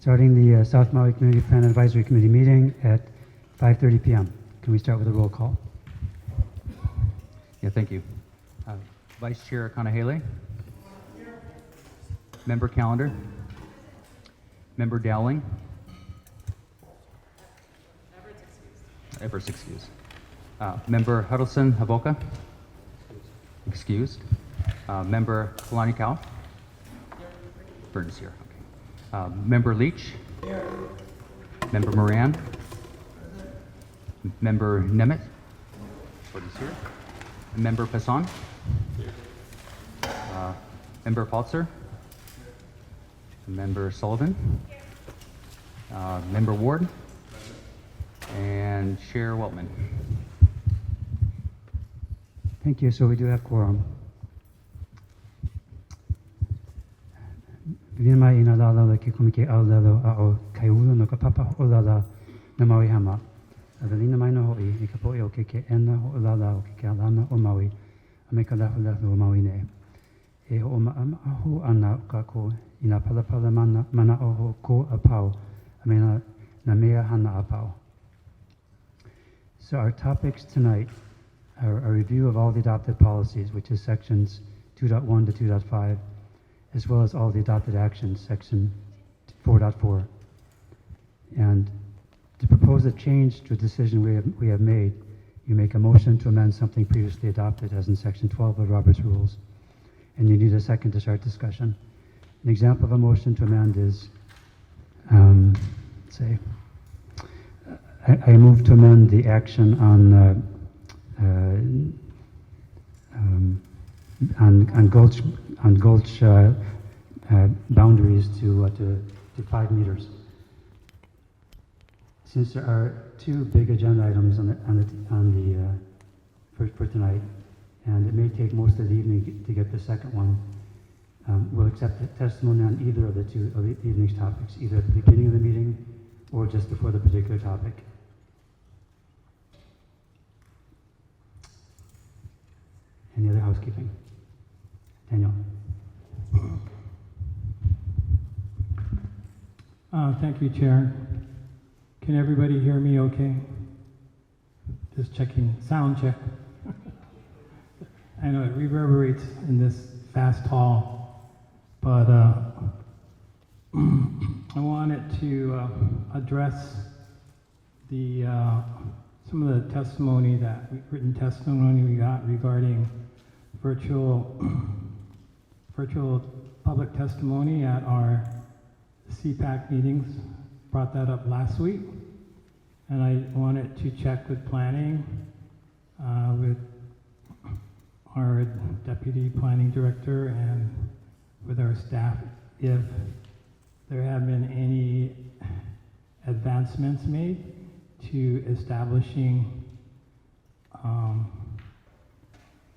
starting the South Maui Community Plan Advisory Committee meeting at 5:30 p.m. Can we start with a roll call? Yeah, thank you. Vice Chair Kanahele. Member Calendar. Member Dowling. Everett's excused. Member Huddleston Havoka. Excused. Member Kalani Kau. Burton's here. Okay. Member Leach. Here. Member Moran. Member Nemeth. Burton's here. Member Passon. Here. Member Paltzer. Member Sullivan. Member Ward. And Chair Weltman. Thank you. So we do have quorum. Vinama ina lala ki kumike au lalo ao kaiulu no ka papa ho lala na Maui hama. Avelina mai no hoi i ka poe o ke ena ho lala o ke alana o Maui a me ka lahu lahu o Maui ne. E ho ma ahu ana o ka ko ina palapala mana o ho ko a pau a me na mea hana a pau. So our topics tonight are a review of all the adopted policies, which is sections 2.1 to 2.5, as well as all the adopted actions, section 4.4. And to propose a change to a decision we have made, you make a motion to amend something previously adopted, as in section 12 of Robert's Rules, and you need a second to start discussion. An example of a motion to amend is, I move to amend the action on gulch boundaries to 5 meters. Since there are 2 big agenda items for tonight, and it may take most of the evening to get the second one, we'll accept the testimony on either of the 2 of the evening's topics, either at the beginning of the meeting or just before the particular topic. Any other housekeeping? Daniel. Thank you, Chair. Can everybody hear me okay? Just checking, sound check. I know it reverberates in this vast hall, but I wanted to address the some of the testimony written testimony we got regarding virtual public testimony at our Cpac meetings. Brought that up last week, and I wanted to check with planning, with our deputy planning director and with our staff if there have been any advancements made to establishing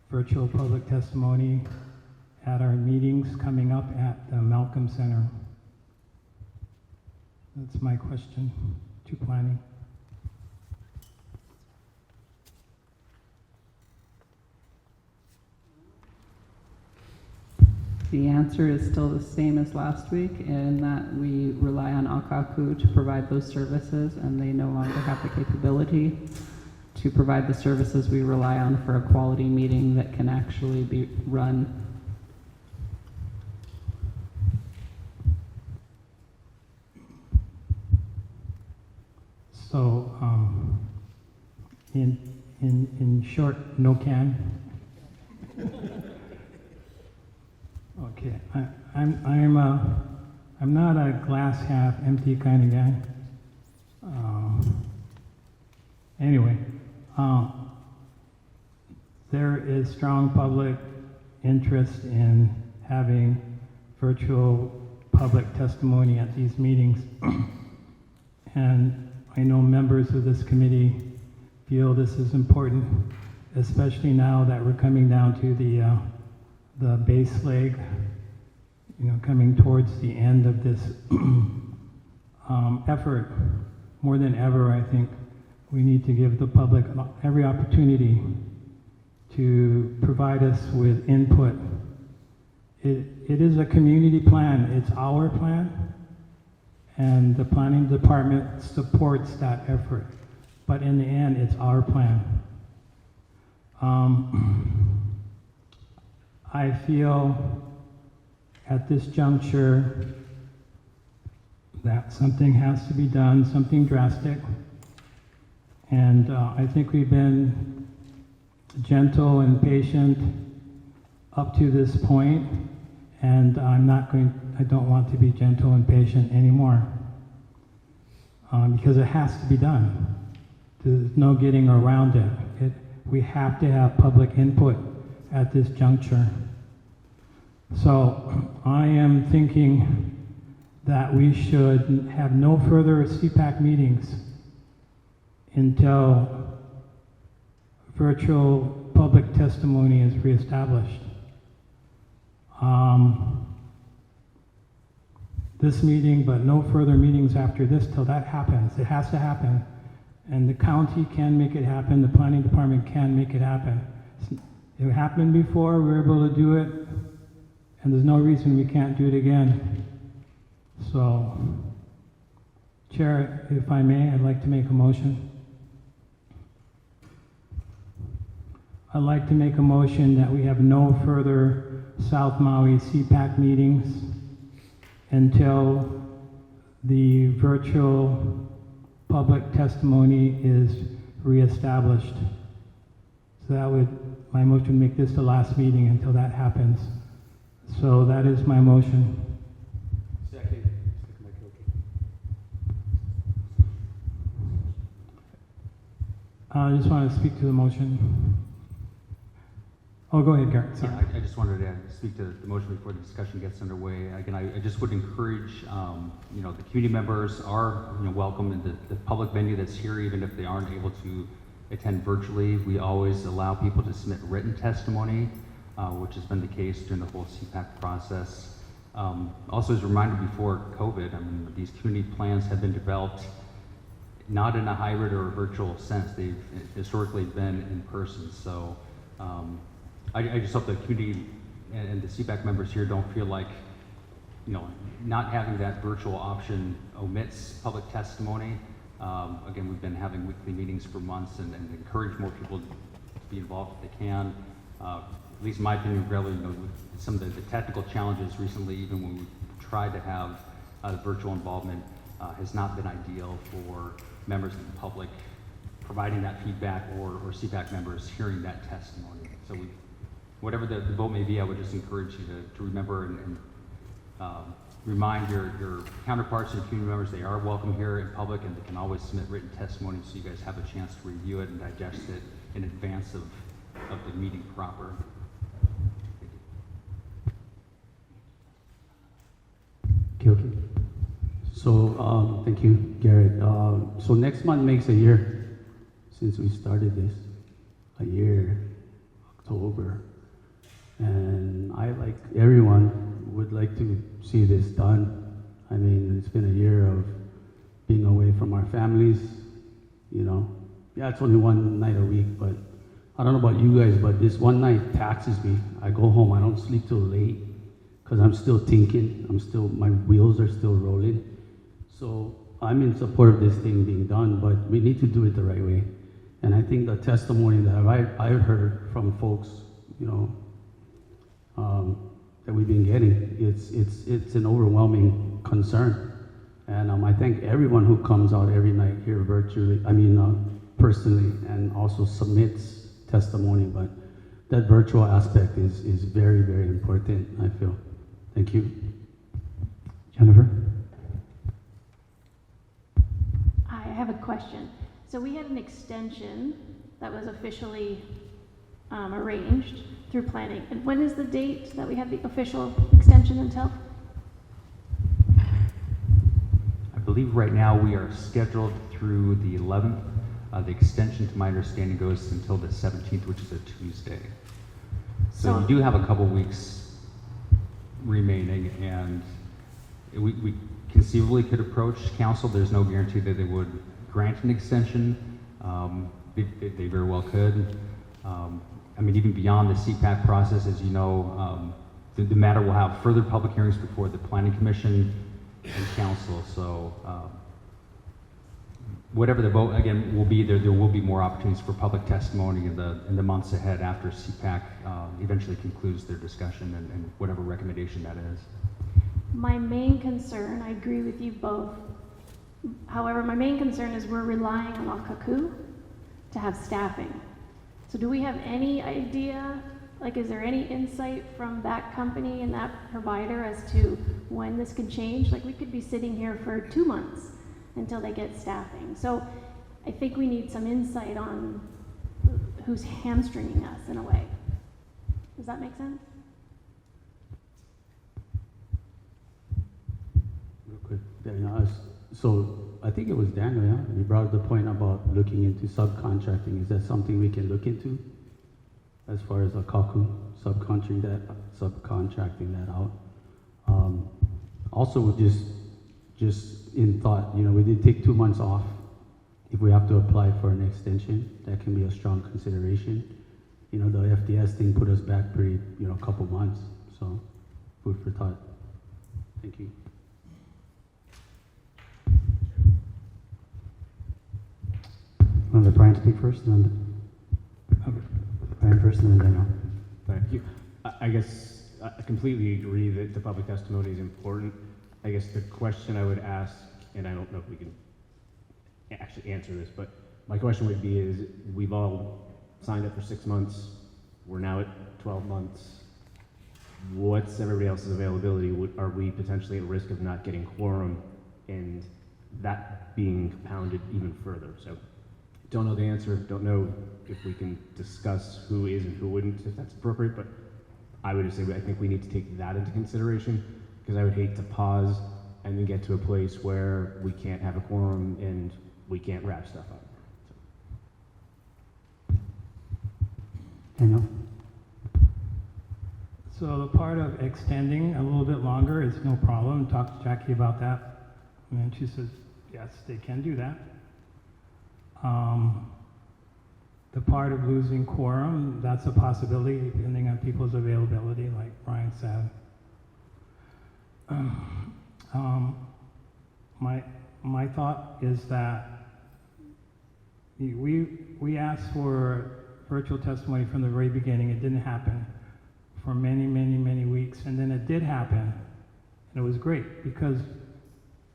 virtual public testimony at our meetings coming up at the Malcolm Center. That's my question to planning. The answer is still the same as last week, in that we rely on Akaku to provide those services, and they no longer have the capability to provide the services we rely on for a quality meeting that can actually be run. So, in short, no can. Okay, I'm not a glass half empty kind of guy. Anyway, there is strong public interest in having virtual public testimony at these meetings, and I know members of this committee feel this is important, especially now that we're coming down to the base leg, coming towards the end of this effort. More than ever, I think we need to give the public every opportunity to provide us with input. It is a community plan. It's our plan, and the planning department supports that effort. But in the end, it's our plan. I feel at this juncture that something has to be done, something drastic. And I think we've been gentle and patient up to this point, and I don't want to be gentle and patient anymore. Because it has to be done. There's no getting around it. We have to have public input at this juncture. So I am thinking that we should have no further Cpac meetings until virtual public testimony is reestablished. This meeting, but no further meetings after this till that happens. It has to happen. And the county can make it happen, the planning department can make it happen. It happened before, we were able to do it, and there's no reason we can't do it again. So, Chair, if I may, I'd like to make a motion. I'd like to make a motion that we have no further South Maui Cpac meetings until the virtual public testimony is reestablished. So my motion would make this the last meeting until that happens. So that is my motion. Second. I just want to speak to the motion. Oh, go ahead, Garrett. Sorry. Yeah, I just wanted to speak to the motion before the discussion gets underway. Again, I just would encourage, the community members are, welcome in the public venue that's here, even if they aren't able to attend virtually. We always allow people to submit written testimony, which has been the case during the whole Cpac process. Also, as a reminder, before COVID, these community plans have been developed not in a hybrid or a virtual sense. They've historically been in person. So I just hope the community and the Cpac members here don't feel like, not having that virtual option omits public testimony. Again, we've been having weekly meetings for months and encourage more people to be involved if they can. At least in my opinion, really, with some of the technical challenges recently, even when we tried to have virtual involvement, has not been ideal for members of the public providing that feedback or Cpac members hearing that testimony. So whatever the vote may be, I would just encourage you to remember and remind your counterparts and community members they are welcome here in public, and they can always submit written testimony so you guys have a chance to review it and digest it in advance of the meeting proper. Okay. So, thank you, Garrett. So next month makes a year since we started this. A year, October. And I, like everyone, would like to see this done. I mean, it's been a year of being away from our families, Yeah, it's only one night a week, but I don't know about you guys, but this one night taxes me. I go home, I don't sleep till late, because I'm still thinking, my wheels are still rolling. So I'm in support of this thing being done, but we need to do it the right way. And I think the testimony that I've heard from folks, that we've been getting, it's an overwhelming concern. And I thank everyone who comes out every night here virtually, personally, and also submits testimony. But that virtual aspect is very, very important, I feel. Thank you. Jennifer? I have a question. So we had an extension that was officially arranged through planning. And when is the date that we have the official extension until? I believe right now we are scheduled through the 11th. The extension, to my understanding, goes until the 17th, which is a Tuesday. So you do have a couple weeks remaining, and we conceivably could approach council. There's no guarantee that they would grant an extension. They very well could. Even beyond the Cpac process, as you know, the matter will have further public hearings before the Planning Commission, and council. So whatever the vote again will be, there will be more opportunities for public testimony in the months ahead after Cpac eventually concludes their discussion and whatever recommendation that is. My main concern, I agree with you both. However, my main concern is we're relying on Akaku to have staffing. So do we have any idea, like is there any insight from that company and that provider as to when this could change? Like we could be sitting here for 2 months until they get staffing. So I think we need some insight on who's hamstringing us in a way. Does that make sense? Real quick, Daniel, so I think it was Daniel, yeah? He brought up the point about looking into subcontracting. Is that something we can look into as far as Akaku subcontracting that out? Also, with just in thought, you know, we did take 2 months off. If we have to apply for an extension, that can be a strong consideration. You know, the FDS thing put us back pretty, you know, a couple months. So, food for thought. Thank you. Want to let Brian speak first, and then Brian first, and then Daniel. Thank you. I guess I completely agree that the public testimony is important. I guess the question I would ask, and I don't know if we can actually answer this, but my question would be is, we've all signed up for 6 months. We're now at 12 months. What's everybody else's availability? Are we potentially at risk of not getting quorum and that being compounded even further? So don't know the answer. Don't know if we can discuss who is and who wouldn't, if that's appropriate, but I would just say I think we need to take that into consideration, because I would hate to pause and then get to a place where we can't have a quorum and we can't wrap stuff up. Daniel? So the part of extending a little bit longer is no problem. Talk to Jackie about that. And she says, yes, they can do that. The part of losing quorum, that's a possibility depending on people's availability, like Brian said. My thought is that we asked for virtual testimony from the very beginning. It didn't happen for many, many, many weeks, and then it did happen, and it was great because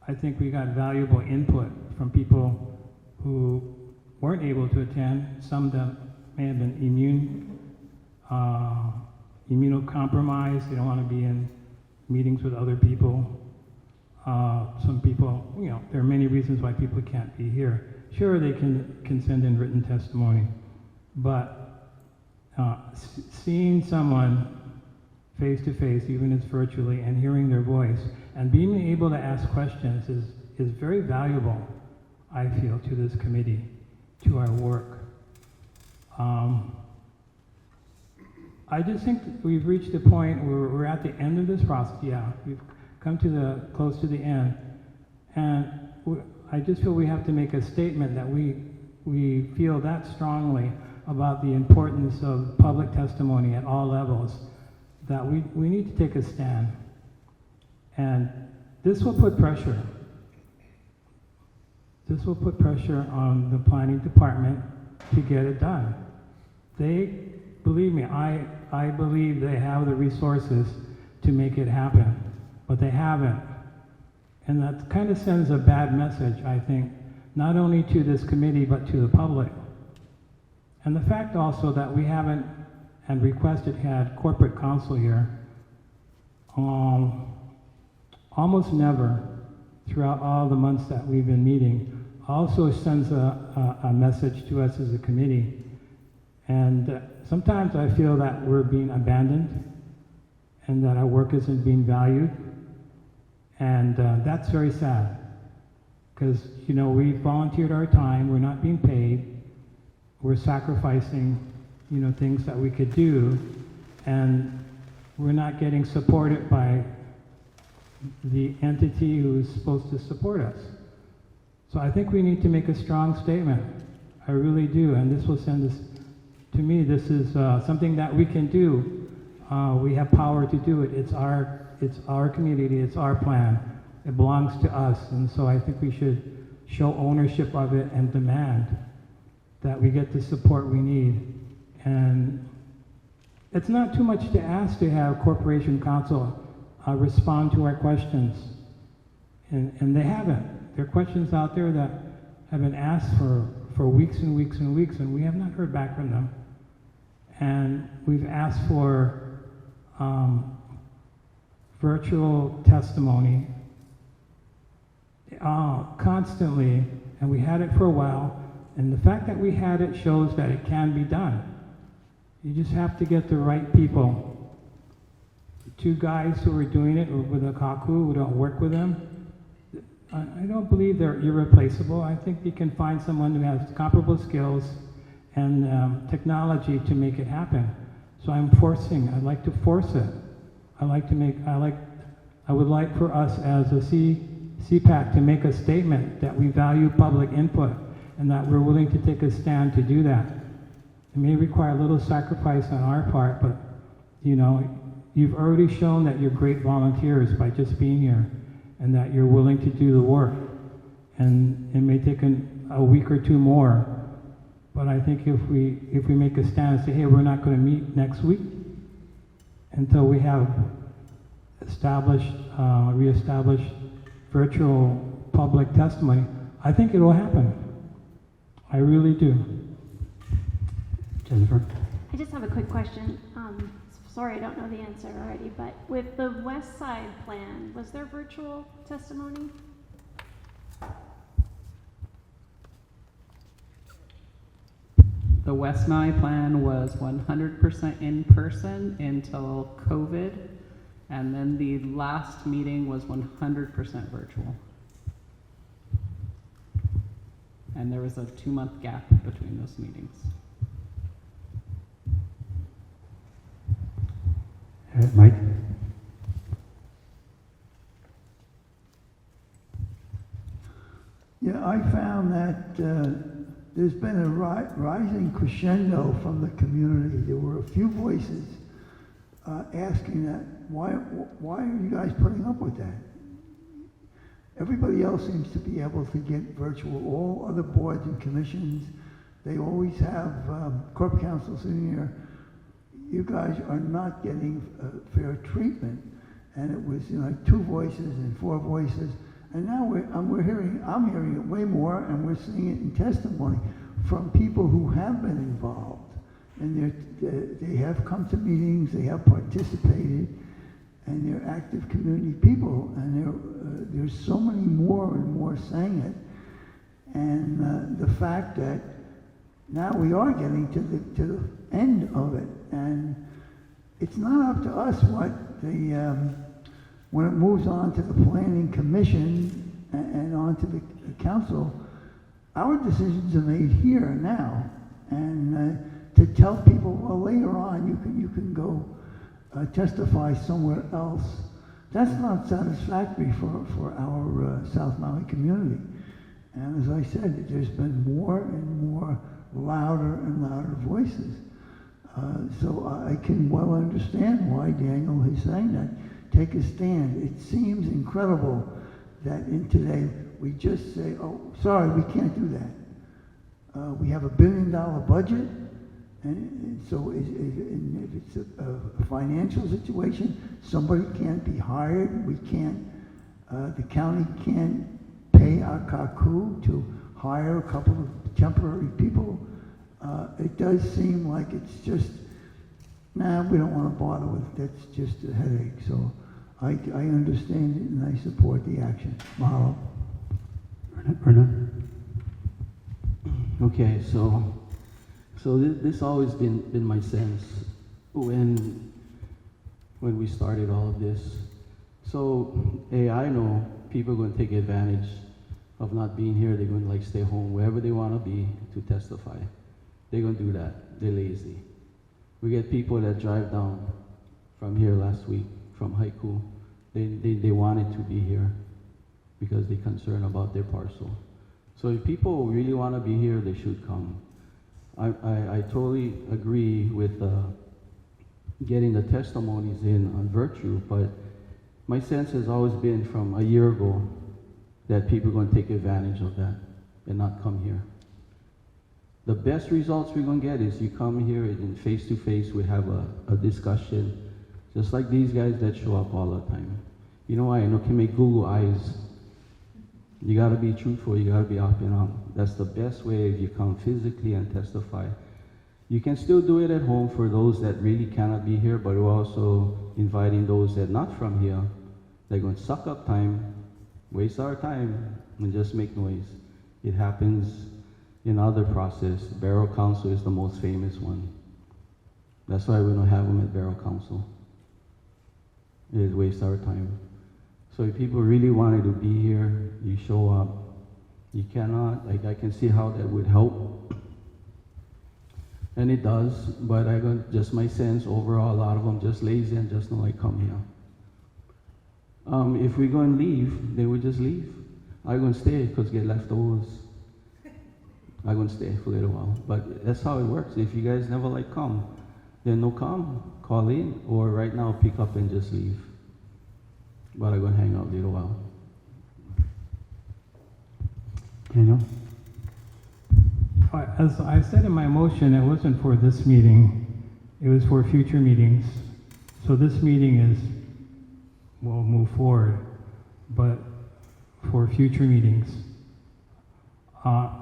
I think we got valuable input from people who weren't able to attend. Some that may have been immunocompromised. They don't want to be in meetings with other people. Some people, you know, there are many reasons why people can't be here. Sure, they can send in written testimony, but seeing someone face to face, even if it's virtually, and hearing their voice, and being able to ask questions is very valuable, I feel, to this committee, to our work. I just think that we've reached a point where we're at the end of this process. Yeah, we've come to close to the end, and I just feel we have to make a statement that we feel that strongly about the importance of public testimony at all levels, that we need to take a stand. And this will put pressure. This will put pressure on the planning department to get it done. Believe me, I believe they have the resources to make it happen, but they haven't. And that kind of sends a bad message, I think, not only to this committee, but to the public. And the fact also that we haven't, and requested, had corporate counsel here, almost never throughout all the months that we've been meeting, also sends a message to us as a committee. And sometimes I feel that we're being abandoned and that our work isn't being valued. And that's very sad, because, you know, we volunteered our time, we're not being paid, we're sacrificing, you know, things that we could do, and we're not getting supported by the entity who's supposed to support us. So I think we need to make a strong statement. I really do, and this will send us, to me, this is something that we can do. We have power to do it. It's our community, it's our plan. It belongs to us, and so I think we should show ownership of it and demand that we get the support we need. And it's not too much to ask to have Corporation Counsel respond to our questions. And they haven't. There are questions out there that have been asked for weeks and weeks and weeks, and we have not heard back from them. And we've asked for virtual testimony constantly, and we had it for a while. And the fact that we had it shows that it can be done. You just have to get the right people. The two guys who are doing it with the Kaku, who don't work with them, I don't believe they're irreplaceable. I think you can find someone who has comparable skills and technology to make it happen. So I'd like to force it. I would like for us as a Cpac to make a statement that we value public input and that we're willing to take a stand to do that. It may require a little sacrifice on our part, but you've already shown that you're great volunteers by just being here and that you're willing to do the work. And it may take a week or two more, but I think if we make a stand and say, hey, we're not going to meet next week until we have reestablished virtual public testimony, I think it will happen. I really do. Jennifer? I just have a quick question. Sorry, I don't know the answer already, but with the West Side plan, was there virtual testimony? The West Maui plan was 100% in person until COVID, and then the last meeting was 100% virtual. And there was a 2-month gap between those meetings. Mike? Yeah, I found that there's been a rising crescendo from the community. There were a few voices asking that, why are you guys putting up with that? Everybody else seems to be able to get virtual. All other boards and commissions, they always have corp counsel sitting here. You guys are not getting fair treatment. And it was like 2 voices and 4 voices. And now I'm hearing it way more, and we're seeing it in testimony from people who have been involved. And they have come to meetings, they have participated, and they're active community people. And there's so many more and more saying it. And the fact that now we are getting to the end of it, and it's not up to us what when it moves on to the planning commission and on to the council. Our decisions are made here now, and to tell people, well, later on you can go testify somewhere else. That's not satisfactory for our South Maui community. And as I said, there's been more and more louder and louder voices. So I can well understand why Daniel is saying that. Take a stand. It seems incredible that in today we just say, oh, sorry, we can't do that. We have $1 billion budget, and so if it's a financial situation, somebody can't be hired. We can't, the county can't pay our kaku to hire a couple of temporary people. It does seem like it's just, nah, we don't want to bother with it. That's just a headache. So I understand it and I support the action. Mahalo. Bernard? Okay, so this always been my sense when we started all of this. So, hey, I know people are going to take advantage of not being here. They're going to stay home wherever they want to be to testify. They're going to do that. They're lazy. We get people that drive down from here last week, from Haiku. They wanted to be here because they're concerned about their parcel. So if people really want to be here, they should come. I totally agree with getting the testimonies in on virtue, but My sense has always been from a year ago that people are going to take advantage of that and not come here. The best results we're going to get is you come here and face to face, we have a discussion, just like these guys that show up all the time. You know why? I know can make Google eyes. You got to be truthful, you got to be up and up. That's the best way if you come physically and testify. You can still do it at home for those that really cannot be here, but we're also inviting those that are not from here. They're going to suck up time, waste our time, and just make noise. It happens in other process. Borough Council is the most famous one. That's why we don't have them at Borough Council. It wastes our time. So if people really wanted to be here, you show up. You cannot, like I can see how that would help. And it does, but I got just my sense overall, a lot of them just lazy and just don't like come here. If we're going to leave, they would just leave. I'm going to stay because get leftovers. I'm going to stay for a little while. But that's how it works. If you guys never like come, then no come, call in, or right now pick up and just leave. But I'm going to hang out a little while. Daniel? As I said in my motion, it wasn't for this meeting, it was for future meetings. So this meeting will move forward, but for future meetings. I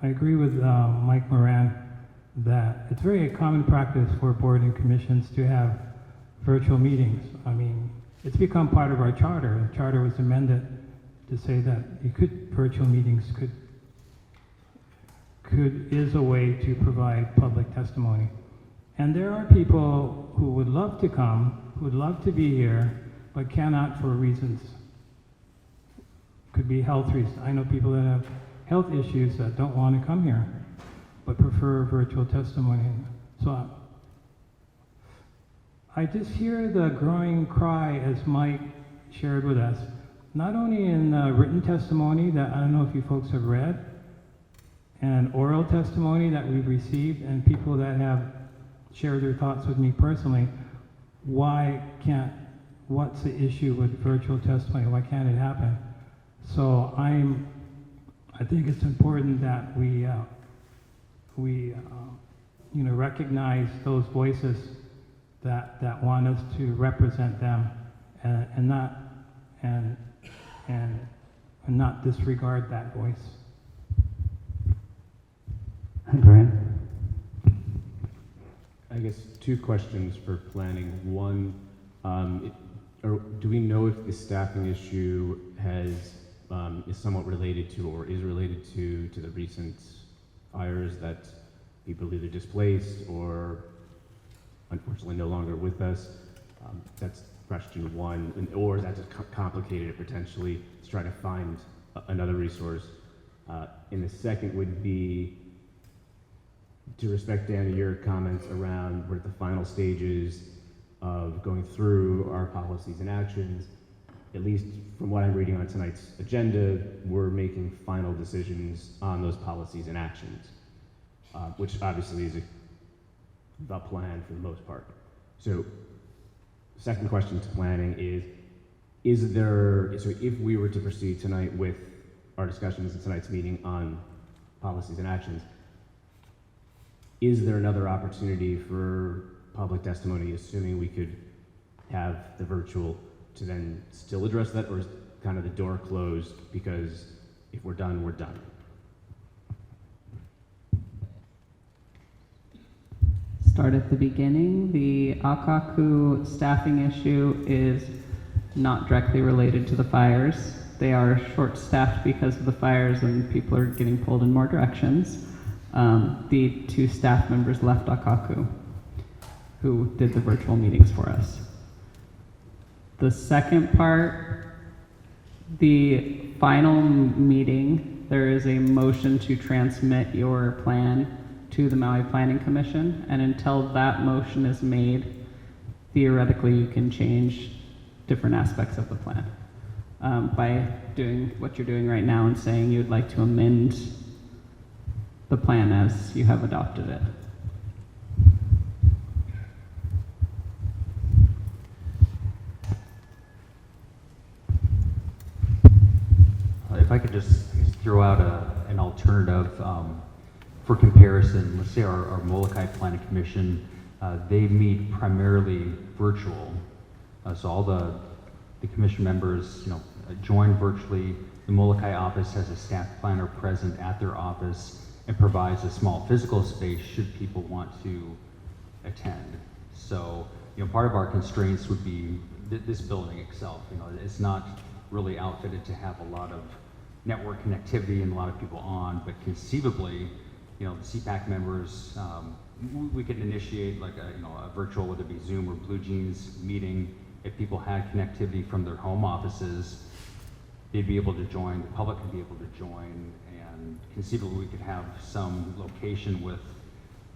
agree with Mike Moran that it's very common practice for board and commissions to have virtual meetings. I mean, it's become part of our charter. The charter was amended to say that virtual meetings is a way to provide public testimony. And there are people who would love to come, who would love to be here, but cannot for reasons. Could be health reasons. I know people that have health issues that don't want to come here, but prefer virtual testimony. So I just hear the growing cry, as Mike shared with us, not only in written testimony that I don't know if you folks have read, and oral testimony that we've received, and people that have shared their thoughts with me personally. What's the issue with virtual testimony? Why can't it happen? So I think it's important that we recognize those voices that want us to represent them, and not disregard that voice. Brian? I guess two questions for planning. One, do we know if the staffing issue is somewhat related to or is related to the recent fires that people either displaced or unfortunately no longer with us? That's question one. Or is that just complicated it potentially to try to find another resource? And the second would be, to respect, Dan, your comments around we're at the final stages of going through our policies and actions. At least from what I'm reading on tonight's agenda, we're making final decisions on those policies and actions, which obviously is the plan for the most part. So, second question to planning so if we were to proceed tonight with our discussions in tonight's meeting on policies and actions, is there another opportunity for public testimony, assuming we could have the virtual, to then still address that, or is kind of the door closed because if we're done, we're done? Start at the beginning. The Akaku staffing issue is not directly related to the fires. They are short-staffed because of the fires and people are getting pulled in more directions. The two staff members left Akaku, who did the virtual meetings for us. The second part, the final meeting, there is a motion to transmit your plan to the Maui Planning Commission, and until that motion is made, theoretically you can change different aspects of the plan. By doing what you're doing right now and saying you'd like to amend the plan as you have adopted it. if I could just throw out an alternative for comparison, let's say our Molokai Planning Commission, they meet primarily virtual. So all the commission members, join virtually. The Molokai office has a staff planner present at their office and provides a small physical space should people want to attend. So, part of our constraints would be this building itself. It's not really outfitted to have a lot of network connectivity and a lot of people on, but conceivably, the Cpac members, we could initiate like a virtual, whether it be Zoom or Blue Jeans meeting. If people had connectivity from their home offices, they'd be able to join, the public could be able to join, and conceivably we could have some location with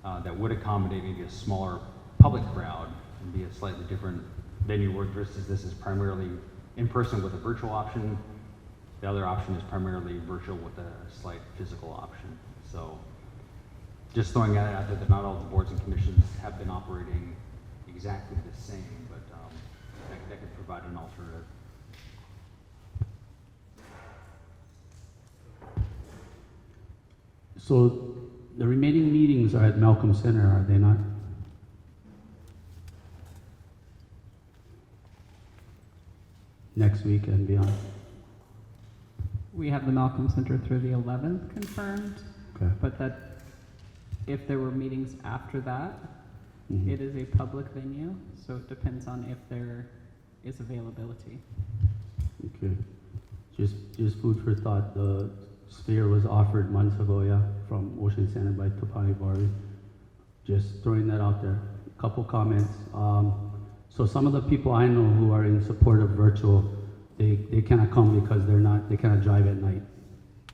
that would accommodate maybe a smaller public crowd and be a slightly different venue versus this is primarily in person with a virtual option. The other option is primarily virtual with a slight physical option. So just throwing that out there that not all the boards and commissions have been operating exactly the same, but that could provide an alternative. So the remaining meetings are at Malcolm Center, are they not? Next week and beyond. We have the Malcolm Center through the 11th confirmed, Okay. but that if there were meetings after that, Mhm. it is a public venue, so it depends on if there is availability. Okay. Just food for thought. The sphere was offered months ago, yeah, from Ocean Center by Tapani Bari. Just throwing that out there. A couple comments. So some of the people I know who are in support of virtual, they cannot come because they cannot drive at night.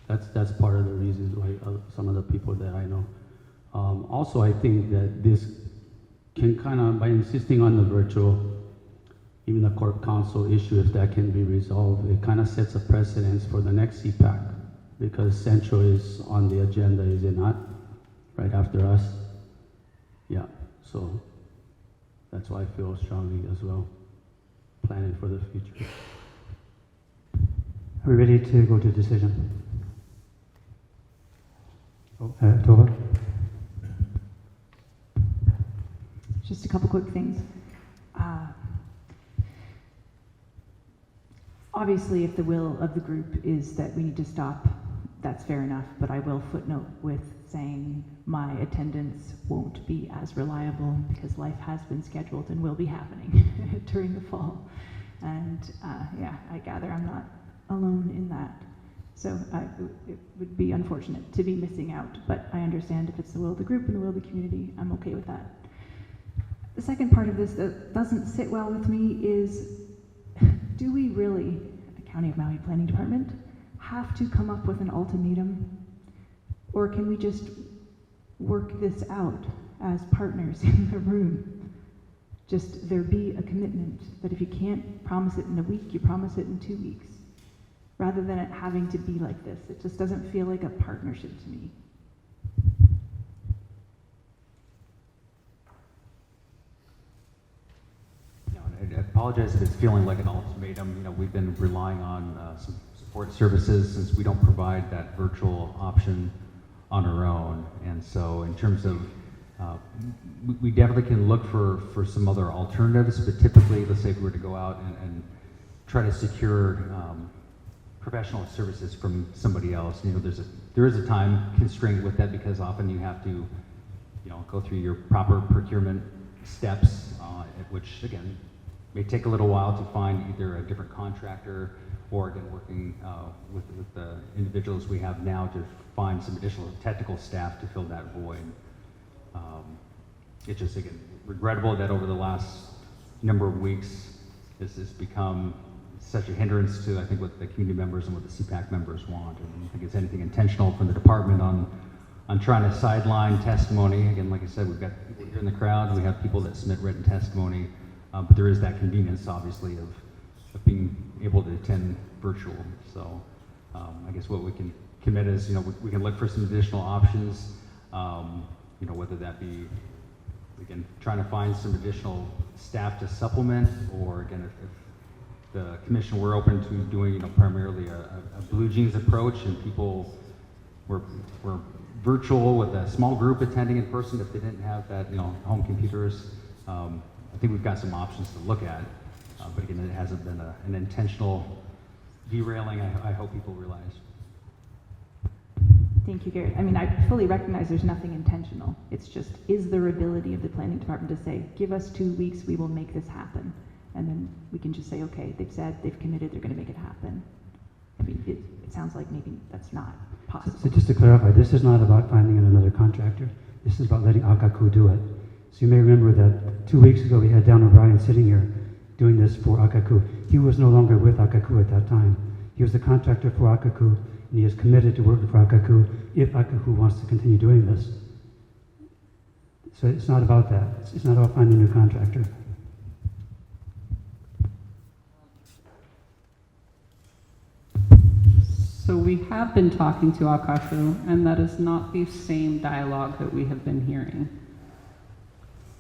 That's part of the reasons why some of the people that I know. Also, I think that this can kind of, by insisting on the virtual, even the Corp Council issue, if that can be resolved, it kind of sets a precedence for the next CPAC, because Central is on the agenda, is it not? Right after us? Yeah, so that's why I feel strongly as well, planning for the future. Are we ready to go to decision? Tova? Just a couple quick things. Obviously, if the will of the group is that we need to stop, that's fair enough, but I will footnote with saying my attendance won't be as reliable because life has been scheduled and will be happening during the fall. And yeah, I gather I'm not alone in that. So it would be unfortunate to be missing out, but I understand if it's the will of the group and the will of the community, I'm okay with that. The second part of this that doesn't sit well with me is, do we really, the County of Maui Planning Department, have to come up with an ultimatum? Or can we just work this out as partners in the room? Just there be a commitment that if you can't promise it in a week, you promise it in 2 weeks. Rather than it having to be like this. It just doesn't feel like a partnership to me. I apologize if it's feeling like an ultimatum. We've been relying on some support services since we don't provide that virtual option on our own. And so in terms of, we definitely can look for some other alternatives, but typically, let's say if we were to go out and try to secure professional services from somebody else, there is a time constraint with that because often you have to, go through your proper procurement steps, which again, may take a little while to find either a different contractor or again working with the individuals we have now to find some additional technical staff to fill that void. It's just again regrettable that over the last number of weeks this has become such a hindrance to I think what the community members and what the Cpac members want. And I don't think it's anything intentional from the department on trying to sideline testimony. Again, like I said, we've got people here in the crowd, we have people that submit written testimony. But there is that convenience, obviously, of being able to attend virtual. So I guess what we can commit is, we can look for some additional options, whether that be, again, trying to find some additional staff to supplement, or again, if the commission, we're open to doing, primarily a blue jeans approach, and people were virtual with a small group attending in person if they didn't have that, home computers. I think we've got some options to look at, but again, it hasn't been an intentional derailing, I hope people realize. Thank you, Garrett. I mean, I fully recognize there's nothing intentional. It's just, is there ability of the planning department to say, give us 2 weeks, we will make this happen. And then we can just say, okay, they've said, they've committed, they're going to make it happen. I mean, it sounds like maybe that's not possible. So just to clarify, this is not about finding another contractor. This is about letting Akaku do it. So you may remember that 2 weeks ago we had Dan O'Brien sitting here doing this for Akaku. He was no longer with Akaku at that time. He was the contractor for Akaku, and he is committed to working for Akaku if Akaku wants to continue doing this. So it's not about that. It's not about finding a new contractor. So we have been talking to Akaku, and that is not the same dialogue that we have been hearing.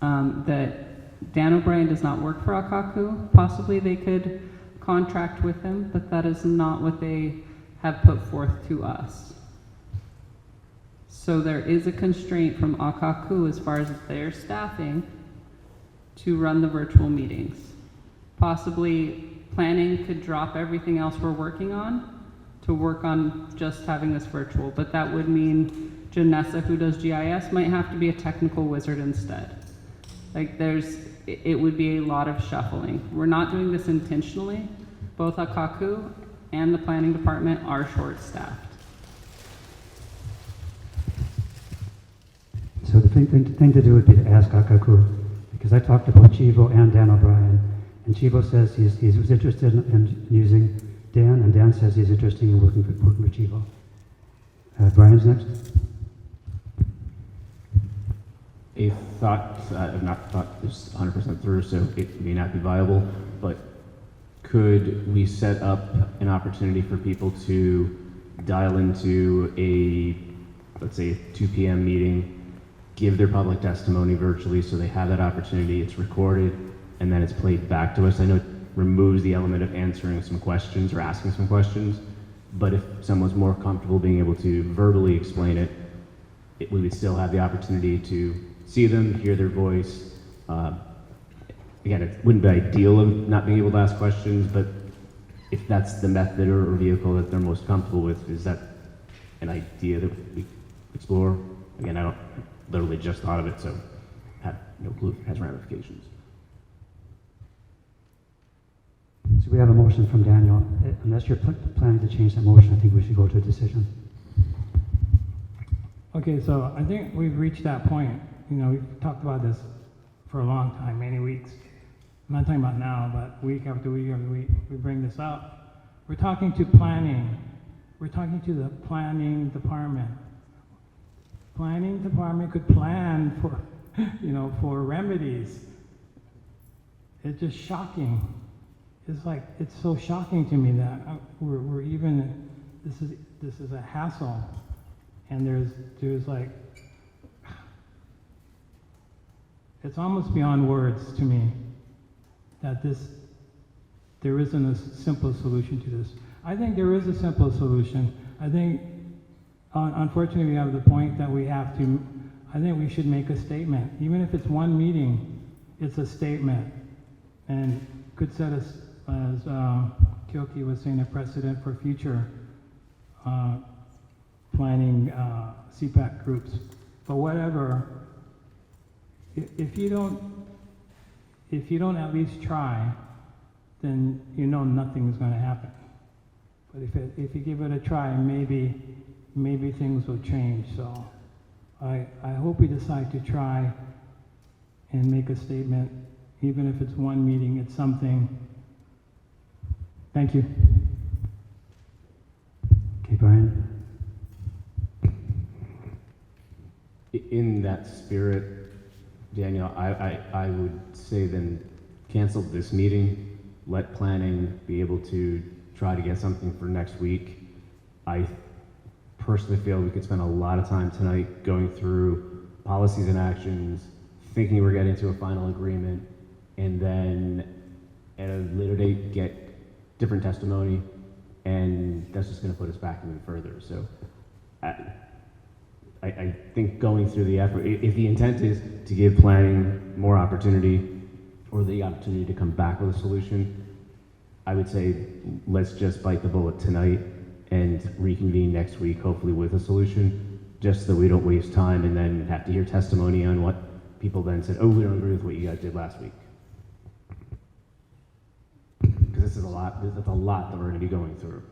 That Dan O'Brien does not work for Akaku. Possibly they could contract with him, but that is not what they have put forth to us. So there is a constraint from Akaku as far as their staffing to run the virtual meetings. Possibly planning could drop everything else we're working on to work on just having this virtual, but that would mean Janessa, who does GIS, might have to be a technical wizard instead. Like it would be a lot of shuffling. We're not doing this intentionally. Both Akaku and the planning department are short-staffed. So the thing to do would be to ask Akaku, because I talked to both Chivo and Dan O'Brien, and Chivo says he was interested in using Dan, and Dan says he's interested in working for Chivo. Brian's next. A thought, I've not thought this 100% through, so it may not be viable, but could we set up an opportunity for people to dial into let's say, 2 p.m. meeting, give their public testimony virtually so they have that opportunity, it's recorded, and then it's played back to us? I know it removes the element of answering some questions or asking some questions, but if someone's more comfortable being able to verbally explain it, we would still have the opportunity to see them, hear their voice. Again, it wouldn't be ideal of not being able to ask questions, but if that's the method or vehicle that they're most comfortable with, is that an idea that we explore? Again, I literally just thought of it, so I have no clue if it has ramifications. So we have a motion from Daniel. Unless you're planning to change that motion, I think we should go to a decision. Okay, so I think we've reached that point. We've talked about this for a long time, many weeks. I'm not talking about now, but week after week after week, we bring this up. We're talking to planning. We're talking to the planning department. Planning department could plan for, for remedies. It's just shocking. It's so shocking to me that we're even, this is a hassle. And there's like, it's almost beyond words to me that there isn't a simple solution to this. I think there is a simple solution. I think, unfortunately, we have the point that I think we should make a statement. Even if it's one meeting, it's a statement. And could set us, as Kyoki was saying, a precedent for future planning Cpac groups. But whatever, if you don't at least try, then nothing is going to happen. But if you give it a try, maybe things will change. So I hope we decide to try and make a statement, even if it's one meeting, it's something. Thank you. Okay, Brian. In that spirit, Daniel, I would say then cancel this meeting, let planning be able to try to get something for next week. I personally feel we could spend a lot of time tonight going through policies and actions, thinking we're getting to a final agreement, and then at a later date get different testimony, and that's just going to put us back even further. So I think going through the effort, if the intent is to give planning more opportunity or the opportunity to come back with a solution, I would say let's just bite the bullet tonight and reconvene next week, hopefully with a solution, just so we don't waste time and then have to hear testimony on what people then said, oh, we don't agree with what you guys did last week. Because this is a lot, that's a lot that we're going to be going through.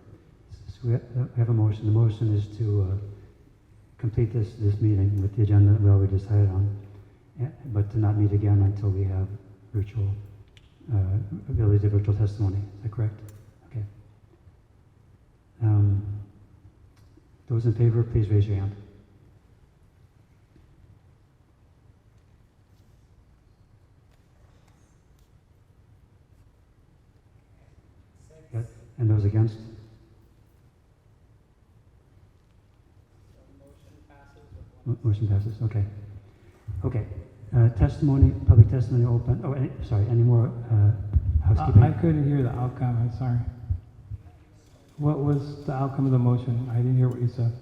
So we have a motion. The motion is to complete this meeting with the agenda that we already decided on, but to not meet again until we have virtual ability to virtual testimony. Is that correct? Okay. Those in favor, please raise your hand. Yes. And those against? Motion passes. Okay. Okay. Testimony, public testimony open. Oh, any more housekeeping? I couldn't hear the outcome, I'm sorry. What was the outcome of the motion? I didn't hear what you said.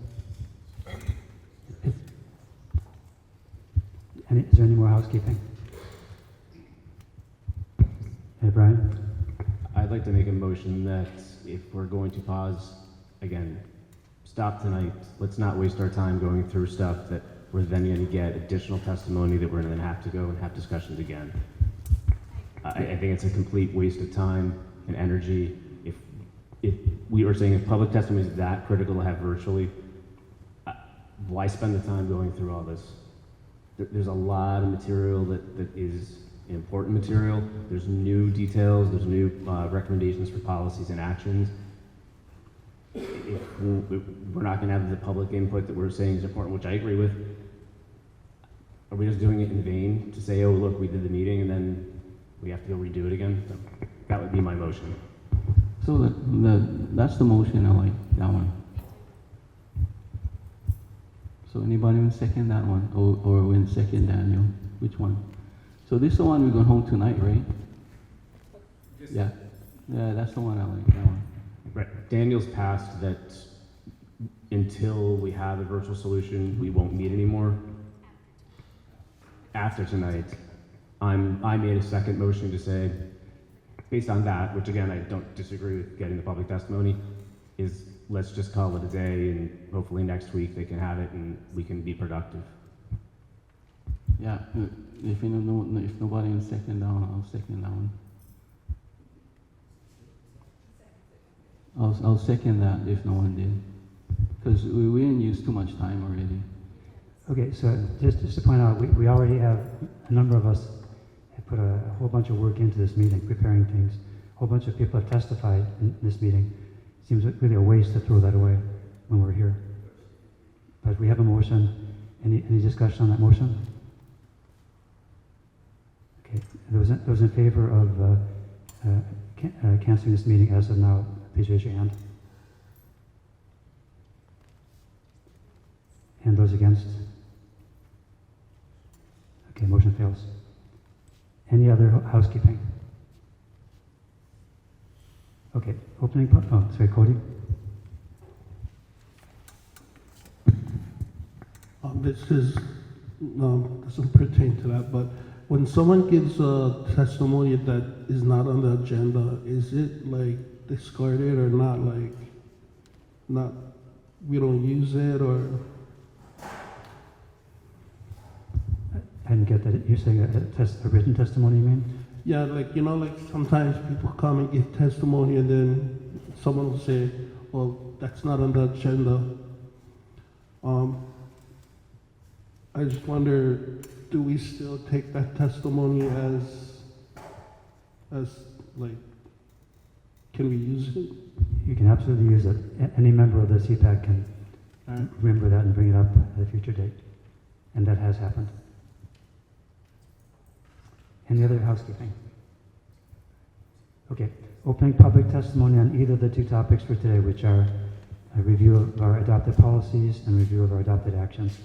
Is there any more housekeeping? Hey, Brian? I'd like to make a motion that if we're going to pause, again, stop tonight. Let's not waste our time going through stuff that we're then going to get additional testimony that we're going to have to go and have discussions again. I think it's a complete waste of time and energy. If we were saying if public testimony is that critical to have virtually, why spend the time going through all this? There's a lot of material that is important material. There's new details. There's new recommendations for policies and actions. If we're not going to have the public input that we're saying is important, which I agree with, are we just doing it in vain to say, oh, look, we did the meeting and then we have to go redo it again? So that would be my motion. So that's the motion, I like that one. So anybody will second that one? Or will second Daniel? Which one? So this is the one we're going home tonight, right? Yeah. Yeah, that's the one I like, that one. Right. Daniel's passed that until we have a virtual solution, we won't meet anymore. After tonight, I made a second motion to say, based on that, which again, I don't disagree with getting the public testimony, is let's just call it a day and hopefully next week they can have it and we can be productive. Yeah, if nobody will second that one, I'll second that one. I'll second that if no one did. Because we didn't use too much time already. Okay, so just to point out, we already have, a number of us have put a whole bunch of work into this meeting, preparing things. A whole bunch of people have testified in this meeting. Seems really a waste to throw that away when we're here. But we have a motion. Any discussion on that motion? Okay, those in favor of canceling this meeting as of now, please raise your hand. And those against? Okay, motion fails. Any other housekeeping? Okay, sorry, Cody? This doesn't pertain to that, but when someone gives a testimony that is not on the agenda, is it like discarded or not, like, not, we don't use it, or? I didn't get that. You're saying a written testimony, you mean? Yeah, like, you know, like sometimes people come and give testimony and then someone will say, well, that's not on the agenda. I just wonder, do we still take that testimony as like, can we use it? You can absolutely use it. Any member of the Cpac can remember that and bring it up at a future date. And that has happened. Any other housekeeping? Okay, opening public testimony on either of the two topics for today, which are a review of our adopted policies and review of our adopted actions.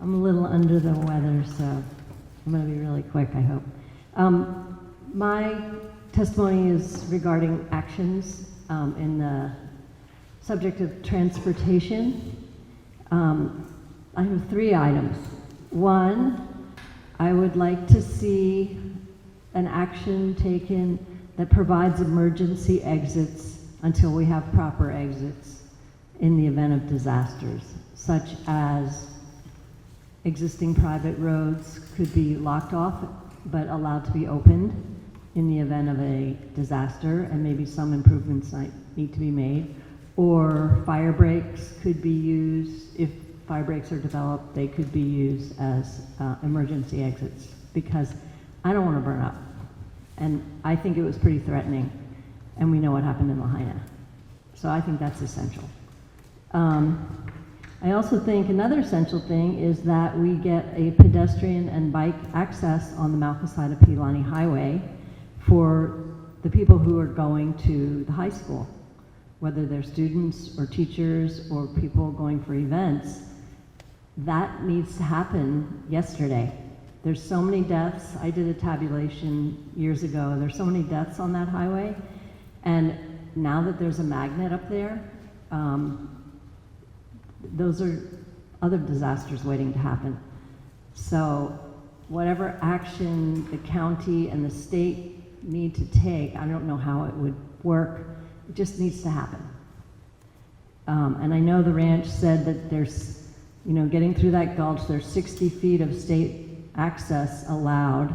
I'm a little under the weather, so I'm going to be really quick, I hope. My testimony is regarding actions in the subject of transportation. I have 3 items. One, I would like to see an action taken that provides emergency exits until we have proper exits in the event of disasters, such as existing private roads could be locked off but allowed to be opened in the event of a disaster, and maybe some improvements might need to be made. Or fire breaks could be used. If fire breaks are developed, they could be used as emergency exits, because I don't want to burn up. And I think it was pretty threatening, and we know what happened in Lahaina. So I think that's essential. I also think another essential thing is that we get a pedestrian and bike access on the Malkasida Pilani Highway for the people who are going to the high school, whether they're students or teachers or people going for events. That needs to happen yesterday. There's so many deaths. I did a tabulation years ago. There's so many deaths on that highway. And now that there's a magnet up there, those are other disasters waiting to happen. So whatever action the county and the state need to take, I don't know how it would work, it just needs to happen. And I know the ranch said that there's, you know, getting through that gulch, there's 60 feet of state access allowed.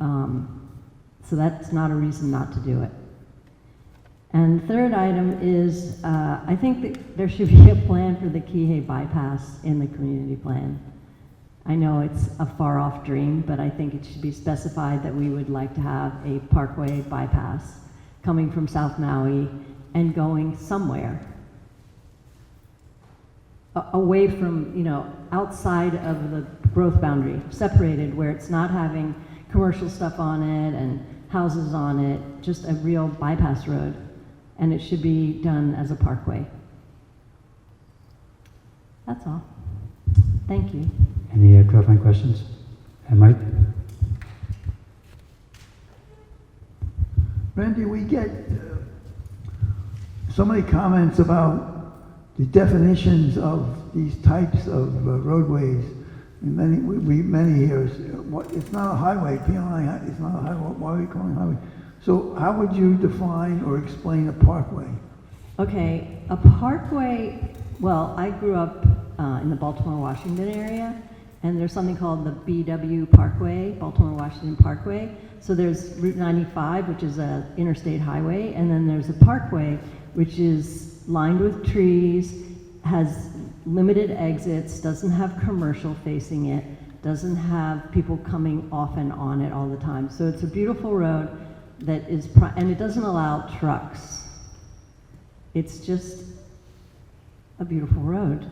So that's not a reason not to do it. And the third item is, I think that there should be a plan for the Kihei bypass in the community plan. I know it's a far-off dream, but I think it should be specified that we would like to have a parkway bypass coming from South Maui and going somewhere away from, you know, outside of the growth boundary, separated, where it's not having commercial stuff on it and houses on it, just a real bypass road. And it should be done as a parkway. That's all. Thank you. Any clarifying questions? And Mike? Randy, we get so many comments about the definitions of these types of roadways. Many here, it's not a highway, PLI, it's not a highway, why are we calling it highway? So how would you define or explain a parkway? Okay, a parkway, well, I grew up in the Baltimore, Washington area, and there's something called the BW Parkway, Baltimore, Washington Parkway. So there's Route 95, which is an interstate highway, and then there's a parkway, which is lined with trees, has limited exits, doesn't have commercial facing it, doesn't have people coming off and on it all the time. So it's a beautiful road that is, and it doesn't allow trucks. It's just a beautiful road.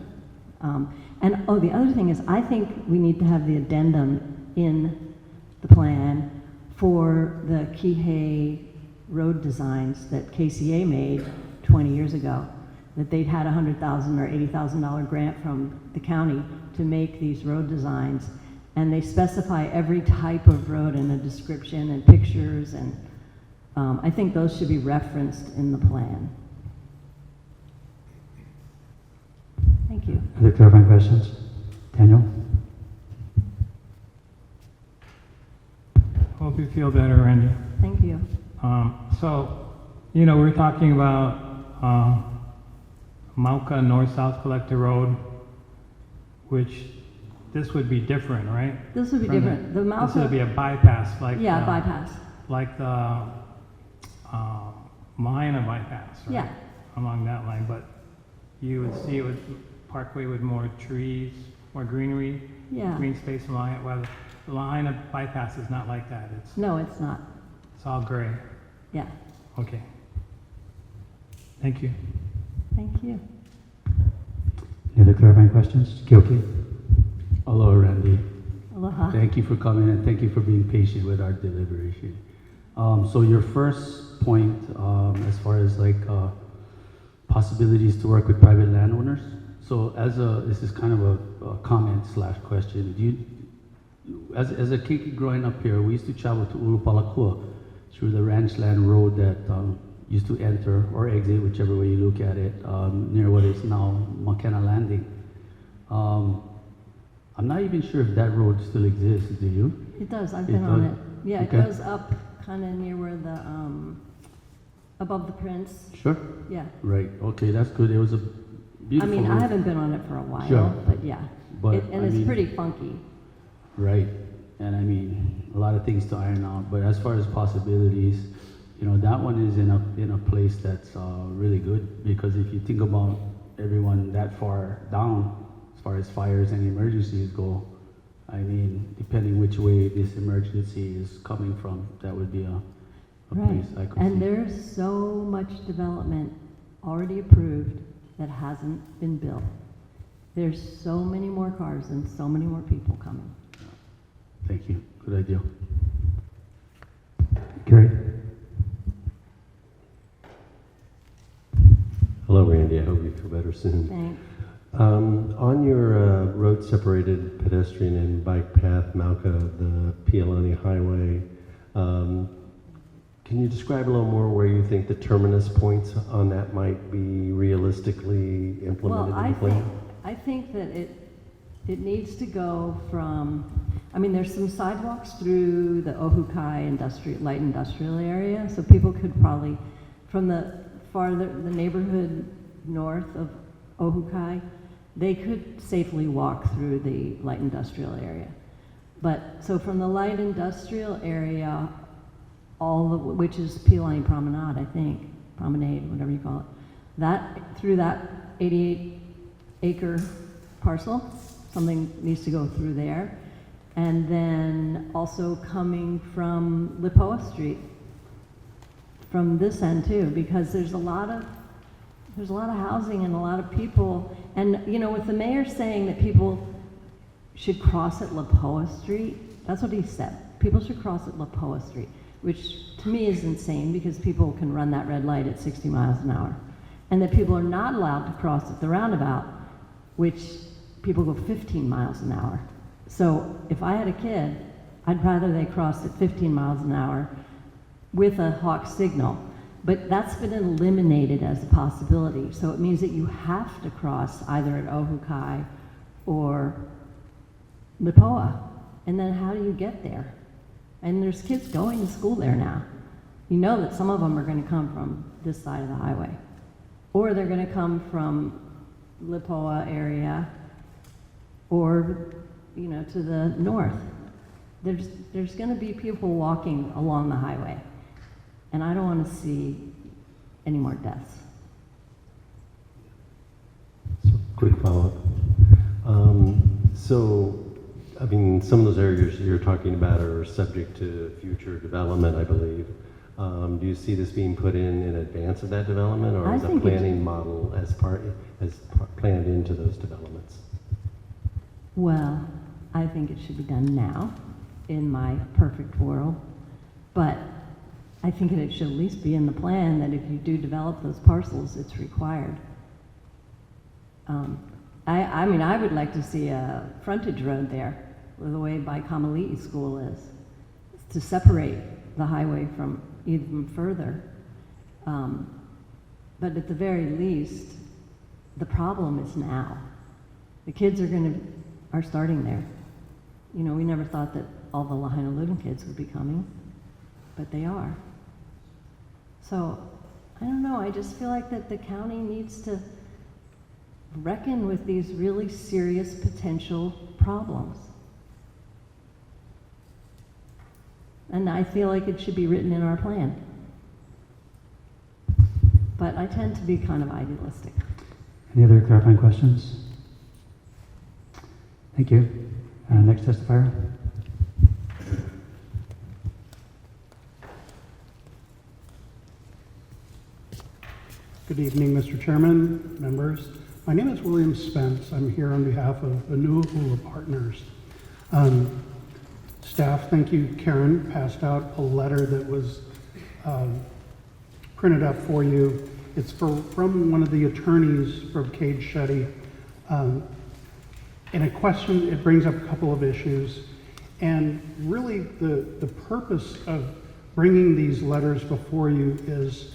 And oh, the other thing is, I think we need to have the addendum in the plan for the Kihei road designs that KCA made 20 years ago, that they'd had a $100,000 or $80,000 grant from the county to make these road designs. And they specify every type of road in a description and pictures, and I think those should be referenced in the plan. Thank you. Other clarifying questions? Daniel? Hope you feel better, Randy. Thank you. So, you know, we're talking about Mauka North-South Collector Road, which this would be different, right? This would be different. The Mauka, this would be a bypass, like bypass. like the Lahaina bypass, right? Yeah. Along that line, but you would see it with Parkway with more trees, more greenery, Yeah. green space along it. Well, the Lahaina bypass is not like that. No, it's not. It's all gray. Yeah. Okay. Thank you. Thank you. Any other clarifying questions? Kyoki? Hello, Randy. Aloha. Thank you for coming and thank you for being patient with our deliberation. So your first point, as far as like possibilities to work with private landowners. So this is kind of a comment slash question. Do you, as a kid growing up here, we used to travel to Ulupalakua through the ranchland road that used to enter or exit, whichever way you look at it, near what is now McKenna Landing. I'm not even sure if that road still exists. Do you? It does. I've been on it. Yeah, Okay. it goes up kind of near where the above the Prince. Sure. Yeah. Right. Okay, that's good. It was a beautiful I mean, I road. haven't been on it for a while, Sure. but yeah. But, And I it's mean- pretty funky. Right. And I mean, a lot of things to iron out. But as far as possibilities, you know, that one is in a place that's really good, because if you think about everyone that far down, as far as fires and emergencies go, I mean, depending which way this emergency is coming from, that would be a Right. place I could And see. there's so much development already approved that hasn't been built. There's so many more cars and so many more people coming. Thank you. Good idea. Gary? Hello, Randy. I hope you feel better soon. Thanks. On your road-separated pedestrian and bike path, Mauka, the Pialani Highway, can you describe a little more where you think the terminus points on that might be realistically implemented in the plan? I think that it needs to go from, I mean, there's some sidewalks through the Ohukai light industrial area, so people could probably, from the neighborhood north of Ohukai, they could safely walk through the light industrial area. But, so from the light industrial area, which is Pialani Promenade, I think, Promenade, whatever you call it, through that 88-acre parcel, something needs to go through there. And then also coming from Lipoa Street, from this end too, because there's a lot of housing and a lot of people. And, you know, with the mayor saying that people should cross at Lipoa Street, that's what he said. People should cross at Lipoa Street, which to me is insane, because people can run that red light at 60 miles an hour. And that people are not allowed to cross at the roundabout, which people go 15 miles an hour. So if I had a kid, I'd rather they cross at 15 miles an hour with a hawk signal. But that's been eliminated as a possibility. So it means that you have to cross either at Ohukai or Lipoa. And then how do you get there? And there's kids going to school there now. You know that some of them are going to come from this side of the highway. Or they're going to come from Lipoa area, or, you know, to the north. There's going to be people walking along the highway. And I don't want to see any more deaths. So, quick follow-up. I mean, some of those areas you're talking about are subject to future development, I believe. Do you see this being put in advance of that development, or I is a think planning model planned into those developments? Well, I think it should be done now, in my perfect world. But I think that it should at least be in the plan that if you do develop those parcels, it's required. I mean, I would like to see a frontage road there, the way by Kamali'i School is, to separate the highway from even further. But at the very least, the problem is now. The kids are starting there. You know, we never thought that all the Lahaina Living kids would be coming, but they are. So, I don't know, I just feel like that the county needs to reckon with these really serious potential problems. And I feel like it should be written in our plan. But I tend to be kind of idealistic. Any other clarifying questions? Thank you. Next testifier. Good evening, Mr. Chairman, members. My name is William Spence. I'm here on behalf of Anu'ula Partners. Staff, thank you. Karen passed out a letter that was printed up for you. It's from one of the attorneys from Cade Shetty And it brings up a couple of issues. And really the purpose of bringing these letters before you is,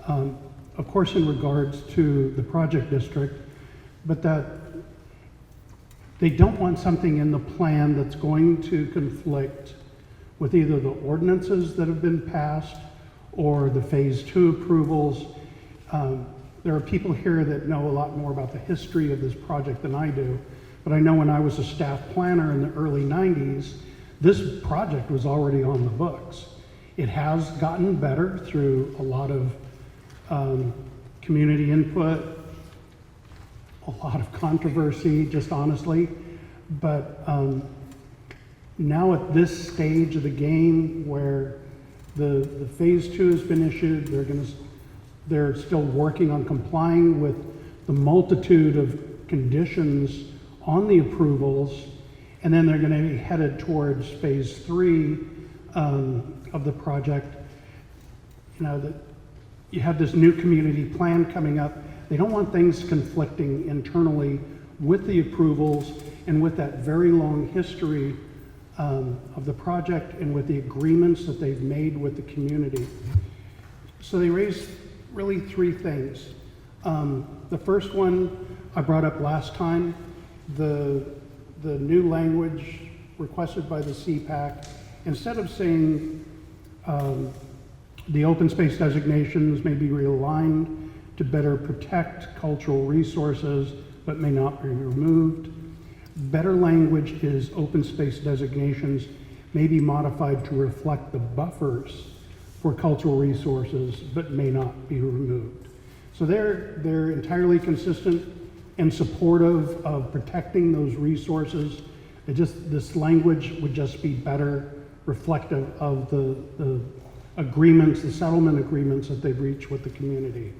of course, in regards to the project district, but that they don't want something in the plan that's going to conflict with either the ordinances that have been passed or the Phase 2 approvals. There are people here that know a lot more about the history of this project than I do, but I know when I was a staff planner in the early 90s, this project was already on the books. It has gotten better through a lot of community input, a lot of controversy, just honestly, but now at this stage of the game where the Phase 2 has been issued, they're still working on complying with the multitude of conditions on the approvals, and then they're going to be headed towards Phase 3 of the project. You know, that you have this new community plan coming up. They don't want things conflicting internally with the approvals and with that very long history of the project and with the agreements that they've made with the community. So they raised really three things. The first one I brought up last time, the new language requested by the Cpac, instead of saying the open space designations may be realigned to better protect cultural resources but may not be removed, better language is open space designations may be modified to reflect the buffers for cultural resources but may not be removed. So they're entirely consistent and supportive of protecting those resources. This language would just be better reflective of the agreements, the settlement agreements that they've reached with the community.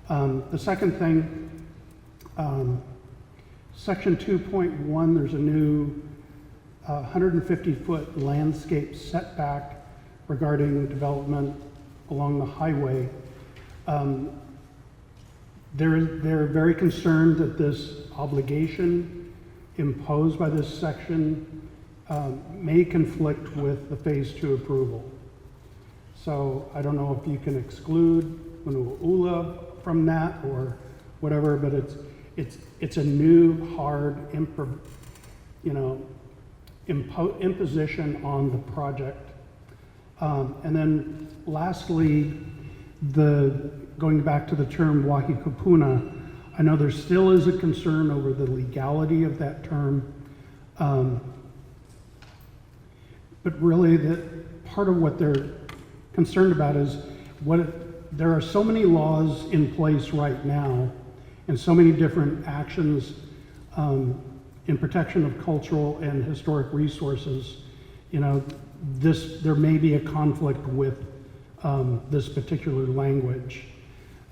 The second thing, Section 2.1, there's a new 150-foot landscape setback regarding development along the highway. They're very concerned that this obligation imposed by this section may conflict with the Phase 2 approval. So I don't know if you can exclude Manu'ula from that or whatever, but it's a new hard imposition on the project. And then lastly, going back to the term wahikupuna, I know there still is a concern over the legality of that term, but really part of what they're concerned about is there are so many laws in place right now and so many different actions in protection of cultural and historic resources. You know, there may be a conflict with this particular language.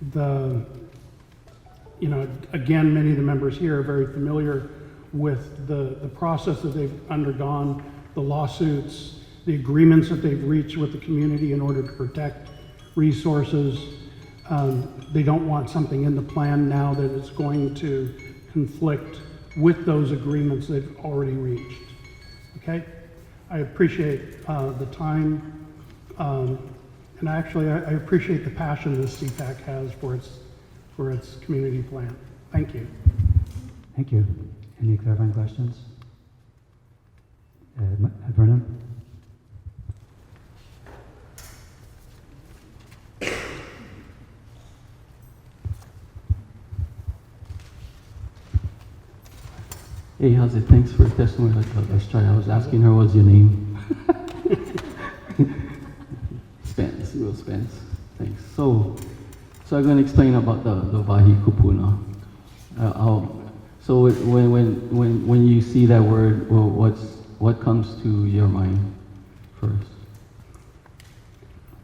Again, many of the members here are very familiar with the process that they've undergone, the lawsuits, the agreements that they've reached with the community in order to protect resources. They don't want something in the plan now that is going to conflict with those agreements they've already reached. Okay? I appreciate the time, and actually I appreciate the passion this Cpac has for its community plan. Thank you. Thank you. Any clarifying questions? Vernon? Hey, how's it? Thanks for the testimony. Let's try. I was asking her what's your name. Spence, Will Spence. Thanks. So I'm going to explain about the Vahi Kupuna. So when you see that word, well, what comes to your mind first?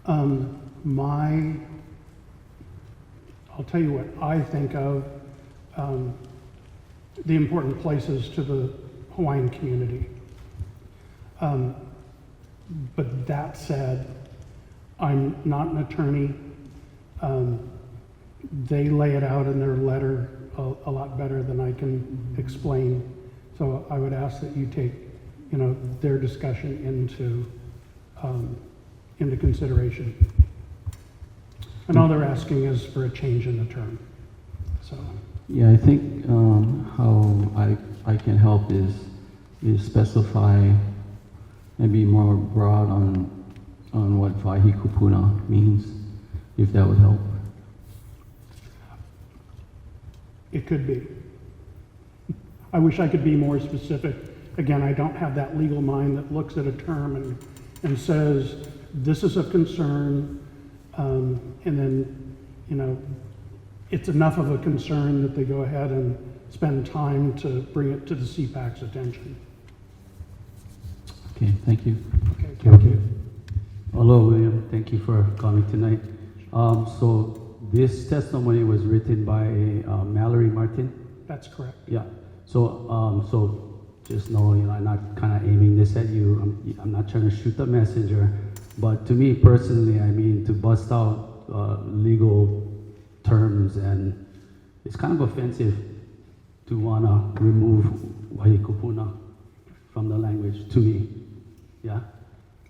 I'll tell you what I think of. The important places to the Hawaiian community. But that said, I'm not an attorney. They lay it out in their letter a lot better than I can explain. So I would ask that you take, their discussion into consideration. And all they're asking is for a change in the term. So. Yeah, I think how I can help is specify maybe more broad on what vahi kupuna means, if that would help. It could be. I wish I could be more specific. Again, I don't have that legal mind that looks at a term and says, this is a concern, and then, it's enough of a concern that they go ahead and spend time to bring it to the Cpac's attention. Okay, thank you. Okay, Thank you. Hello, William. Thank you for coming tonight. So this testimony was written by Mallory Martin. That's correct. Yeah. So just know, I'm not kind of aiming this at you. I'm not trying to shoot the messenger, but to me personally, I mean, to bust out legal terms, and it's kind of offensive to want to remove wahikupuna from the language, to me. Yeah?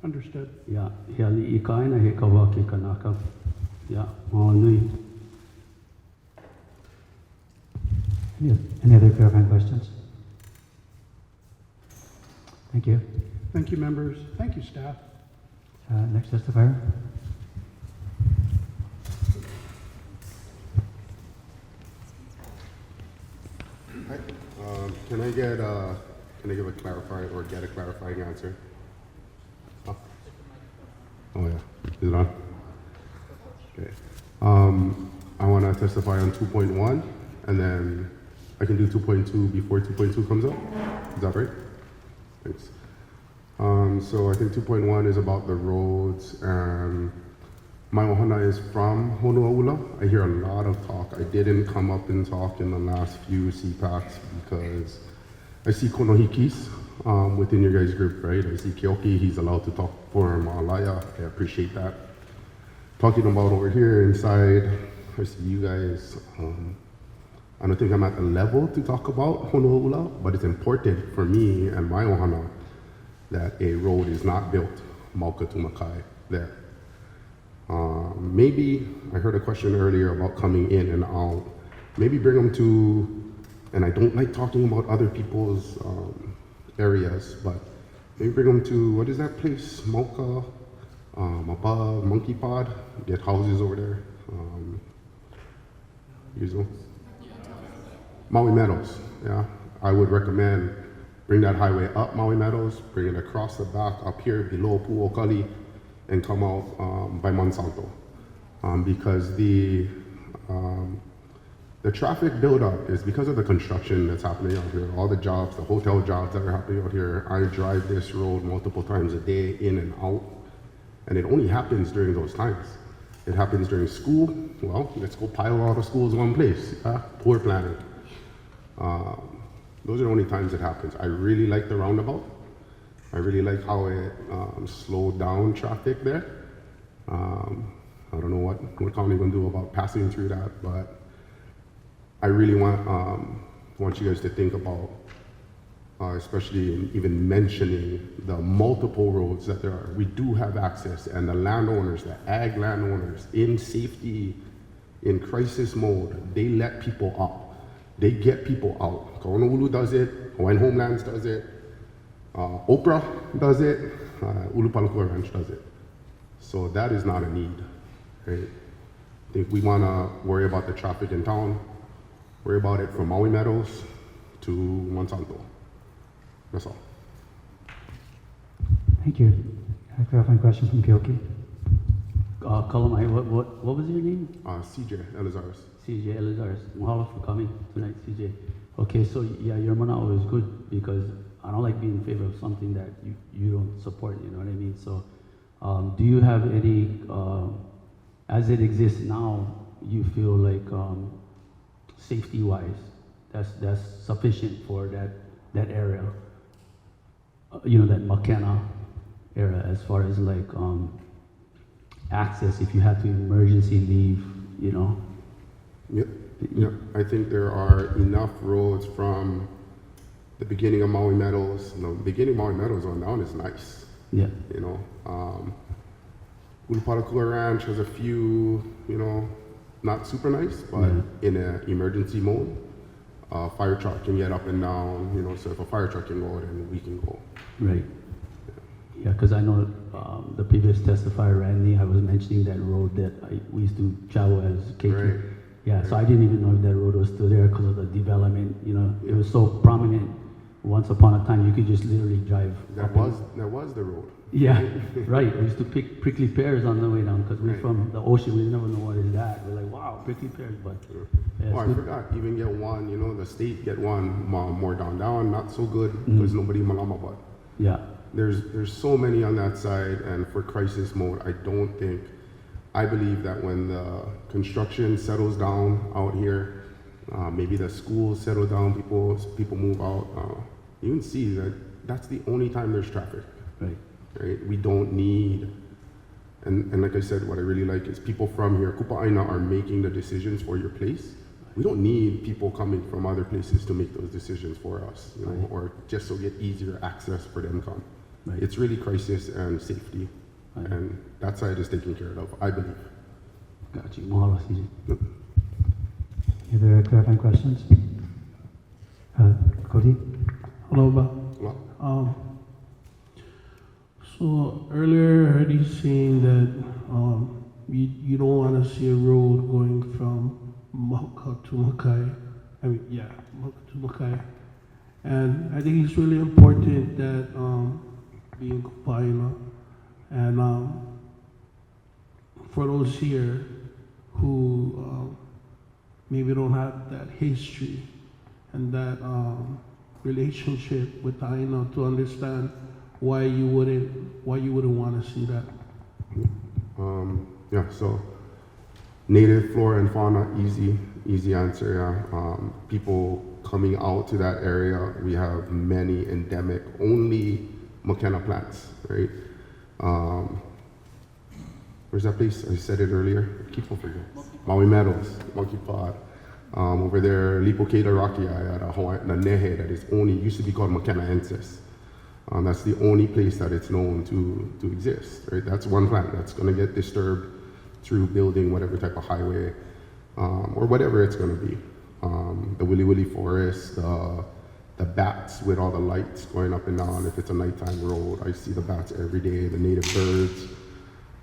Understood. Yeah. Hiali ikaina he kawaki kanaka. Yeah. Maui. Any other clarifying questions? Thank you. Thank you, members. Thank you, staff. Next testifier. Hi. Can I give a clarifying or get a clarifying answer? Oh yeah, is it on? Okay. I want to testify on 2.1, and then I can do 2.2 before 2.2 comes up. Is that right? Thanks. So I think 2.1 is about the roads, and my ohana is from Honolulu. I hear a lot of talk. I didn't come up and talk in the last few Cpacs because I see konohikis within your guys' group, right? I see Keoki, he's allowed to talk for Malaya. I appreciate that. Talking about over here inside, I see you guys. I don't think I'm at the level to talk about Honolulu, but it's important for me and my ohana that a road is not built Mauka to Makai there. Maybe, I heard a question earlier about coming in and out. Maybe bring them to, and I don't like talking about other people's areas, but maybe bring them to, what is that place? Mauka, above Monkey Pod, get houses over there. Usual. Maui Meadows, yeah. I would recommend bring that highway up Maui Meadows, bring it across the back up here below Pu'okali, and come out by Monsanto. Because the traffic buildup is because of the construction that's happening out here, all the jobs, the hotel jobs that are happening out here. I drive this road multiple times a day, in and out, and it only happens during those times. It happens during school. Well, let's go pile all the schools in one place. Poor planning. Those are the only times it happens. I really like the roundabout. I really like how it slowed down traffic there. I don't know what county gonna do about passing through that, but I really want you guys to think about, especially even mentioning the multiple roads that there are. We do have access, and the landowners, the ag landowners, in safety, in crisis mode, they let people up. They get people out. Honolulu does it, Hawaiian Homelands does it, Oprah does it, Ulupalakua Ranch does it. So that is not a need, right? I think we wanna worry about the traffic in town, worry about it from Maui Meadows to Monsanto. That's all. Thank you. A clarifying question from Keoki. Kalamai, what was your name? CJ Elizaris. CJ Elizaris. Mahalo for coming tonight, CJ. Okay, so yeah, your manao is good because I don't like being in favor of something that you don't support, you know what I mean? So do you have any, as it exists now, you feel like safety-wise, that's sufficient for that area? That Makena area, as far as like access if you have to emergency leave, Yep. Yeah, I think there are enough roads from the beginning of Maui Meadows. The beginning of Maui Meadows on down is nice. Yeah. You know, Ulupalakua Ranch has a few, you know, not super nice, but in an emergency mode, fire truck can get up and down. You know, so if a fire truck can go, then we can go. Right. Yeah, because I know the previous testifier, Randy, I was mentioning that road that we used to travel as KQ. Right. Yeah, so I didn't even know if that road was still there because of the development. You know, it was so prominent. Once upon a time, you could just literally drive. That was the road. Yeah, right. We used to pick prickly pears on the way down because we're from the ocean. We never know what is that. We're like, wow, prickly pears. But yeah, Oh, I forgot. Even get one. You know, the state get one more down, not so good because nobody malama. But yeah, there's so many on that side, and for crisis mode, I believe that when the construction settles down out here, maybe the schools settle down, people move out. You can see that that's the only time there's traffic. Right? We don't need, and like I said, what I really like is people from here, Kupa'aina, are making the decisions for your place. We don't need people coming from other places to make those decisions for us, you know, or just so get easier access for them to come. It's really crisis and safety, and that side is taken care of, I believe. Got you. Mahalo, CJ. Other clarifying questions? Cody? Hello, Ba. So earlier I heard you saying that you don't want to see a road going from Mauka to Makai. Mauka to Makai. And I think it's really important that being Kupaina and for those here who maybe don't have that history and that relationship with Aina to understand why you wouldn't want to see that. Yeah, so native flora and fauna, easy answer. Yeah, people coming out to that area, we have many endemic, only McKenna plants, right? Where's that place? I said it earlier. I keep on forgetting. Maui Meadows, Monkey Pod. Over there, Lipokeda Rocky at Hawaii, the Nehe, that is only, used to be called McKennaensis. That's the only place that it's known to exist, right? That's one plant that's going to get disturbed through building whatever type of highway or whatever it's going to be. The Willy Willy Forest, the bats with all the lights going up and down. If it's a nighttime road, I see the bats every day, the native birds.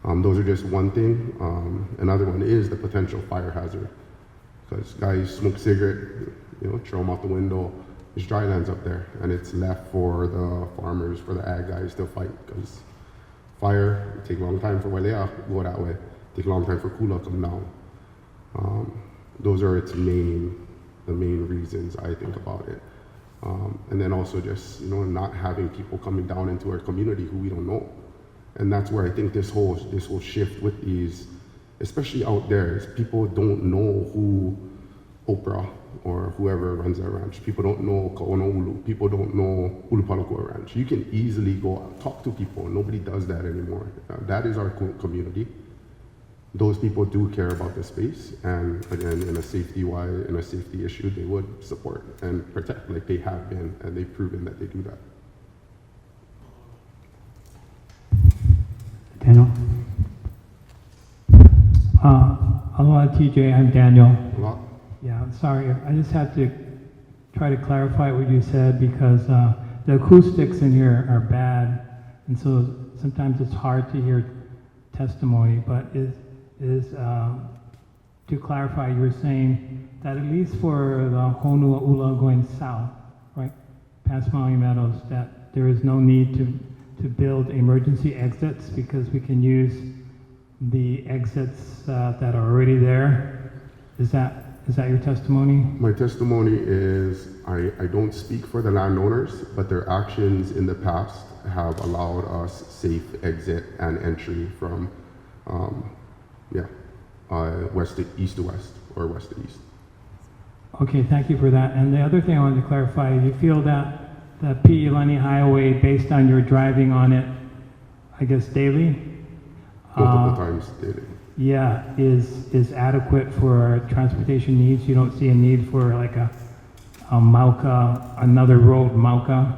Those are just one thing. Another one is the potential fire hazard. Because guys smoke cigarette, you know, throw them out the window. There's dry lands up there, and it's left for the farmers, for the ag guys to fight. Because fire, it take a long time for Walea go that way. Take a long time for Kula come down. Those are the main reasons I think about it. And then also just, you know, not having people coming down into our community who we don't know. And that's where I think this whole shift with these, especially out there, is people don't know who Oprah or whoever runs that ranch. People don't know Ka'onaulu. People don't know Ulupalakua Ranch. You can easily go talk to people. Nobody does that anymore. That is our community. Those people do care about the space, and again, in a safety issue, they would support and protect, like they have been, and they've proven that they do that. Daniel? Aloha TJ, I'm Daniel. Aloha. Yeah, I'm sorry. I just have to try to clarify what you said because the acoustics in here are bad, and so sometimes it's hard to hear testimony. But to clarify, you were saying that at least for the Honuaula going south, right, past Maui Meadows, that there is no need to build emergency exits because we can use the exits that are already there. Is that your testimony? My testimony is I don't speak for the landowners, but their actions in the past have allowed us safe exit and entry from east to west or west to east. Okay, thank you for that. And the other thing I wanted to clarify, you feel that the Pi'ilani Highway, based on your driving on it, I guess daily? Multiple times daily. is adequate for our transportation needs? You don't see a need for like a Mauka, another road, Mauka,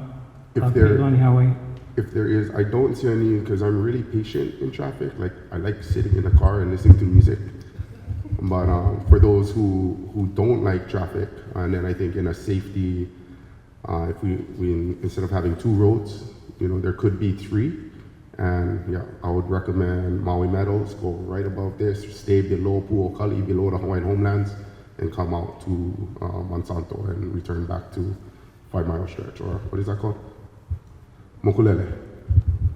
If there, Piedmont Highway? if there is, I don't see any, because I'm really patient in traffic. Like, I like sitting in the car and listening to music. But for those who don't like traffic, and then I think in a safety, if we instead of having 2 roads, there could be 3. And yeah, I would recommend Maui Meadows, go right above this, stay below Pu'okali, below the Hawaiian homelands, and come out to Monsanto and return back to 5 Mile Stretch, or what is that called? Mokulele,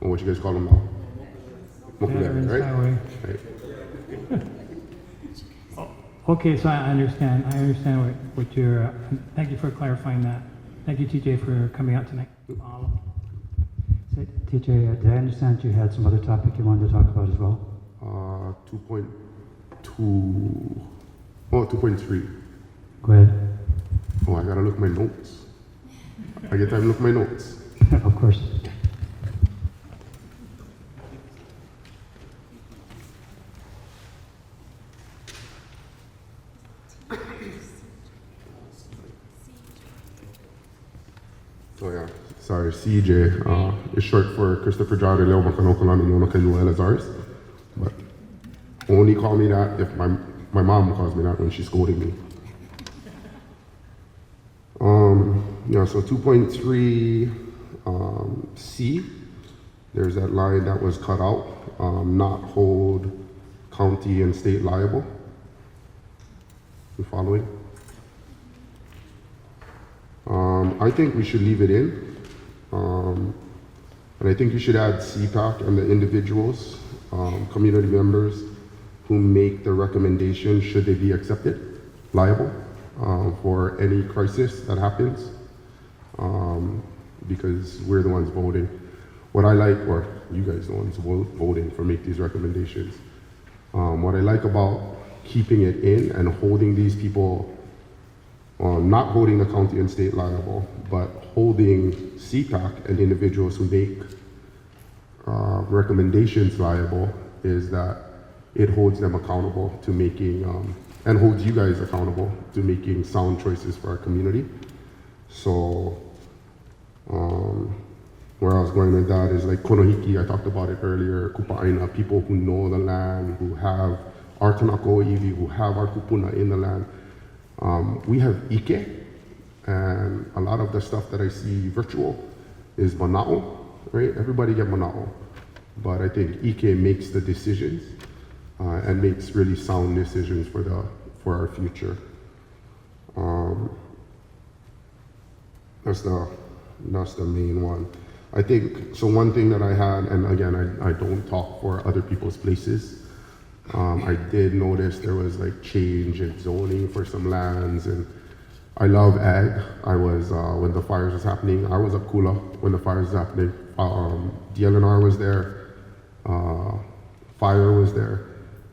or what you guys call them now? Mokulele, right? Highway. Right. Okay, so I understand what you're, thank you for clarifying that. Thank you, TJ, for coming out tonight. So, TJ, did I understand you had some other topic you wanted to talk about as well? 2.2, 2.3. Go ahead. Oh, I gotta look at my notes. I get time to look at my notes. Of course. So yeah, sorry, CJ is short for Christopher John Leo Makanokalani Nona Kainua Elazars. But only call me that if my mom calls me that when she's scolding me. Yeah, so 2.3 C, there's that line that was cut out, not hold county and state liable. You following? I think we should leave it in. And I think you should add Cpac and the individuals, community members who make the recommendation, should they be accepted, liable for any crisis that happens, because we're the ones voting. What I like, or you guys the ones voting for make these recommendations. What I like about keeping it in and holding these people, not holding the county and state liable, but holding Cpac and individuals who make recommendations liable, is that it holds them accountable to making, and holds you guys accountable to making sound choices for our community. So, where I was going with that is like Konohiki, I talked about it earlier, Kupa'aina, people who know the land, who have our Kanako Iwi, who have our kupuna in the land. We have Ike, and a lot of the stuff that I see virtual is Mana'o, right? Everybody get Mana'o. But I think Ike makes the decisions and makes really sound decisions for our future. That's the main one. I think, so one thing that I had, and again, I don't talk for other people's places. I did notice there was like change in zoning for some lands, and I love ag. I was, when the fires was happening, I was up Kula when the fires was happening. DLNR was there, fire was there,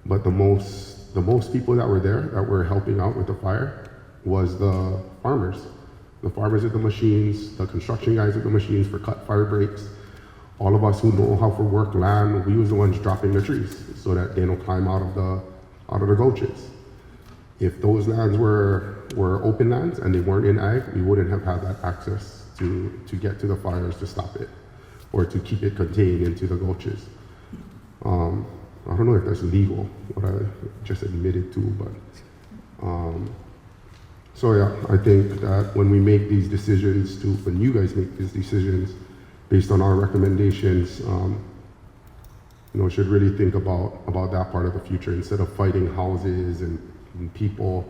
but the most people that were there that were helping out with the fire was the farmers. The farmers at the machines, the construction guys at the machines for cut fire breaks. All of us who know how to work land, we was the ones dropping the trees so that they don't climb out of the gulches. If those lands were open lands and they weren't in ag, we wouldn't have had that access to get to the fires to stop it or to keep it contained into the gulches. I don't know if that's legal, what I just admitted to, but so yeah, I think that when we make these decisions, when you guys make these decisions based on our recommendations, should really think about that part of the future instead of fighting houses and people,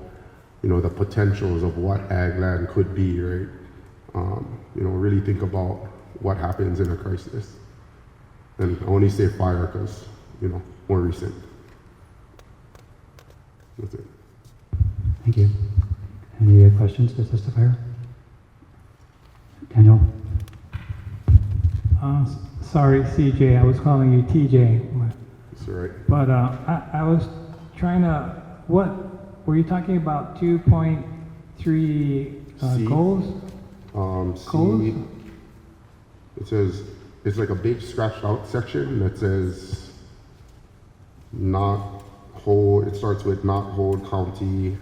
the potentials of what ag land could be, right? Really think about what happens in a crisis. And I only say fire because, more recent. That's it. Thank you. Any questions for the testifier? Daniel? Sorry, CJ, I was calling you TJ. That's all right. But I was trying to, what, were you talking about 2.3 goals? Goals? It says, it's like a big scratched out section that says not hold, it starts with not hold county,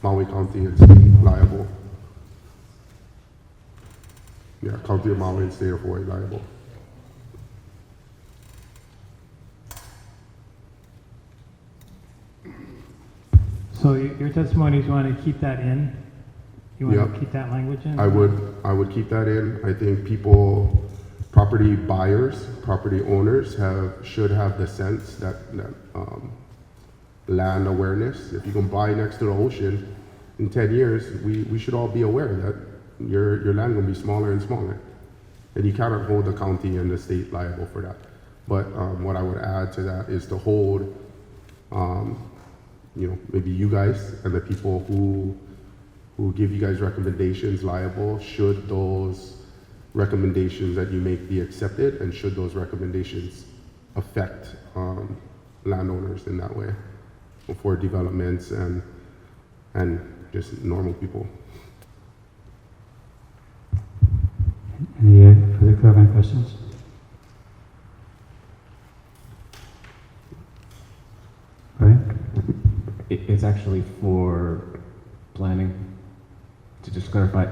Maui County and state liable. Yeah, County of Maui and state of Hawaii liable. So your testimony is you want to keep that in? You want Yep. to keep that language in? I would keep that in. I think people, property buyers, property owners should have the sense that land awareness. If you can buy next to the ocean in 10 years, we should all be aware that your land will be smaller and smaller. And you cannot hold the county and the state liable for that. But what I would add to that is to hold, maybe you guys and the people who give you guys recommendations liable should those recommendations that you make be accepted, and should those recommendations affect landowners in that way for developments and just normal people. Any further clarifying questions? Brian? It's actually for planning. To just clarify,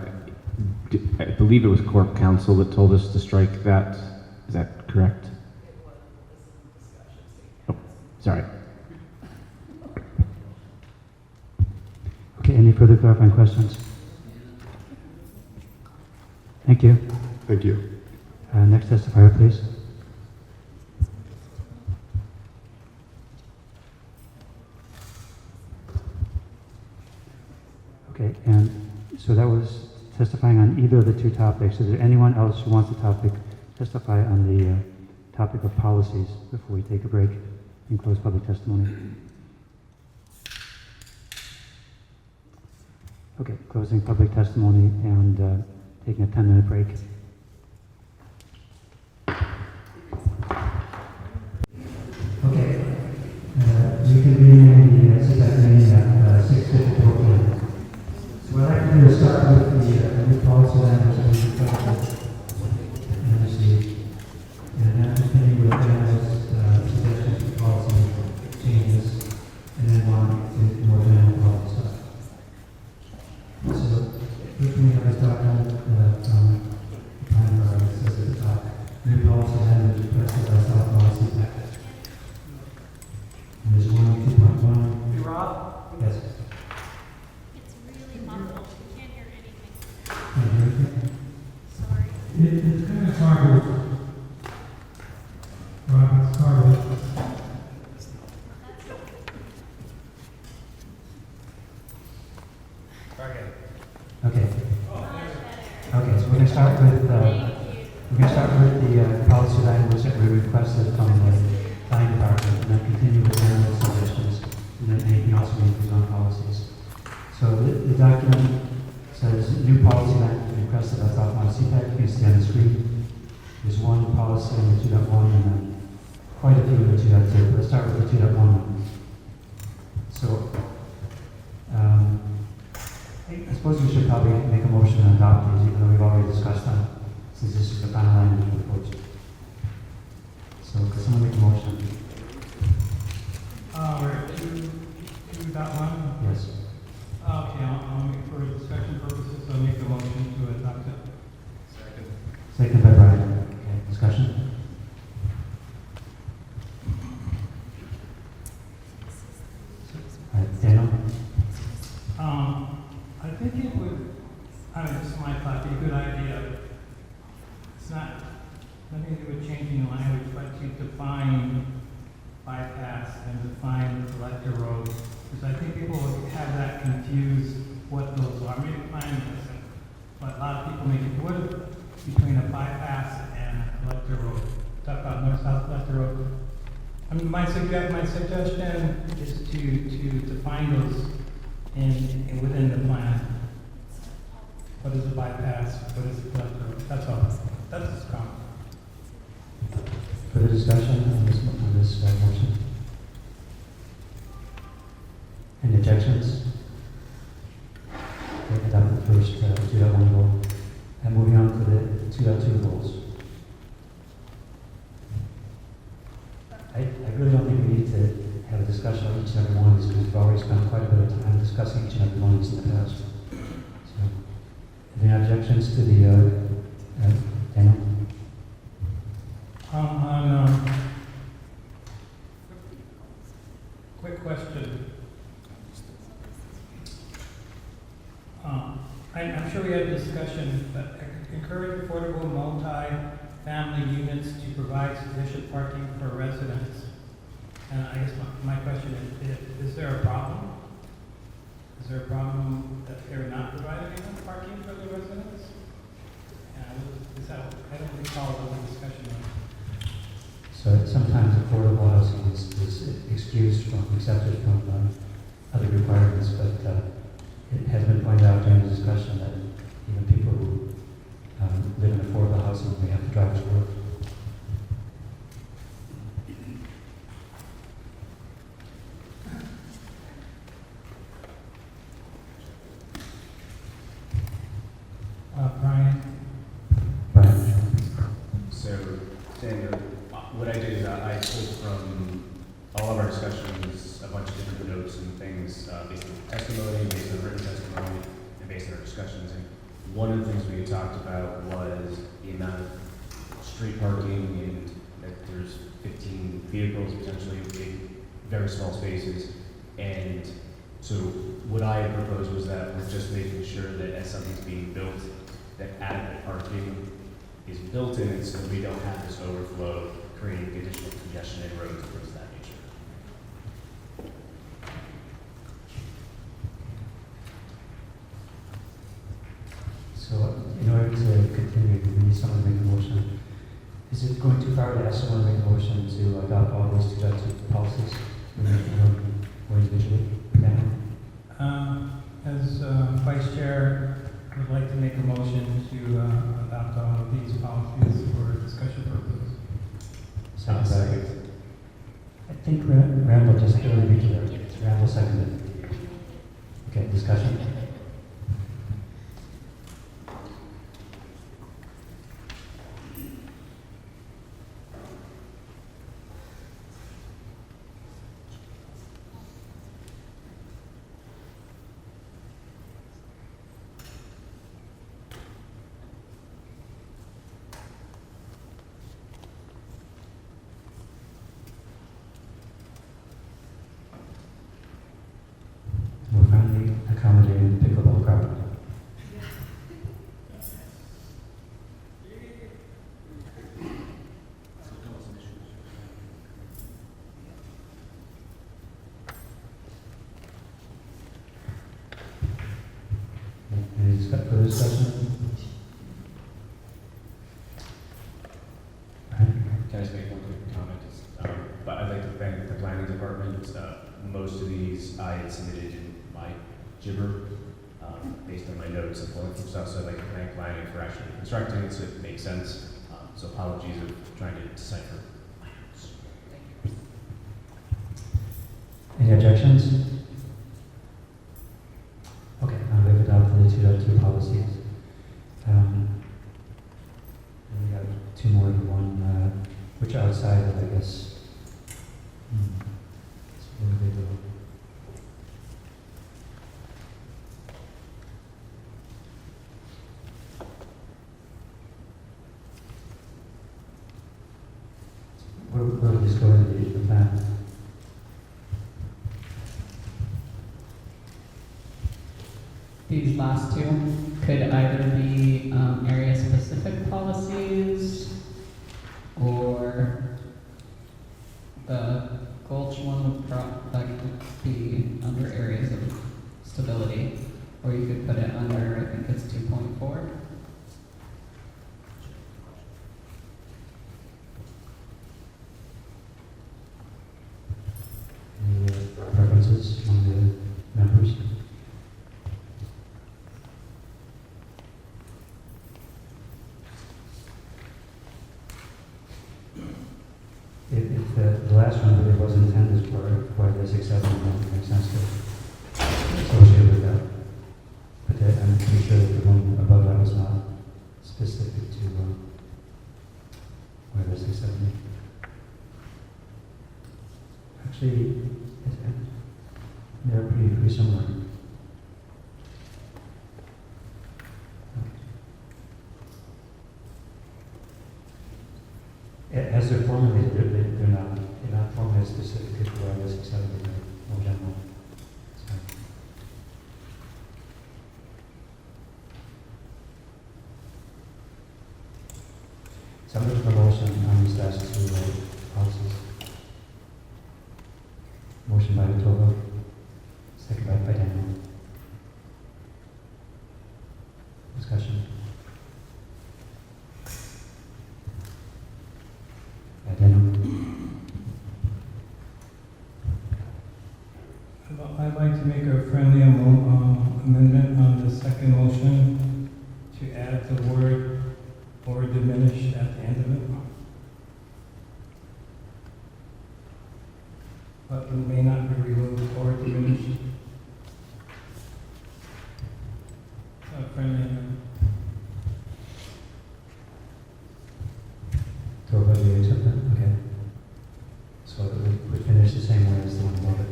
I believe it was Corp Council that told us to strike that. Is that correct? Oh, sorry. Okay, any further clarifying questions? Thank you. Thank you. Next testifier, please. Okay, and so that was testifying on either of the two topics. Is there anyone else who wants to testify on the topic of policies before we take a break and close public testimony? Okay, closing public testimony and taking a 10-minute break. Okay, we can be in the Cpac meeting at 6:54 p.m. So what I'd like to do is start with the new policy language that we requested and received, and then continue with Anna's suggestions for policy changes, and then on to more general policy stuff. So, first we have this document from the plan for it says at the top, new policy language requested by South Maui Cpac. And there's 2.1. Hey, Rob? Yes. It's really muffled. We can't hear anything. Can't hear anything? Sorry. It's kind of hard. Rob, it's hard. Okay. Okay, so we're going to start with the policy language that we requested from the planning department, and then continue with general suggestions, and then anything else we need to do on policies. So the document says new policy language requested by South Maui Cpac. You can see on the screen. There's one policy on the 2.1 and then quite a few in the 2.2. Let's start with the 2.1. So I suppose we should probably make a motion and adopt these, even though we've already discussed them, since this is the final language report. So, could someone make a motion? We're at 2.1? Yes. Okay, I'll make, for discussion purposes, I'll make a motion to adopt it. Second. Second by Brian. Okay, discussion? All right, Daniel? I think it would, this is my thought, be a good idea. It's not, nothing to do with changing the language, but to define bypass and define the collector road. Because I think people would have that confused what those are. Maybe planning doesn't, but a lot of people make it, what is between a bypass and a collector road? Talk about north-south collector road. I mean, my suggestion is to define those within the plan. What is a bypass? What is a collector road? That's all. That's a strong. Further discussion on this motion? Any objections? Okay, adopt the first 2.1 goal. And moving on to the 2.2 goals. I really don't think we need to have a discussion on each each and every one of these, because we've already spent quite a bit of time discussing each and every one of these in the past. So, any objections to the, Daniel? Quick question. I'm sure we had a discussion, but encourage affordable multi-family units to provide sufficient parking for residents. And I guess my question is there a problem? Is there a problem that they're not providing enough parking for the residents? I don't recall the discussion on. So sometimes affordable housing is excused from, accepted from other requirements, but it has been pointed out during the discussion that even people who live in affordable housing may have to drive to work. Brian? So, Daniel, what I did is I pulled from all of our discussions a bunch of different notes and things based on testimony, based on written testimony, and based on our discussions. And one of the things we had talked about was the amount of street parking and that there's 15 vehicles potentially in very small spaces. And so what I had proposed was that we're just making sure that as something's being built, that adequate parking is built in it so that we don't have this overflow creating additional congestion in roads and things of that nature. So in order to continue, we need someone to make a motion. Is it going too far to ask someone to make a motion to adopt all those two policies? Or individually? As Vice Chair, I would like to make a motion to adopt all of these policies for discussion purposes. Second. I think Randall just barely reached there. Randall seconded. Okay, discussion? We're finally accommodating the pickleball crowd. Any further discussion? Can I just make one quick comment? But I'd like to thank the planning department. Most of these I had submitted in my gibber based on my notes and pulling from stuff, so I'd like to thank planning for actually constructing it so it makes sense. So apologies of trying to decipher my notes. Thank you. Any objections? Okay, now we've adopted the two policies. And we have two more than one, which are outside of, I guess. So where do they go? Where would this go in the plan? These last two could either be area-specific policies, or the Gulch one would that could be under areas of stability, or you could put it under, I think it's 2.4. Any preferences among the members? If the last one really was intended for this exception, it makes sense to associate with that. But I'm pretty sure that the one above that was not specific to where this exception. Actually, They're pretty similar. As they're formulated, they're not formulated specifically for wireless, except for the more general. So. Somebody's promotion on these last two policies. Motion by Toba, second by Daniel. Discussion. Daniel. I'd like to make a friendly amendment on the second motion to add the word "or diminish" at the end of it. But it may not be removed or diminished. Friendly amendment. Toba, do you accept that? Okay. So we finish the same way as the one above it.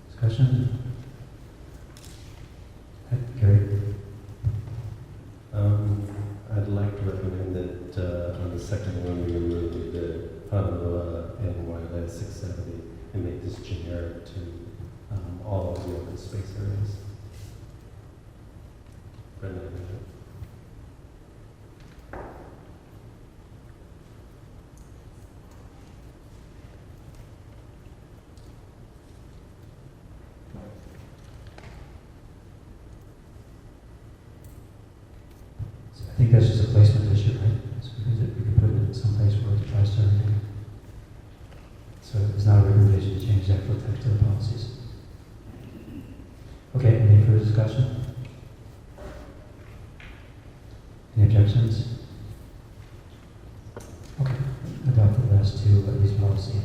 Discussion? Gary? I'd like to recommend that on the second one, we remove the Honolulu and wireless 670 and make this generic to all of the open space areas. Friendly amendment. I think that's just a placement issue, right? So we could put it someplace where it applies to everything. So it's not a recommendation to change the actual text of the policies. Okay, any further discussion? Any objections? Okay, adopt the last two of these policy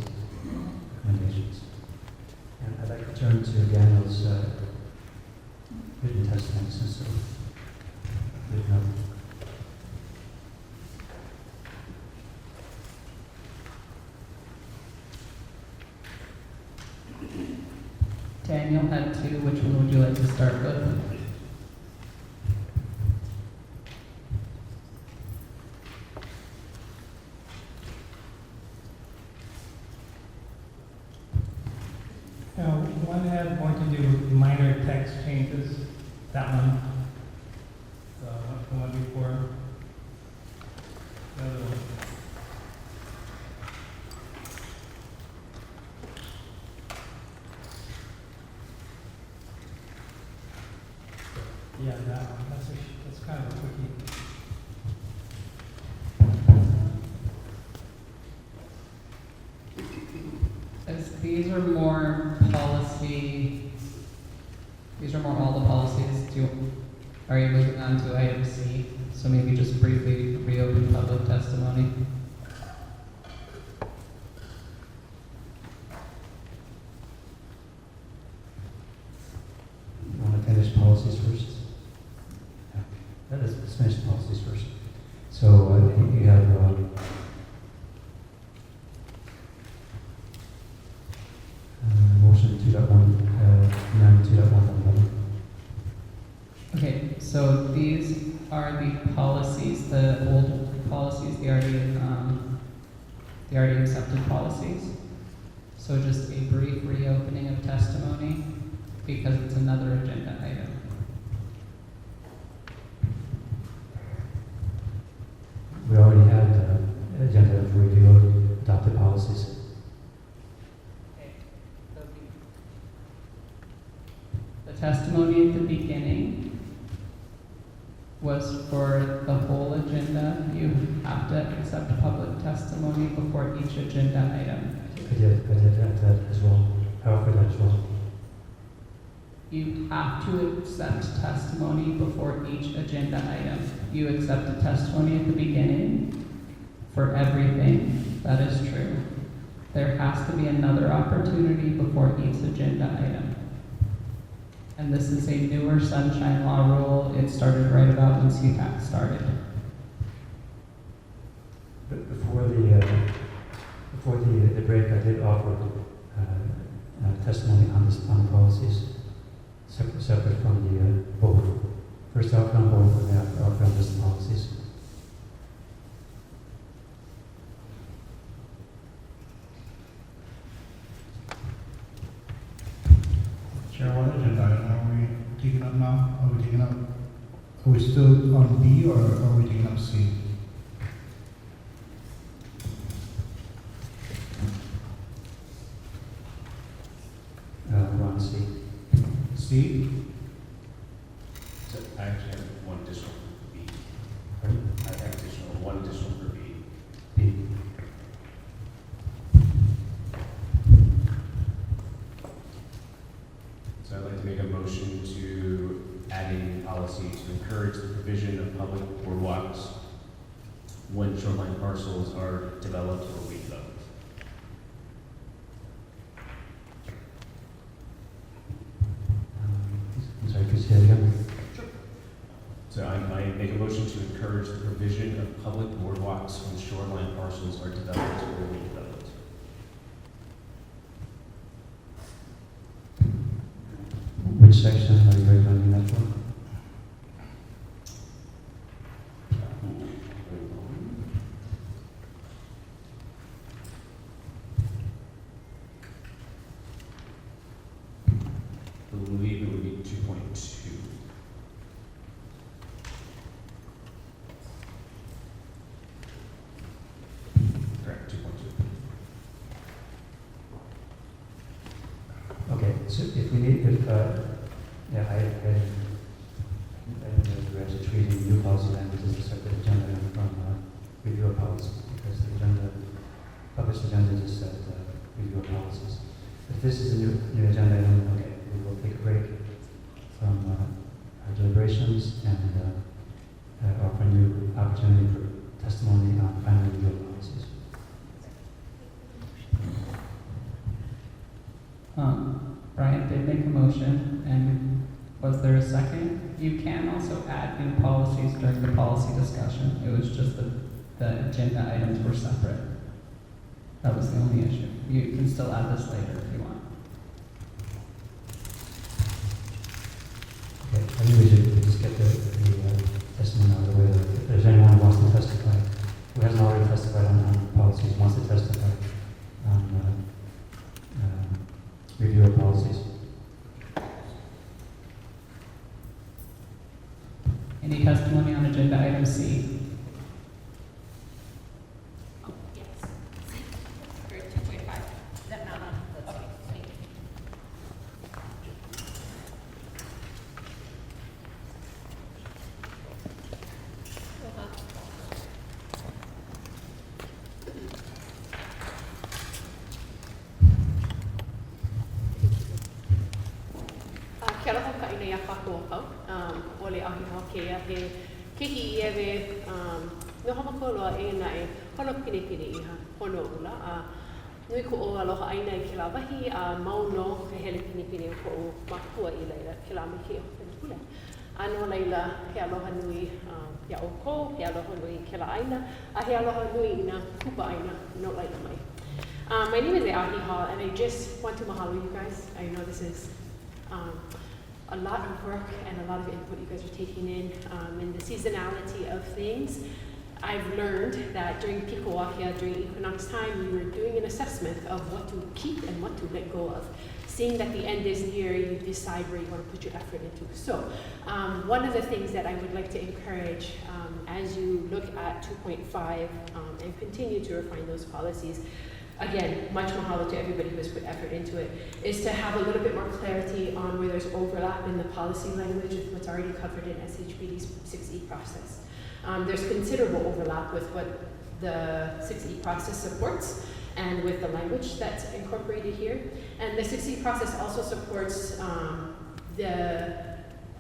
recommendations. And I'd like to turn to Daniel's written testimony since written up. Daniel had two. Which one would you like to start with? One had more to do with minor text changes. That one. The one before. The other one. Yeah, that one. That's kind of a quickie. These are more policy. These are more all the policies. Are you moving on to item C? So maybe just briefly reopen public testimony. You want to finish policies first? Yeah. Let's finish the policies first. So you have motion 2.1, amendment 2.1. Okay, so these are the policies, the old policies, the already accepted policies. So just a brief reopening of testimony because it's another agenda item. We already had an agenda for review of adopted policies. The testimony at the beginning was for the whole agenda. You have to accept public testimony before each agenda item. I did that as well. I offered that as well. You have to accept testimony before each agenda item. You accept the testimony at the beginning for everything. That is true. There has to be another opportunity before each agenda item. And this is a newer sunshine law rule. It started right about when Cpac started. But before before the break, I did offer testimony on the policies, separate from the both. First outcome, both, and after outcome, just the policies. Chair, what agenda item are we taking up now? Are we still on B or are we taking up C? We're on C. C? So I actually have one additional for B. Pardon? I have one additional for B. B. So I'd like to make a motion to add a new policy to encourage the provision of public boardwalks when shoreline parcels are developed or redeveloped. I'm sorry, could you say that again? So I make a motion to encourage the provision of public boardwalks when shoreline parcels are developed or redeveloped. Which section are you recommending that for? I believe it would be 2.2. Correct, 2.2. Okay, so if we need, yeah, I was just reading new policy language as a separate agenda item from review of policy, because the agenda, published agenda just said review of policies. If this is a new agenda item, okay, we will take a break from our deliberations and offer a new opportunity for testimony on final review of policies. Brian did make a motion, and was there a second? You can also add new policies during the policy discussion. It was just the agenda items were separate. That was the only issue. You can still add this later if you want. Okay, I think we should just get the testimony out of the way. If there's anyone who wants to testify, who hasn't already testified on policies, wants to testify on review of policies. Any testimony on agenda item C? Oh, yes. For 2.5. No. Okay, thank you. Kia ora ka ina ia whakua pau, o le ahi ho ke he kiki i ewe no hamakoloa e na e hono pini iha hono ula nui ko o aloha aina i ke la wahi mauno he hele pini ko o makua i leila ke la miki o pini pule. Ano leila he aloha nui ia o ko, he aloha nui ke la aina, he aloha nui i na kupa aina no leila mai. My name is Ahi Ha, and I just want to mahalo you guys. I know this is a lot of work and a lot of input you guys are taking in the seasonality of things. I've learned that during Pikuahia, during equinox time, we were doing an assessment of what to keep and what to let go of. Seeing that the end is near, you decide where you want to put your effort into. So one of the things that I would like to encourage as you look at 2.5 and continue to refine those policies, again, much mahalo to everybody who has put effort into it, is to have a little bit more clarity on where there's overlap in the policy language with what's already covered in SHPD's 6E process. There's considerable overlap with what the 6E process supports and with the language that's incorporated here. And the 6E process also supports the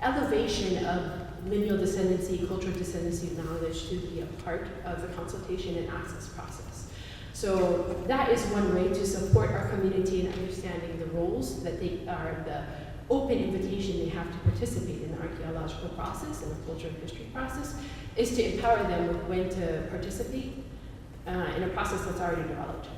elevation of lineal descendancy, cultural descendancy knowledge to be a part of the consultation and access process. So that is one way to support our community in understanding the roles that they are, the open invitation they have to participate in the archaeological process and the cultural history process, is to empower them with when to participate in a process that's already developed.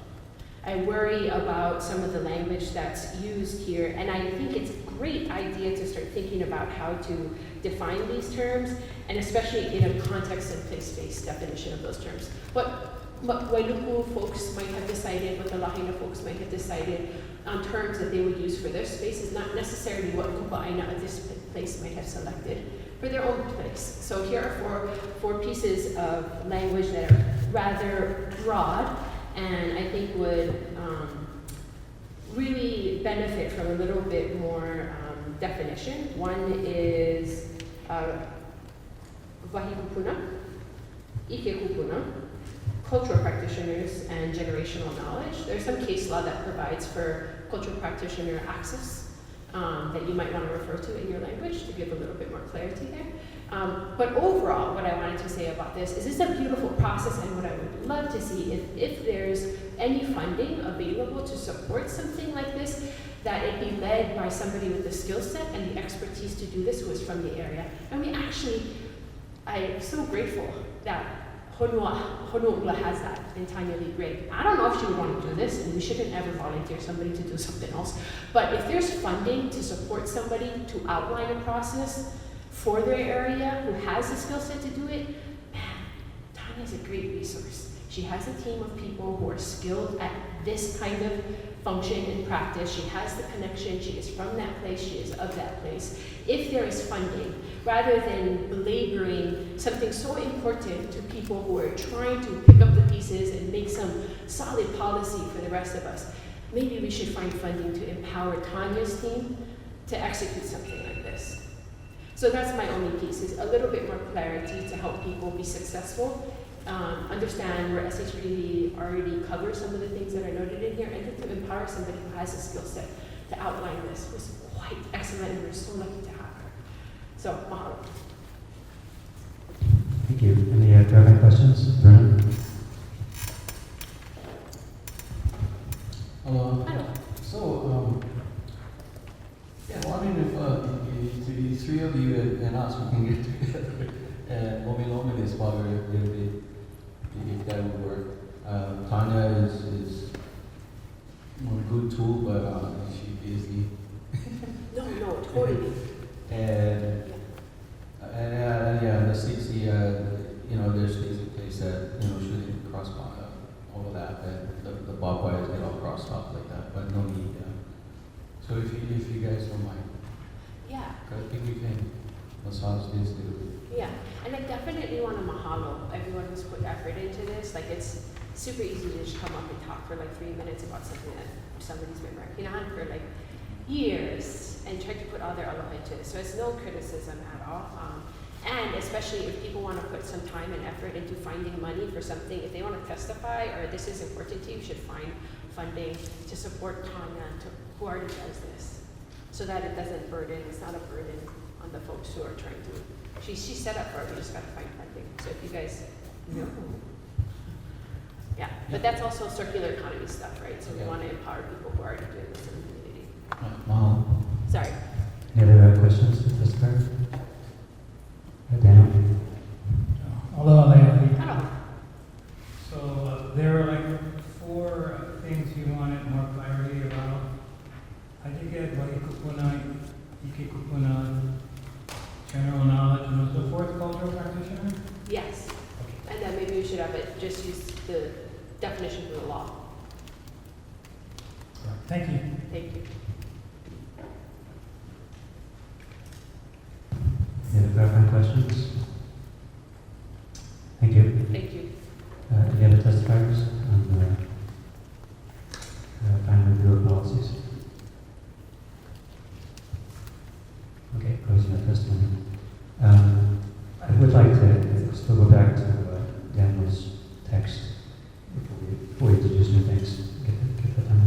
I worry about some of the language that's used here, and I think it's a great idea to start thinking about how to define these terms, and especially in a context and place-based definition of those terms. What Wailuku folks might have decided, what the Lahaina folks might have decided on terms that they would use for their space is not necessarily what Kupaina of this place might have selected for their own place. So here are four pieces of language that are rather broad, and I think would really benefit from a little bit more definition. One is Wahikupuna, Ikekupuna, cultural practitioners, and generational knowledge. There's some case law that provides for cultural practitioner access that you might want to refer to in your language to give a little bit more clarity there. But overall, what I wanted to say about this is a beautiful process, and what I would love to see if there's any funding available to support something like this, that it be led by somebody with the skill set and the expertise to do this who is from the area. And I'm so grateful that Honu'ula has that in Tanya Lee Gray. I don't know if she would want to do this, and we shouldn't ever volunteer somebody to do something else. But if there's funding to support somebody to outline a process for their area who has the skill set to do it, man, Tanya's a great resource. She has a team of people who are skilled at this kind of function and practice. She has the connection. She is from that place. She is of that place. If there is funding, rather than belaboring something so important to people who are trying to pick up the pieces and make some solid policy for the rest of us, maybe we should find funding to empower Tanya's team to execute something like this. So that's my only piece, is a little bit more clarity to help people be successful, understand where SH3D already covers some of the things that are noted in here, and to empower somebody who has a skill set to outline this. It was quite excellent, and we're so lucky to have her. So, mahalo. Thank you. Any clarifying questions? Vernon? Hello. Hello. So, wondering if the three of you and us, we can get together and Omi this while we're a little bit, if that would work. Tanya is a good tool, but she's busy. No, totally. And yeah, the 60, there's things in place that, shouldn't cross all of that, the barbed wires get all crossed off like that, but no need. So if you guys don't mind. Yeah. I think we can massage this a little bit. Yeah, and I definitely want to mahalo everyone who's put effort into this. Like, it's super easy to just come up and talk for like 3 minutes about something that somebody's been working on for like years and try to put all their aloha into it. So it's no criticism at all. And especially if people want to put some time and effort into finding money for something, if they want to testify or this is important to you, you should find funding to support Tanya, who already does this, so that it doesn't burden, it's not a burden on the folks who are trying to. She's set up for it, we just got to find funding. So if you guys know. Yeah, but that's also circular economy stuff, right? So we want to empower people who are already doing this in the community. Mahalo. Sorry. Any other questions for this part? Daniel? Hello. Hello. So there are like 4 things you wanted more clarity about. I did get Wahikupuna, Ikekupuna, general knowledge, and what's the 4th, cultural practitioner? Yes. Okay. And then maybe we should have it just use the definition from the law. Thank you. Thank you. Any other clarifying questions? Thank you. Thank you. Any other testifiers on final review of policies? Okay, closing the testimony. I would like to still go back to Daniel's text before we introduce new things. Get that done.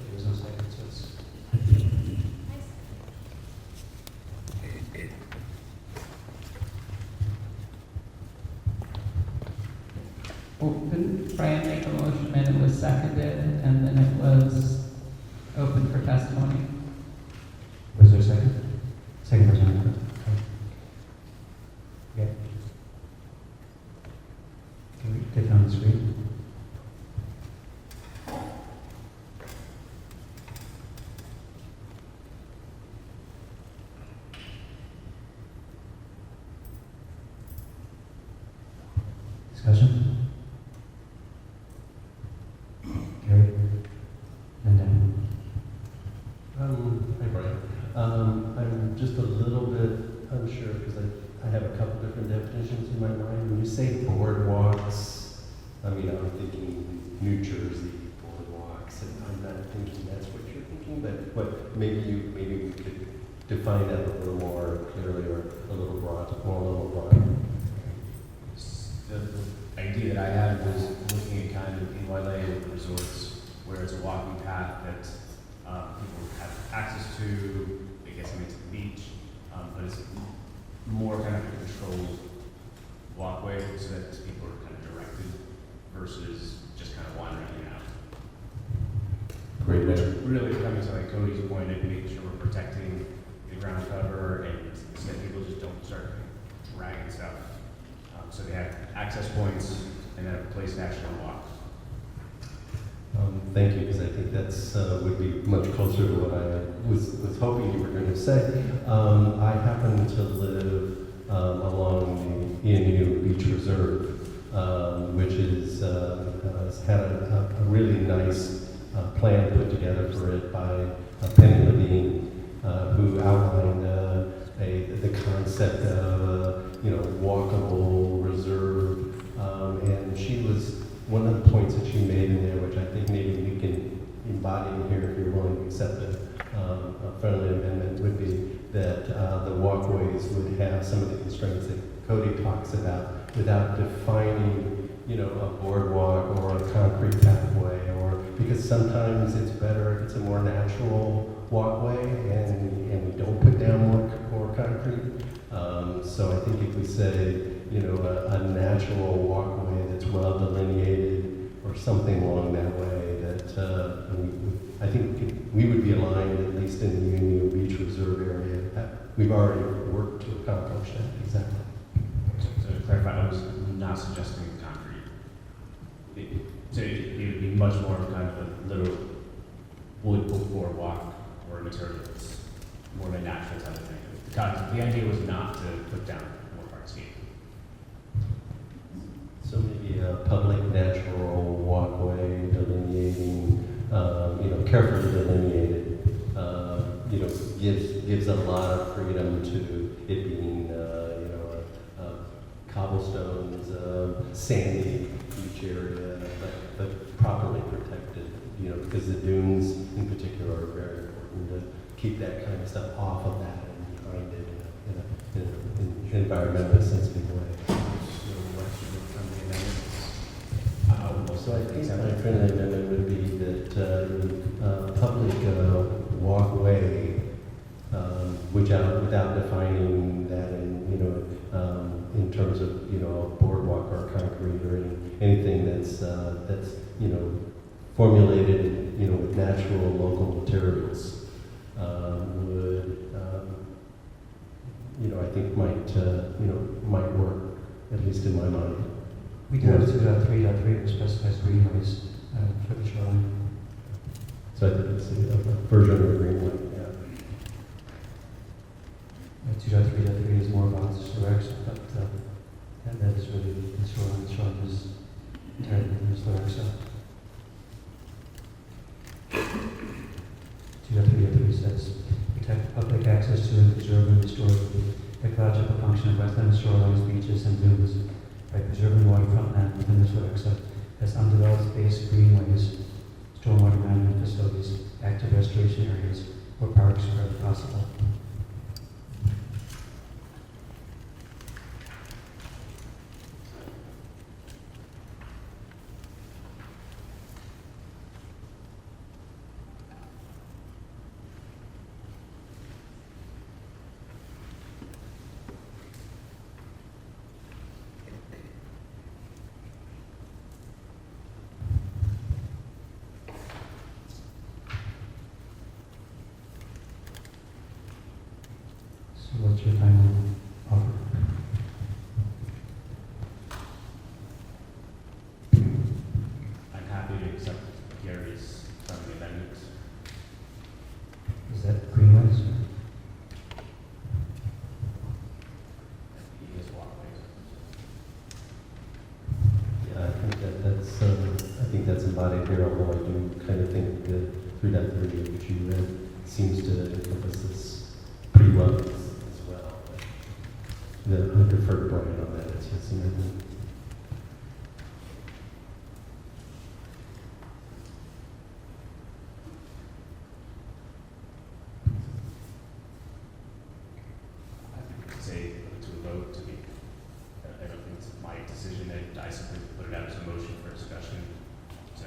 There was no second, so it's Well, didn't Fran make a motion and it was seconded and then it was open for testimony? Was there get on the screen. Discussion? Gary? And then, Hi, Brian. I'm just a little bit unsure because I have a couple different definitions in my mind. When you say boardwalks, I mean, I'm thinking New Jersey boardwalks, and I'm not thinking that's what you're thinking, but maybe we could define that a little more clearly or a little broader. The idea that I had was looking at kind of in Wailea resorts where it's a walking path that people have access to, they get something to the beach, but it's more kind of a controlled walkway so that people are kind of directed versus just kind of wandering in and out. Great. Which really coming to like Cody's point of making sure we're protecting the ground cover and so that people just don't start dragging stuff. So they have access points and then a place to actually walk. Thank you, because I think that's would be much closer to what I was hoping you were going to say. I happen to live along the ENU Beach Reserve, which has had a really nice plan put together for it by Penny Levine, who outlined the concept of walkable reserve, and she was. One of the points that she made in there, which I think maybe we can embody in here if you're willing to accept a friendly amendment, would be that the walkways would have some of the constraints that Cody talks about without defining, a boardwalk or a concrete pathway, or because sometimes it's better if it's a more natural walkway and we don't put down more concrete. So I think if we say, a natural walkway that's well delineated or something along that way, that I think we would be aligned, at least in the Union Beach Reserve area. We've already worked to accomplish that, exactly. So to clarify, I was not suggesting concrete. It would be much more of kind of a little wood boardwalk or materials, more of a natural type of thing. The idea was not to put down more hardscape. So maybe a public natural walkway delineating, carefully delineated, gives a lot of freedom to it being, cobblestones, sandy beach area, but properly protected, because the dunes in particular are very important to keep that kind of stuff off of that and behind it in an environmentally sensitive way. So I think my friendly amendment would be that public walkway, without defining that in terms of a boardwalk or concrete or anything that's formulated with natural local materials would I think might work, at least in my mind. we do have 2.3.3 which specifies greenways for the shoreline. So I think it's a version of a greenway, yeah. 2.3.3 is more about the direction, but that is really the shoreline. The shoreline is entirely in this direction. 2.3.3 says, protect public access to and preserve and restore the ecological function of wetlands, shorelines, beaches, and dunes by preserving waterfront land within this Alexa as undeveloped base greenways, stormwater management facilities, active restoration areas, or parks wherever possible. So what's your final offer? that's embodied here, although I do kind of think that 3.30, which you read, seems to encompass this pretty well as well. But I'll defer to Brian on that, it's his amendment. Say to a vote to be, I don't think it's my decision, I simply put it out as a motion for discussion. So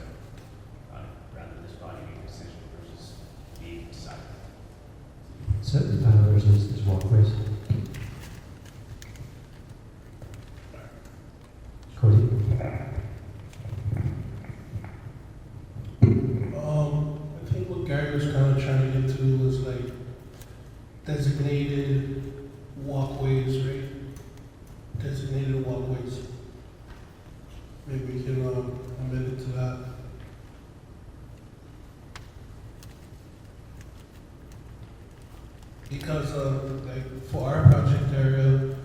rather this body make a decision versus be decided. So the final version is walkways. Cody? I think what Gary was kind of trying to get to was like designated walkways, right? Designated walkways. Maybe we can amend it to that. Because like for our project area,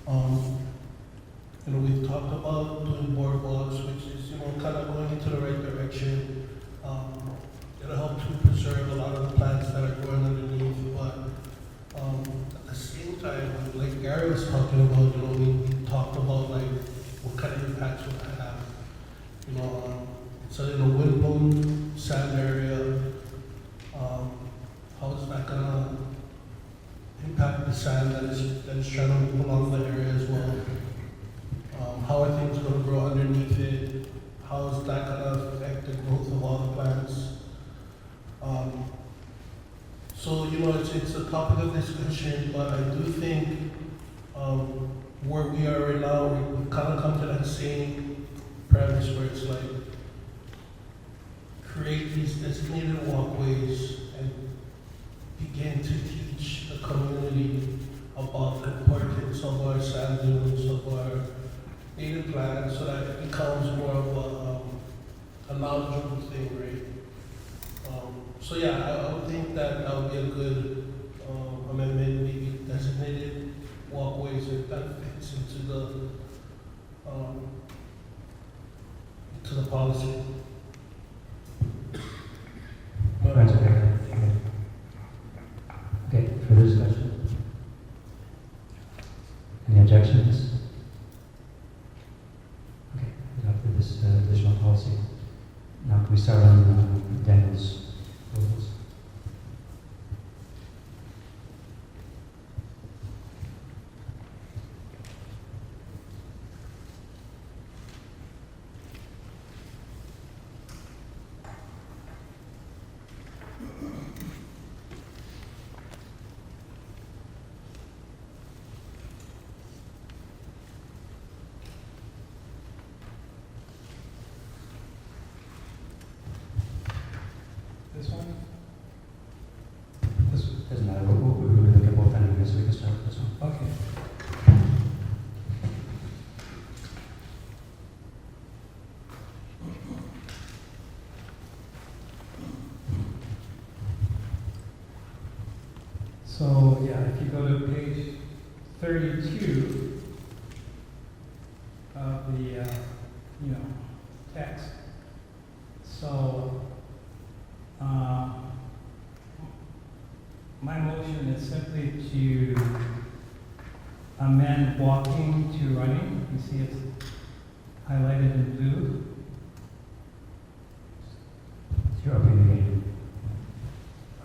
you know, we've talked about doing boardwalks, which is, you know, kind of going into the right direction. It'll help to preserve a lot of the plants that are growing underneath, but at the same time, like Gary was talking about, you know, we talked about like what kind of impacts would that have. You know, so in a windblown sand area, how is that gonna impact the sand that is trying to move along the area as well? How are things gonna grow underneath it? How is that gonna affect the growth of all the plants? So, you know, it's a topic of discussion, but I do think where we are right now, we've kind of come to that same premise where it's like, create these designated walkways and begin to teach the community about the importance of our sand dunes, of our native plants, so that it becomes more of a knowledgeable thing, right? So yeah, I would think that would be a good amendment, maybe designated walkways, if that fits into the policy. Right, okay, further discussion? Any objections? Okay, adopted this additional policy. Now can we start on Daniel's proposals? This one? This doesn't matter. We're going to look at both anyways, so we can start with this one. Okay. So, yeah, if you go to page 32 of the, text. So, my motion is simply to amend walking to running. You see it's highlighted in blue. You're upping the game.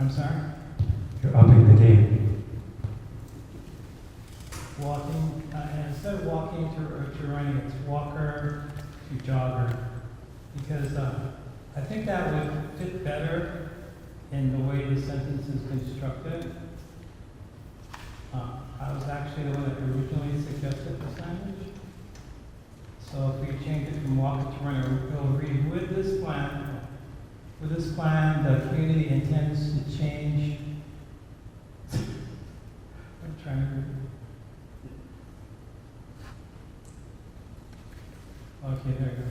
I'm sorry? You're upping the game. Walking, and instead of walking to running, it's walker to jogger. Because I think that would fit better in the way the sentence is constructed. I was actually the one that originally suggested this language. So if we change it from walker to runner, we'll read, with this plan, the community intends to change. I'm trying to read. Okay, there we go.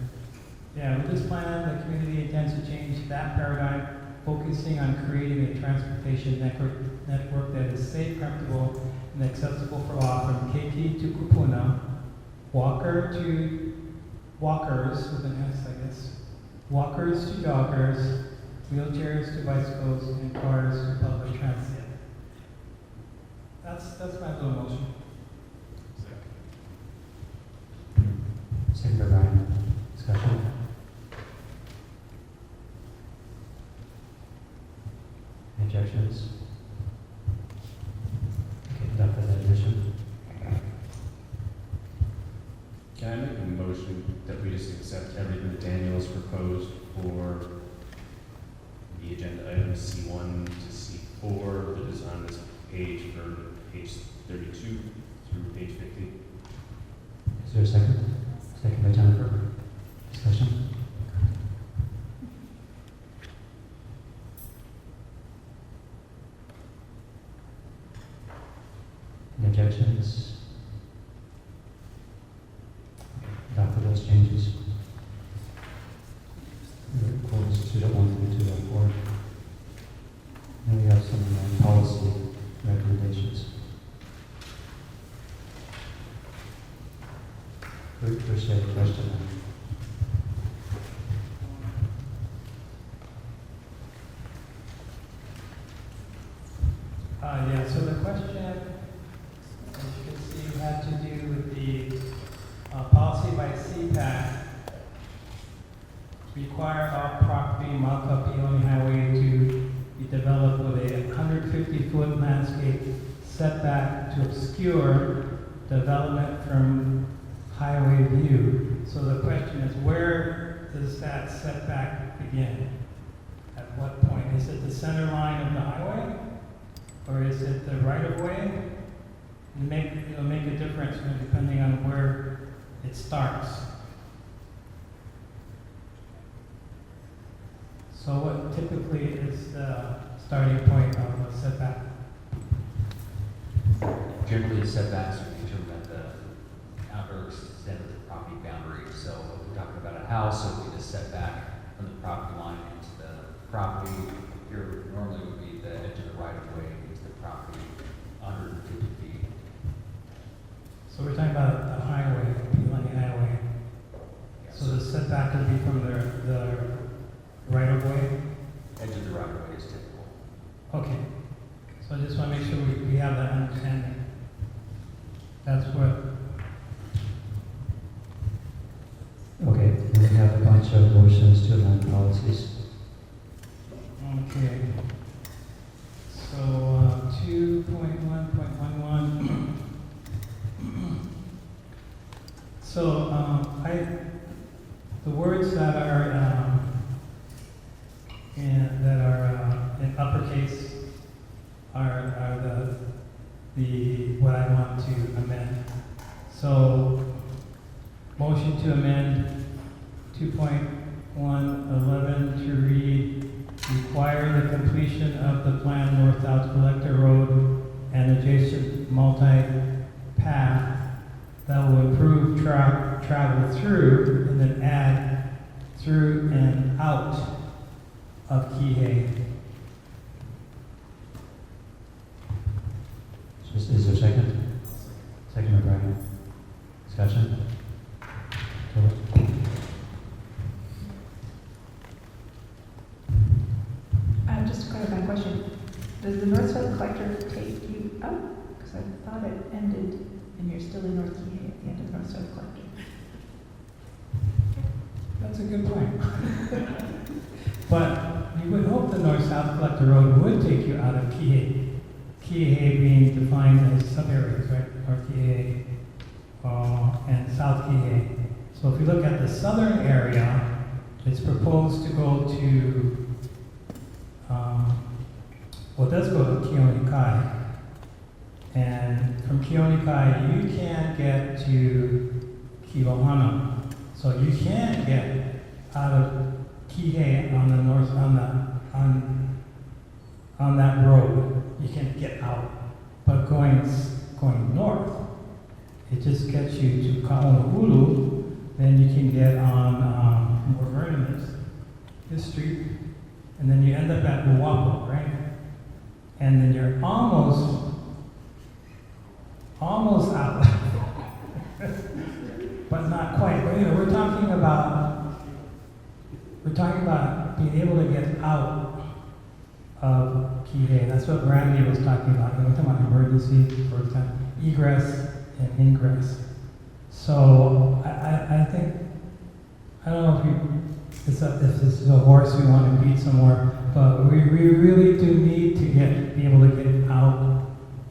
Yeah, with this plan, the community intends to change that paradigm, focusing on creating a transportation network that is safe, comfortable, and accessible for all, from Keiki to Kupuna, walkers with an S, I guess, walkers to joggers, wheelchairs to bicycles, and cars to public transit. That's my little motion. Second by Brian. Discussion? Any objections? Okay, adopt that addition. Can I make a motion that we just accept everything that Daniel has proposed for the agenda items C1 to C4 that is on this page for page 32 through page 50? Is there a second? Second by Jennifer. Discussion? Any objections? Adopt those changes. Quotes 2.1 through 2.4. Then we have some policy recommendations. First, you have a question. Yeah, so the question, as you can see, had to do with the policy by Cpac require all property Maka Peony Highway to be developed with a 150-foot landscape setback to obscure development from highway view. So the question is, where does that setback begin? At what point? Is it the center line of the highway? Or is it the right-of-way? It'll make a difference depending on where it starts. So what typically is the starting point of a setback? Generally, setbacks are determined at the outer extent of the property boundary. So if we're talking about a house, it would be the setback from the property line into the property. Here, normally would be the edge of the right-of-way into the property, 150 feet. So we're talking about the highway, Peony Highway. Yes. So the setback would be from the right-of-way? Edge of the right-of-way is typical. Okay. So I just want to make sure we have that understanding. That's what. Okay, then we have a bunch of motions to amend policies. Okay. So 2.1.11. So the words that are in uppercase are the what I want to amend. So motion to amend 2.111 to read, require the completion of the planned north-south collector road and adjacent multi-path that will improve travel through, and then add through and out of Kihei. Is there a second? Second by Brian. Discussion? Just a clarifying question. Does the north-south collector take you out? Because I thought it ended and you're still in North Kihei at the end of the north-south collector. That's a good point. But you would hope the north-south collector road would take you out of Kihei. Kihei being defined as sub-areas, right? North Kihei and South Kihei. So if you look at the southern area, it's proposed to go to, well, it does go to Keonikai. And from Keonikai, you can't get to Kilohana. So you can't get out of Kihei on the north, on that road. You can't get out. But going north, it just gets you to Kahonahulu. Then you can get on where Vernon is, this street, and then you end up at Uwapo, right? And then you're almost out. But not quite. But we're talking about we're talking about being able to get out of Kihei. That's what Randy was talking about. We're talking about emergency, for example, egress and ingress. So I think, I don't know if this is a horse we want to beat some more, but we really do need to be able to get out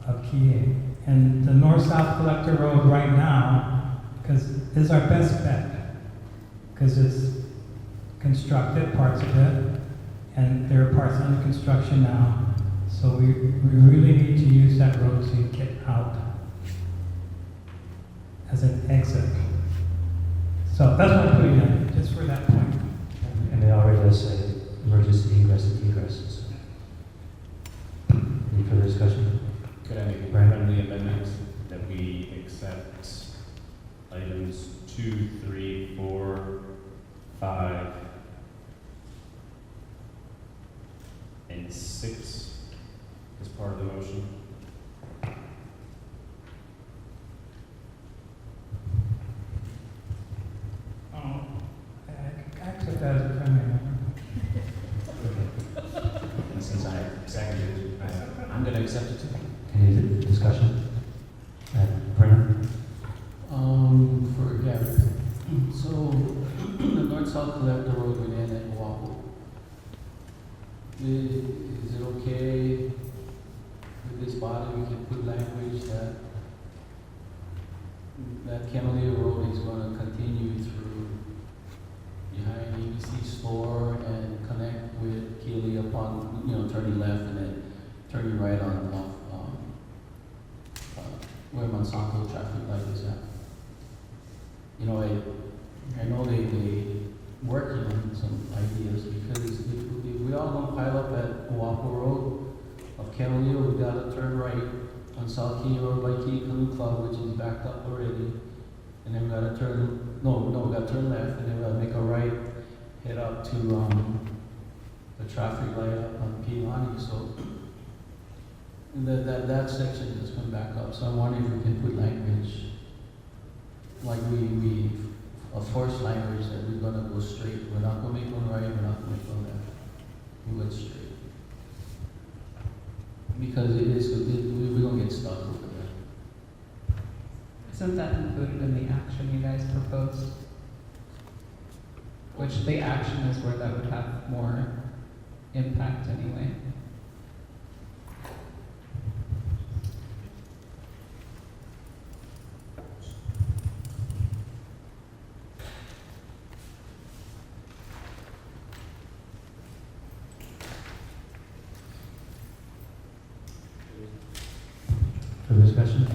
of Kihei. And the north-south collector road right now, is our best bet, because it's constructed, parts of it, and there are parts under construction now. So we really need to use that road to get out as an exit. So that's what I'm putting in, just for that point. And it already does say emergency egress and egress. Any further discussion? Could I make a Right. friendly amendment that we accept items 2, 3, 4, 5, and 6 as part of the motion? I took that as a friendly amendment. And since I seconded it, I'm going to accept it too. Any discussion? Brennan? So the north-south collector road went in at Oahu. Is it okay with this body we can put language that Kennelly Road is going to continue through behind ABC store and connect with Keeley upon, turning left and then turning right off where Monsanto traffic light is at. I know they working on some ideas, because if we all don't pile up at Oahu Road of Kennelly, we gotta turn right on South Key Road by Key Canoe Club, which is backed up already. And then we gotta we gotta turn left, and then we gotta make a right, head up to the traffic light up on Pilani. So that section is going back up. So I'm wondering if we can put language, like a forced language that we're gonna go straight. We're not gonna make one right, we're not gonna make one left. We went straight. Because we're gonna get stuck over there. Isn't that included in the action you guys proposed? Which the action is where that would have more impact anyway. Further discussion?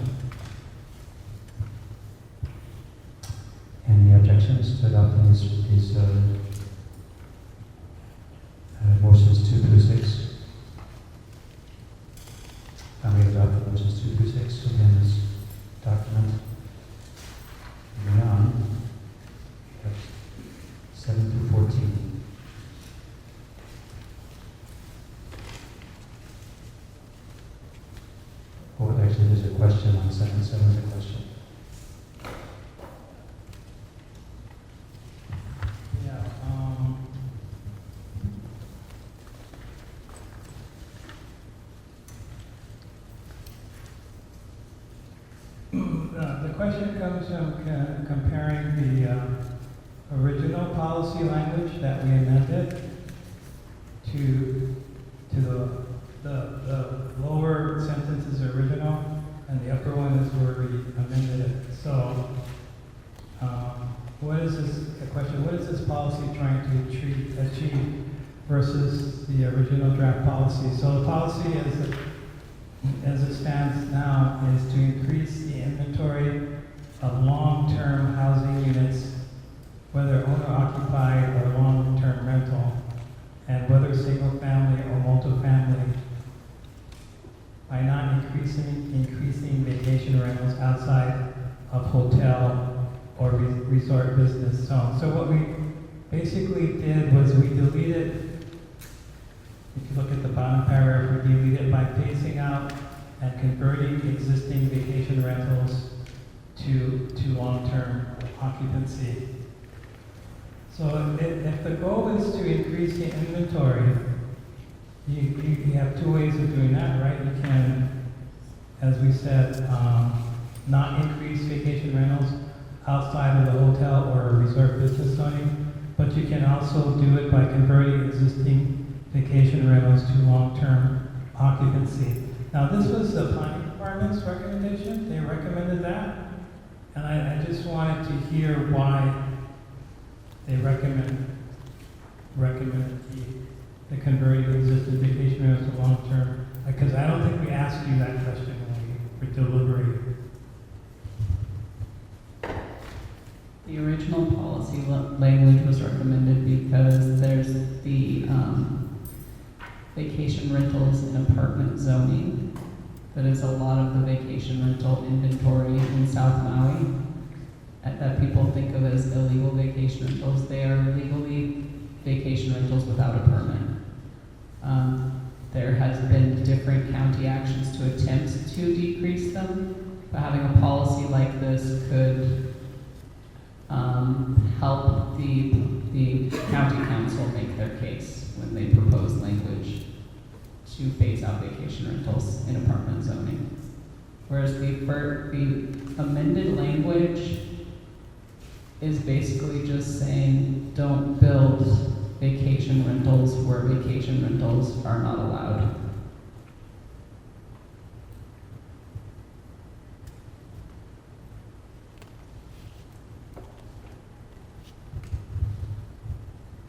Any objections to adopting these motions 2 through 6? We adopt motions 2 through 6. So again, this document. Moving on. 7 through 14. Oh, actually, there's a question on 7. 7 is a question. The question comes from comparing the original policy language that we amended to the lower sentence is original, and the upper one is where we amended it. So, what is this policy trying to achieve versus the original draft policy? So the policy as it stands now is to increase the inventory of long-term housing units, whether owner-occupied or long-term rental, and whether single-family or multifamily, by not increasing vacation rentals outside of hotel or resort business zones. So what we basically did was we deleted, if you look at the bottom paragraph, we deleted by phasing out and converting existing vacation rentals to long-term occupancy. So if the goal is to increase the inventory, you have two ways of doing that, right? You can, as we said, not increase vacation rentals outside of the hotel or resort business zoning, but you can also do it by converting existing vacation rentals to long-term occupancy. Now, this was the planning department's recommendation. They recommended that, and I just wanted to hear why they recommended the converting existing vacation rentals to long-term, because I don't think we asked you that question when we were deliberating. The original policy language was recommended because there's the vacation rentals in apartment zoning. That is a lot of the vacation rental inventory in South Maui that people think of as illegal vacation rentals. They are legally vacation rentals without a permit. There has been different county actions to attempt to decrease them, but having a policy like this could help the county council make their case when they propose language to phase out vacation rentals in apartment zoning. Whereas the amended language is basically just saying don't build vacation rentals where vacation rentals are not allowed.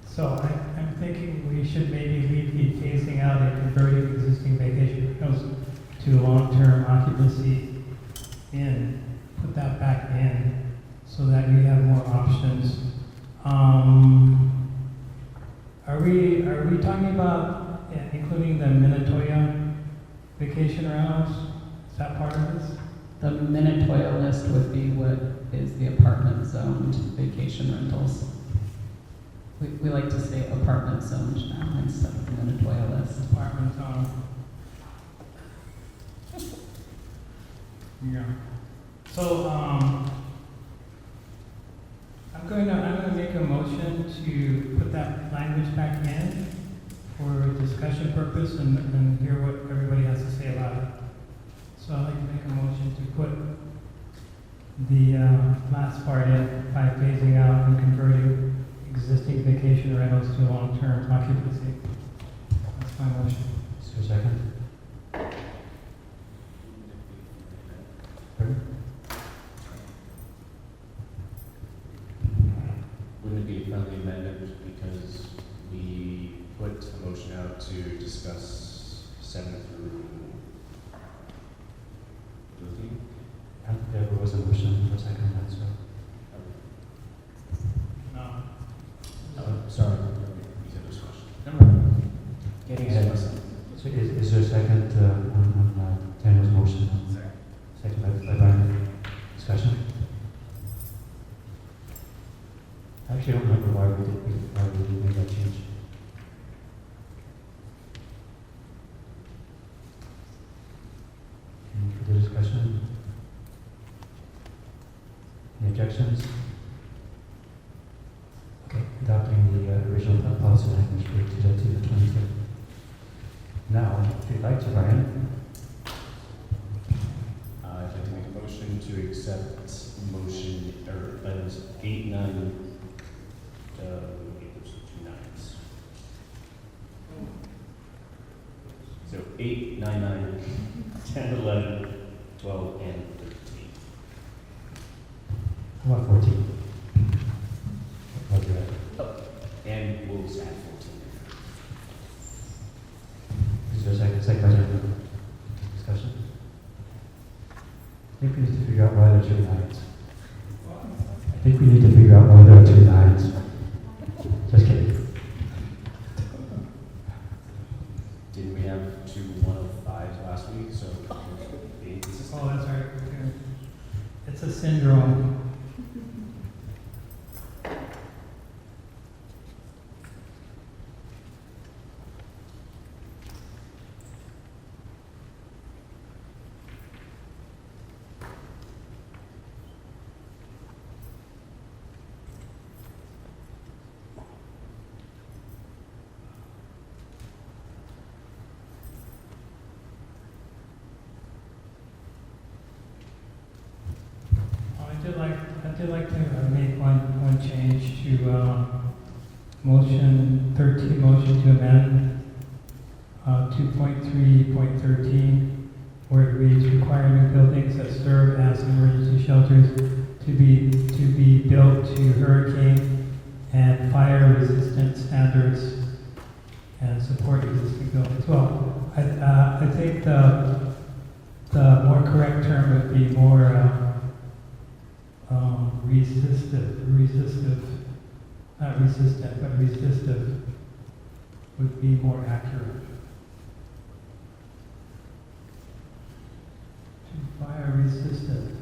So I'm thinking we should maybe leave the phasing out and converting existing vacation rentals to long-term occupancy in, put that back in, so that you have more options. Are we talking about including the Minatoya vacation rentals? Is that part of this? The Minatoya list would be what is the apartment zoned vacation rentals. We like to say apartment zoned now instead of the Minatoya list. Apartment zone. Yeah. So I'm going to make a motion to put that language back in for discussion purpose and hear what everybody has to say about it. So I'd like to make a motion to put the last part in by phasing out and converting existing vacation rentals to long-term occupancy. That's my motion. Is there a second? Pardon? Wouldn't it be a friendly amendment because we put a motion out to discuss 7 through 13? I don't think there was a motion for a second on that, so. No. Sorry, you said this question. Never mind. Getting ahead of myself. So is there a second on Daniel's motion? Second by Brian. Discussion? I actually don't remember why we made that change. Any further discussion? Any objections? Okay, adopting the original policy language for Tuesday, the 25th. Now, if you'd like to, Brian. I'd like to make a motion to accept motion, or items 8, 9, there's 2 9s. So 8, 9, 9, 10, 11, 12, and 13. How about 14? What do you have? Oh, and we'll just add 14. Is there a second by Daniel? Discussion? I think we need to figure out why there are 2 9s. I think we need to figure out why there are 2 9s. Just kidding. Didn't we have 2 105s last week? So being consistent. Oh, that's right. Okay. It's a syndrome. I'd like to make one change to motion 13, motion to amend 2.3.13, where it reads, require new buildings that serve as emergency shelters to be built to hurricane and fire resistant standards and support existing buildings. Well, I think the more correct term would be more not resistant, but resistive would be more accurate. To fire resistant.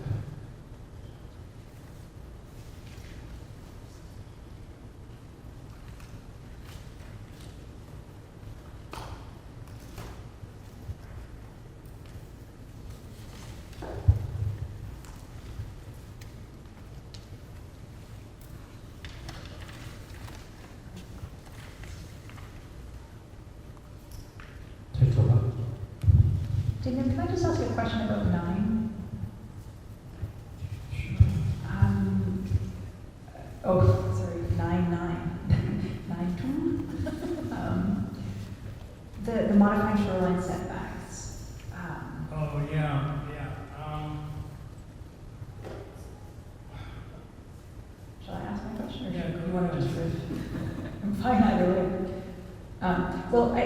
Daniel, can I just ask you a question about 9? Sorry, 9.2. The modifying shoreline setbacks. Oh, yeah. Shall I ask my question, or Yeah, should go you want to ahead. just I'm fine either way. Well, I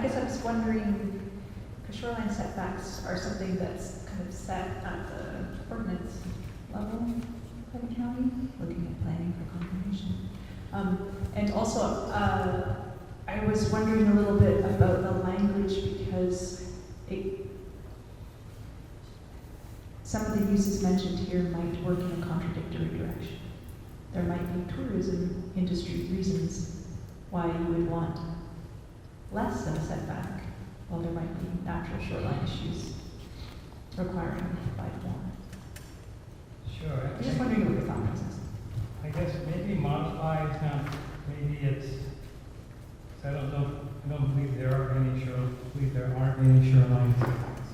guess I was wondering, because shoreline setbacks are something that's kind of set at the ordinance level by the county, looking at planning for confirmation. And also, I was wondering a little bit about the language, because some of the uses mentioned here might work in a contradictory direction. There might be tourism industry reasons why you would want less than a setback, while there might be natural shoreline issues requiring you to provide more. Sure. I'm just wondering what your thought process. I guess maybe modify is not, maybe it's, I don't know, I don't believe there aren't any shoreline setbacks.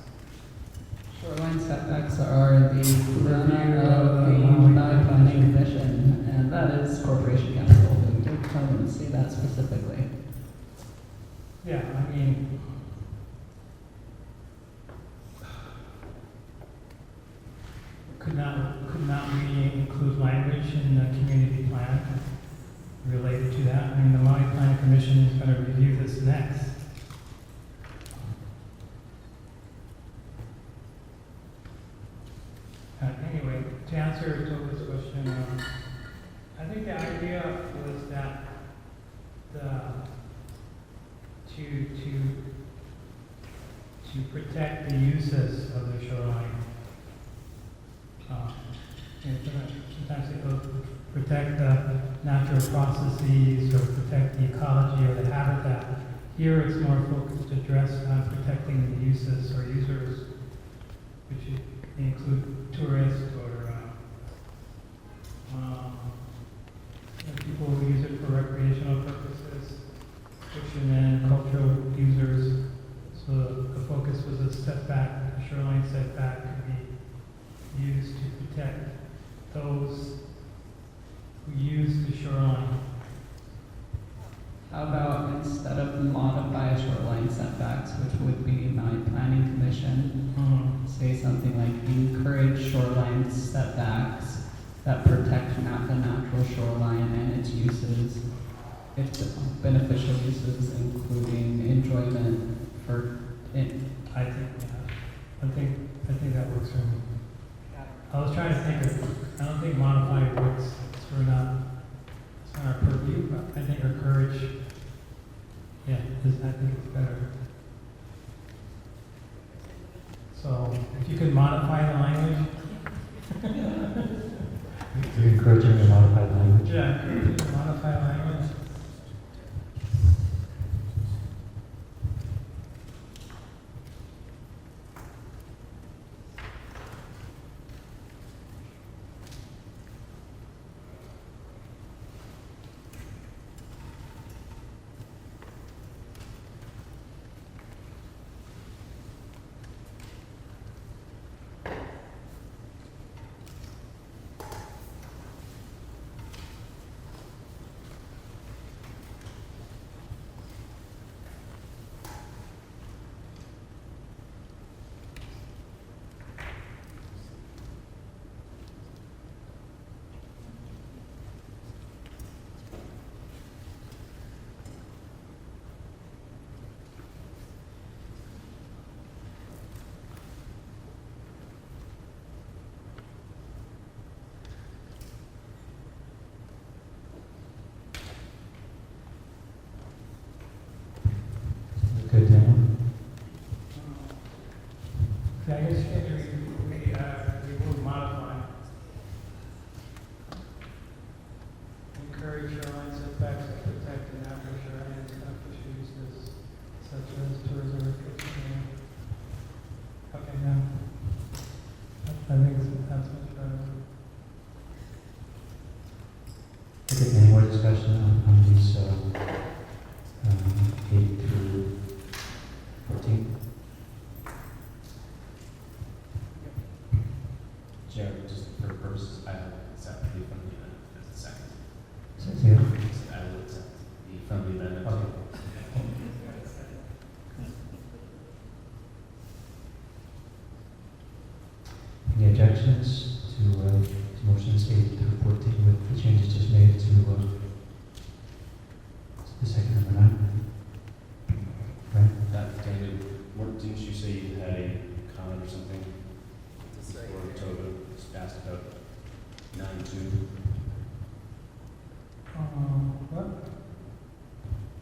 Shoreline setbacks are the purview of the Maui Planning Commission, and that is Corporation Council who determines, see that specifically. Yeah, I mean, could not we include language in the community plan related to that? I mean, the Maui Planning Commission is going to review this next. Anyway, to answer Toba's question, I think the idea was that to protect the uses of the shoreline. Sometimes it goes protect the natural processes or protect the ecology or the habitat. Here it's more focused to address protecting the uses or users, which include tourists or people who use it for recreational purposes, fishermen, cultural users. So the focus was a setback, a shoreline setback could be used to protect those who use the shoreline. How about instead of modify shoreline setbacks, which would be my planning commission, say something like encourage shoreline setbacks that protect the natural shoreline and its uses, its beneficial uses, including enjoyment for it. I think that works for me. I was trying to think of, I don't think modify works, it's not our purview, but I think encourage, yeah, I think it's better. So if you could modify the language. You're encouraging the modified language? Yeah, encouraging the modified language. objections to motions 8 through 14 with the changes just made to the second number 9? Right? David, didn't you say you had a comment or something? Before Toba just asked about 9.2. What?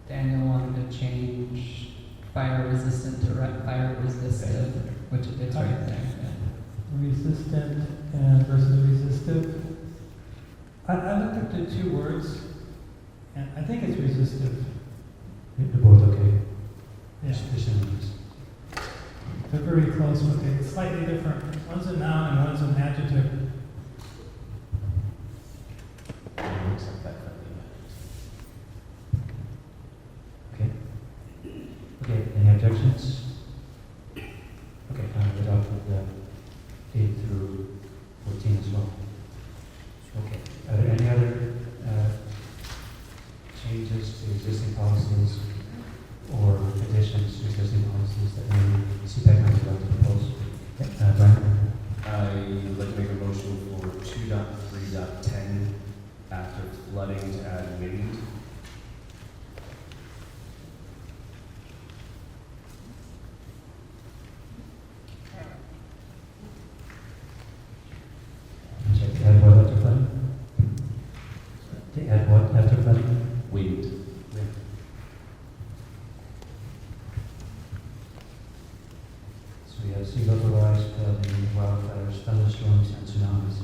Daniel wanted to change fire resistant to fire resistive, which it's right there. Resistant and versus resistive. I looked at the two words, and I think it's resistive. They're both okay. Yeah. They're synonyms. They're very close, but they're slightly different. One's a noun and one's an adjective. I'll accept that friendly. Okay. Okay, any objections? Okay, we adopted 8 through 14 as well. Okay, are there any other changes to existing policies or additions to existing policies that any Cpac members would like to propose? Brian? I'd like to make a motion for 2.3.10 after flooding to add wind. Check to add what after flooding? To add what after flooding? Wind. So we have sea level rise, flooding, wildfires, thunderstorms, and tsunamis.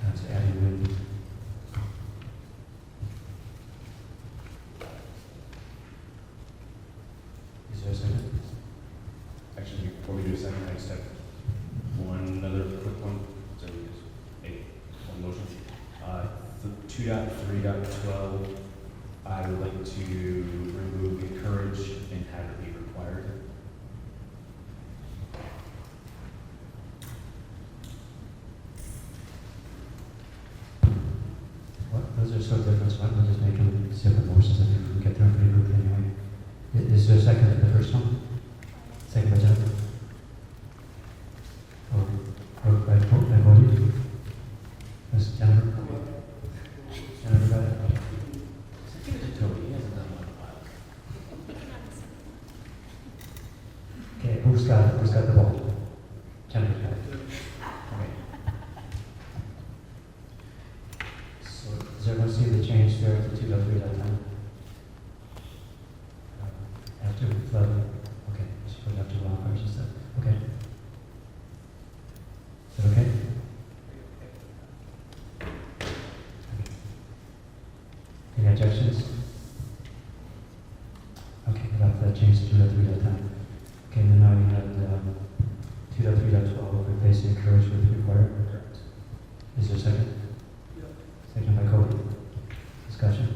That's adding wind. Is there a second? Actually, before we do a second, I just have one other quick one. So we just one motion. 2.3.12, I would like to remove encourage and have it be required. What? Those are so different, so I'm just make them separate motions and we can get them pretty quickly anyway. Is there a second for the first one? Second by Jennifer? Or by Cody? Yes, Jennifer? Jennifer got it? Give it to Toby, he hasn't done one in a while. Okay, who's got the ball? Jennifer's got it. Okay. So, does everyone see the change there to 2.3.10? After flooding? Okay, she put after wildfires instead. Okay. Is that okay? Any objections? Okay, about that change to 2.3.10. Okay, then now we have 2.3.12, replacing encourage with required. Correct. Is there a second? Yep. Second by Cody. Discussion?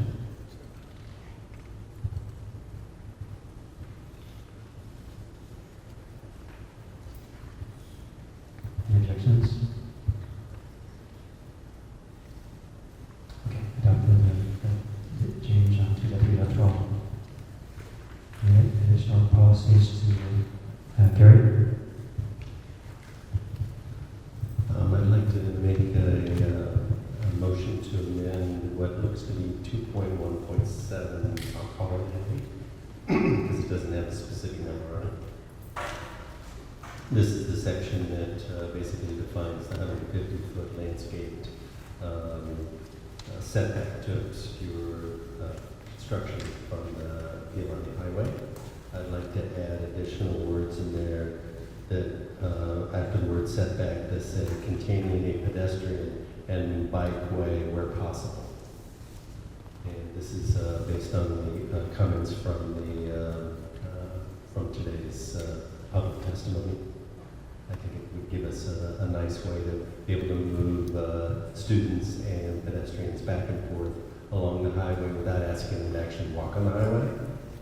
Any objections? Okay, adopted the change on 2.3.12. Any additional policies to carry? I'd like to make a motion to amend what looks to be 2.1.7, I'll call it heavy, because it doesn't have a specific number on it. This is the section that basically defines the 150-foot landscaped setback to obscure construction from the Pialani Highway. I'd like to add additional words in there that after the word setback that say containing a pedestrian and bikeway where possible. And this is based on the comments from today's public testimony. I think it would give us a nice way to be able to move students and pedestrians back and forth along the highway without asking them to actually walk on the highway,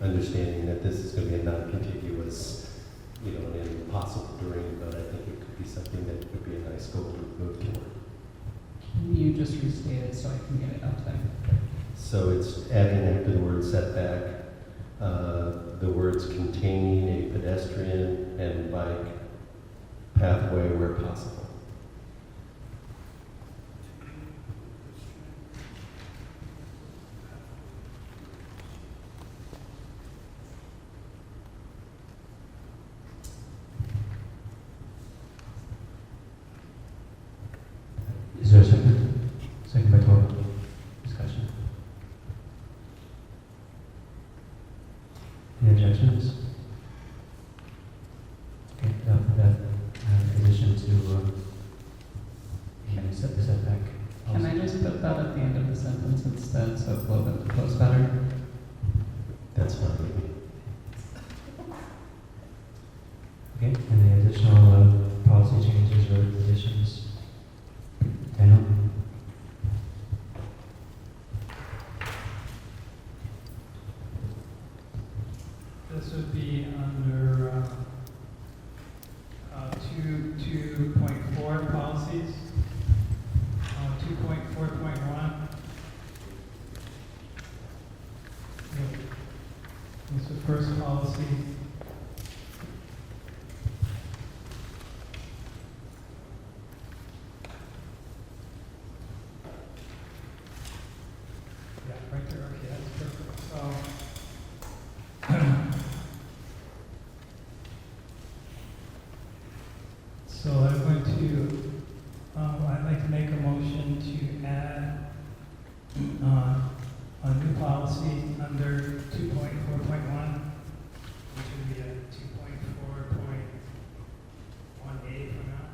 understanding that this is going to be a non-contiguous, an impossible dream, but I think it could be something that would be a nice goal to move toward. Can you just restate it so I can get it up there? So it's adding after the word setback, the words containing a pedestrian and bike pathway where possible. Any objections? Okay, for that, addition to, set the setback. Can I just put that at the end of the sentence instead, so it flows better? That's fine with me. Okay, any additional policy changes or additions? Daniel? This would be under 2.4 policies, 2.4.1. This is the first policy. Yeah, right there, okay, that's perfect. So I'm going to, I'd like to make a motion to add a new policy under 2.4.1, which would be a 2.4.1A for now.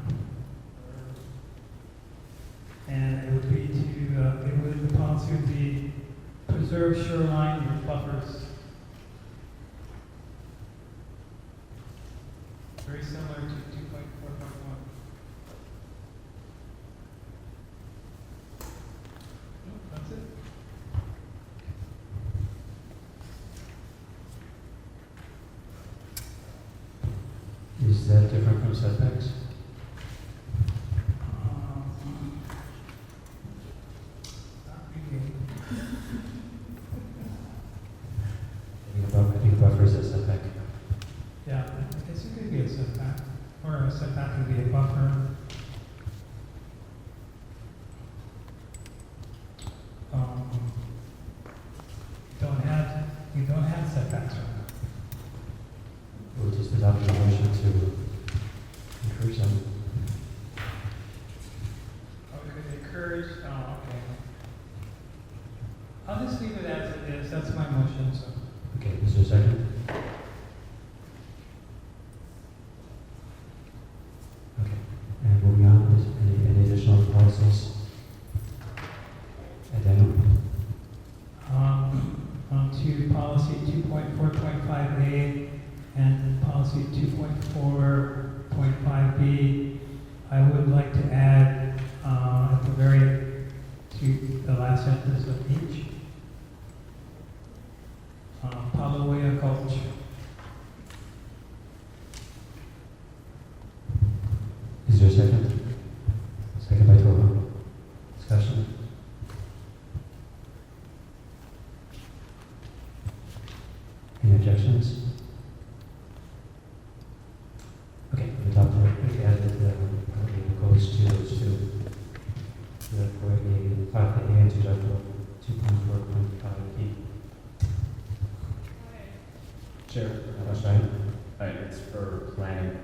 And it would be to, the policy would be preserve shoreline with buffers. Very similar to 2.4.1. That's it. Is that different from setbacks? Not really. I think a buffer is a setback. Yeah, I guess it could be a setback, or a setback could be a buffer. We don't have setbacks right now. We'll just adopt a motion to encourage them. Oh, we could encourage, okay. I'll just leave it as it is, that's my motion, so. Okay, is there a second? Okay, and moving on, is any additional policies? Daniel? To policy 2.4.5A and policy 2.4.5B, I would like to add at the to the last sentence of each, Palawea culture. Is there a second? Second by Toro. Discussion? Any objections? Okay, we talked about, we added goes to those two. Therefore, a 5A and 2.4.5B. Chair, Question? it's for planning.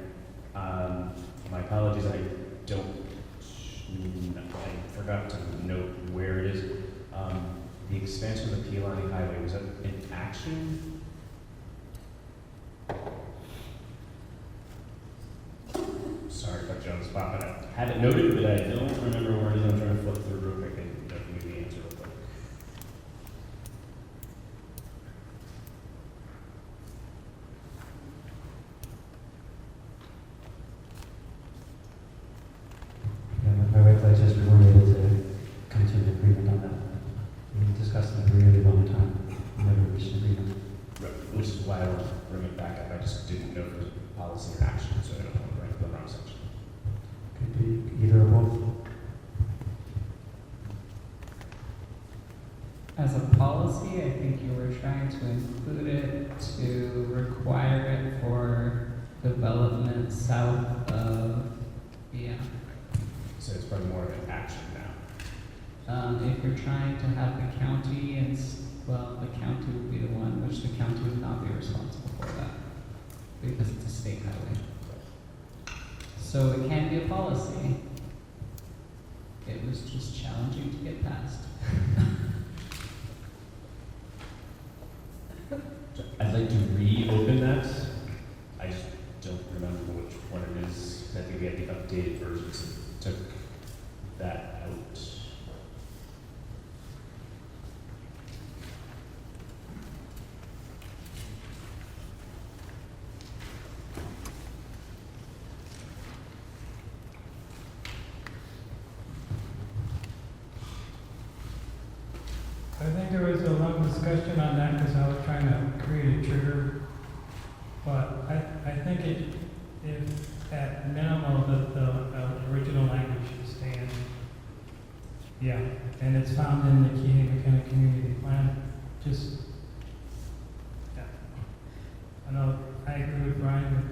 My apologies, I forgot to note where it is. The expansion of the Pilani Highway, was that an action? Sorry if I jumped spot, but I had it noted, but I don't remember where it is. I'm trying to flip through real quick and give me the answer real quick. Yeah, my recollection is we weren't able to come to an agreement on that. We discussed it a really long time, never reached an agreement. Right, which is why I want to bring it back up. I just didn't know if it was policy or action, so I don't want to write the wrong section. Could be either or both. As a policy, I think you were trying to include it to require it for development south of, yeah. So it's probably more of an action now. If you're trying to have the county, and well, the county would be the one, which the county would not be responsible for that, because it's a state highway. So it can be a policy. It was just challenging to get passed. I'd like to read minutes. I just don't remember which one it is. I think we had the updated version, so took that out. I think there was a long discussion on that because I was trying to create a trigger. But I think if at minimal, the original language should stand. Yeah, and it's found in the Key County Community Plan. Just, yeah. I know, I agree with Brian,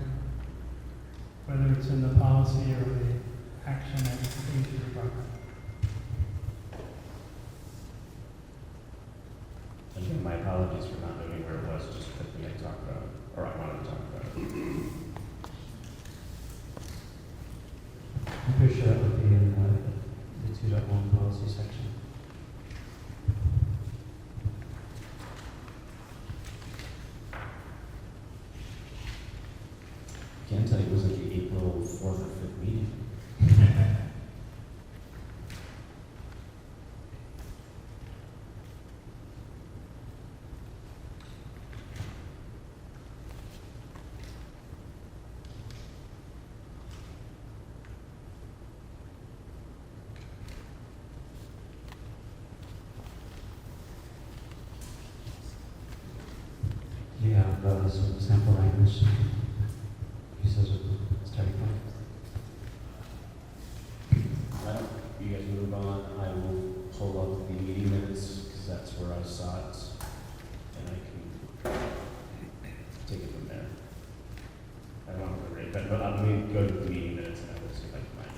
whether it's in the policy or the action, I think it should be brought up. Again, my apologies for not knowing where it was, just because we had talked about it, or I wanted to talk about it. I'm pretty sure that would be in the 2.1 policy section. I can't tell you, it was like the April 4th or 5th meeting. You have some sample language. Pieces of starting point. Well, you guys move on. I will pull up the meeting minutes because that's where I saw it, and I can take it from there. I don't remember it, but I'm going to go to the meeting minutes and I will see if I can find it.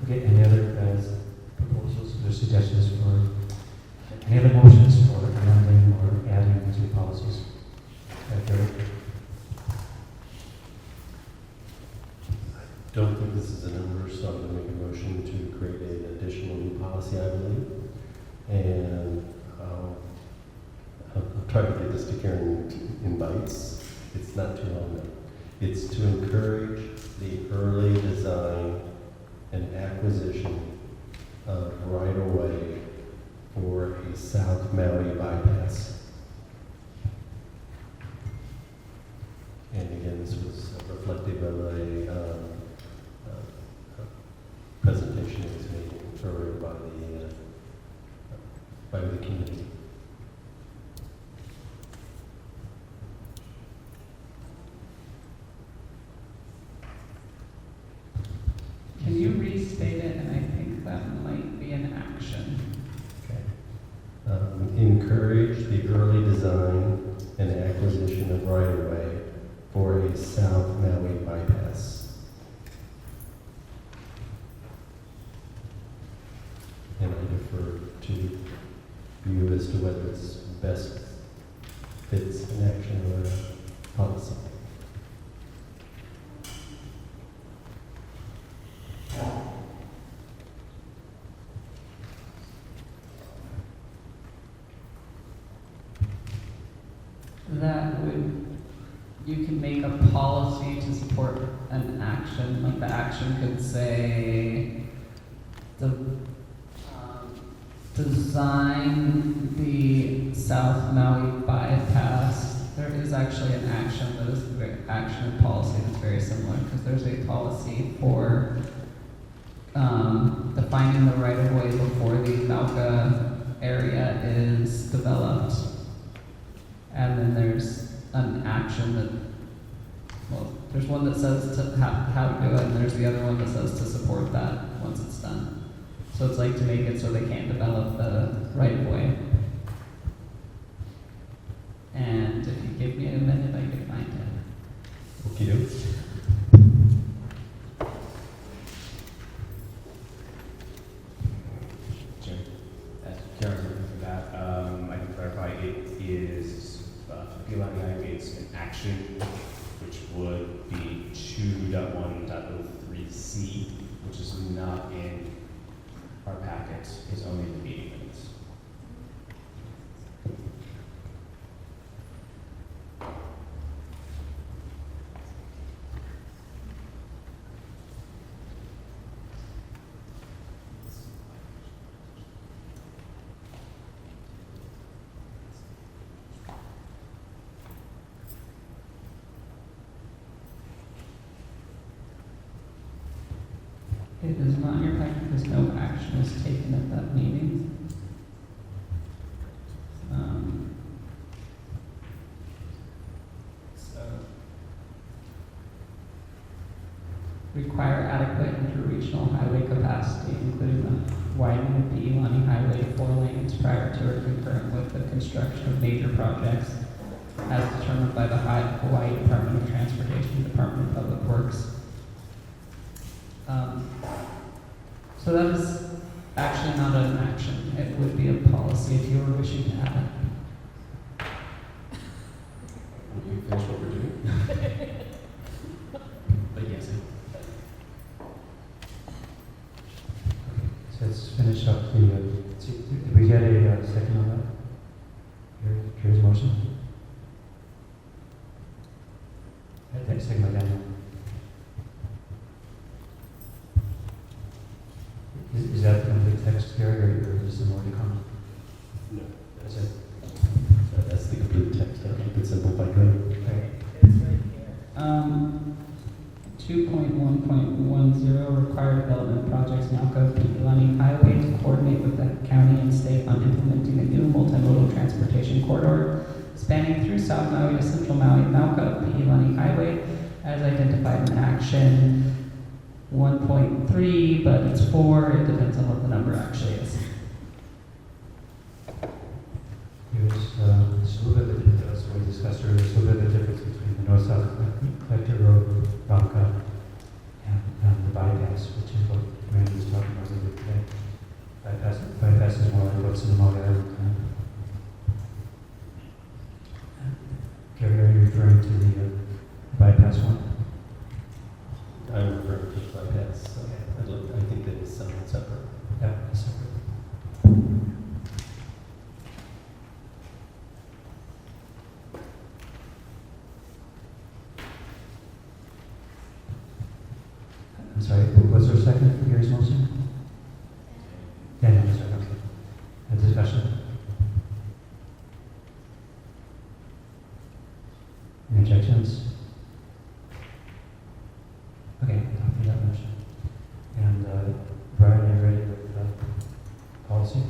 Okay, any other proposals or suggestions for, any other motions for amending or adding to policies? Don't think this is a number, so I'm going to make a motion to create an additional new policy, I believe. And I'll try to get this to Karen in bites. It's not too long though. It's to encourage the early design and acquisition of right-of-way for a South Maui bypass. And again, this was reflective of a presentation that was made earlier by the community. Can you restate it? And I think that might be an action. Encourage the early design and acquisition of right-of-way for a South Maui bypass. And I defer to you as to whether it's best fits an action or a policy. That would, you can make a policy to support an action, like the action could say, design the South Maui bypass. There is actually an action that is the action and policy that's very similar, because there's a policy for defining the right of way before the Mauka area is developed. And then there's an action that, well, there's one that says to how to do it, and there's the other one that says to support that once it's done. So it's like to make it so they can't develop the right of way. And if you give me a minute, I can find it. Okey-doke. Jim, as Karen's looking for that, I can clarify it is, it's an action which would be 2.1.03C, which is not in our act is only the meeting minutes. It is not in your packet because no action is taken at that meeting. So, require adequate interregional highway capacity, including the widening of the Ilani Highway to 4 lanes prior to or concurrent with the construction of major projects as determined by the Hawaii Department of Transportation, Department of Public Works. So that is actually not an action. It would be a policy if you were wishing to add it. Will you finish what we're doing? But yes. So let's finish up the, did we get a second on that? Here's motion. Second by Daniel. Is that the complete text, Gary, or is there more to come? No. That's it. That's the complete text. I'll keep it simple if I could. Okay. 2.1.10 require development projects Malco Ilani Highway to coordinate with the county and state on implementing a new multimodal transportation corridor spanning through South Maui to Central Maui, Malco Ilani Highway, as identified in action 1.3, but it's 4. It depends on what the number actually is. There's a little bit of, as we discussed earlier, there's a little bit of a difference between the north-south collector road, Ronca, and the bypass, which is what Randy was talking about earlier today. Bypass is more like what's in the Maui Island plan. Gary, are you referring to the bypass one? I'm referring to the bypass. I think that it's somewhat separate. Yeah, it's separate. I'm sorry, was there a second for Gary's motion? Daniel, sorry, okay. A discussion? Any objections? Okay, I'll for that motion. And Brian, are you ready with the policy?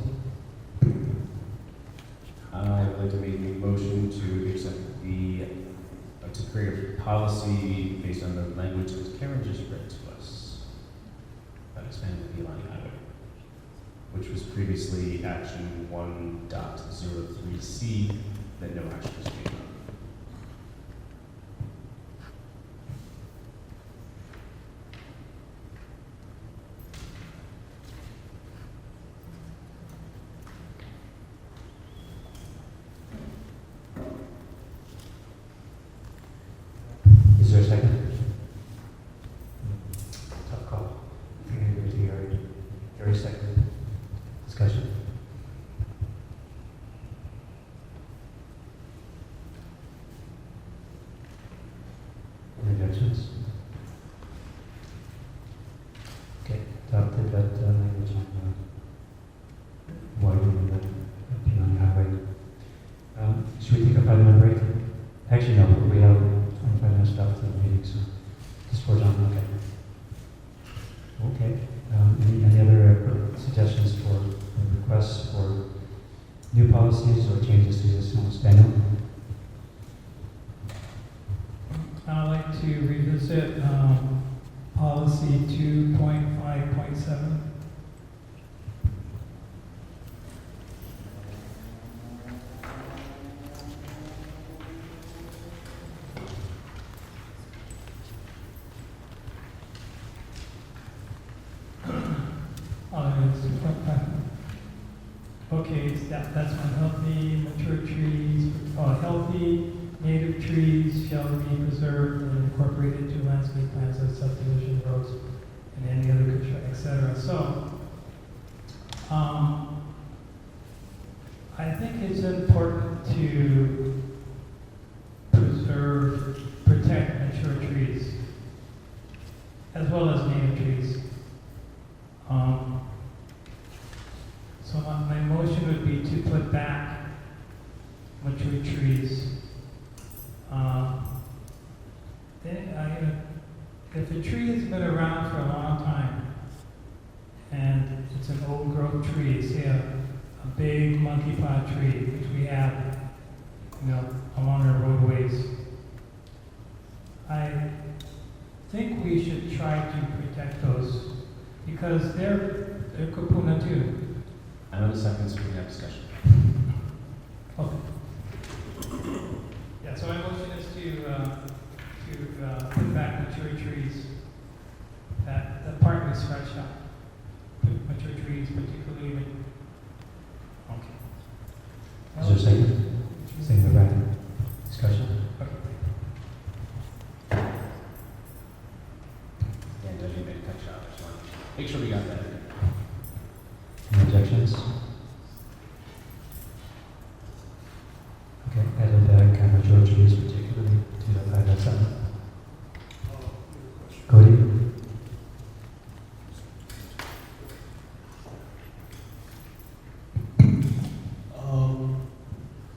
I would like to make a motion to accept to create a policy based on the language that Karen just read to us about expanding the Ilani Highway, which was previously action 1.03C that no action was taken on. Is there a second? Tough call. I think I agree with Gary. Gary second. Discussion. Any objections? Okay, adopted that language on widening the Ilani Highway. Should we take a 5-minute break? Actually, no, we have 25 minutes left of the meeting, so just for John, okay. Okay, any other suggestions for requests for new policies or changes to existing ones? Daniel? I'd like to revisit policy 2.5.7. Okay, that's one. Healthy, mature trees, healthy native trees shall be preserved and incorporated into landscape plans of subdivision roads and any other construction, etc. So, important to preserve, protect mature trees, as well as native trees. So my motion would be to put back mature trees. If a tree has been around for a long time, and it's an old growth tree, say a big monkey pod tree, which we have, along our roadways, I think we should try to protect those because they're kupuna too. I know the second, so we can have discussion. Okay. Yeah, so my motion is to put back mature trees. That the part was scratched out. Mature trees, particularly when. Okay. Is there a second? Second by Brandon. Discussion? Yeah, Doug, you made a cut shot. I just want to make sure we got that. Any objections? Okay, added back mature trees, particularly 2.5.7. Cody?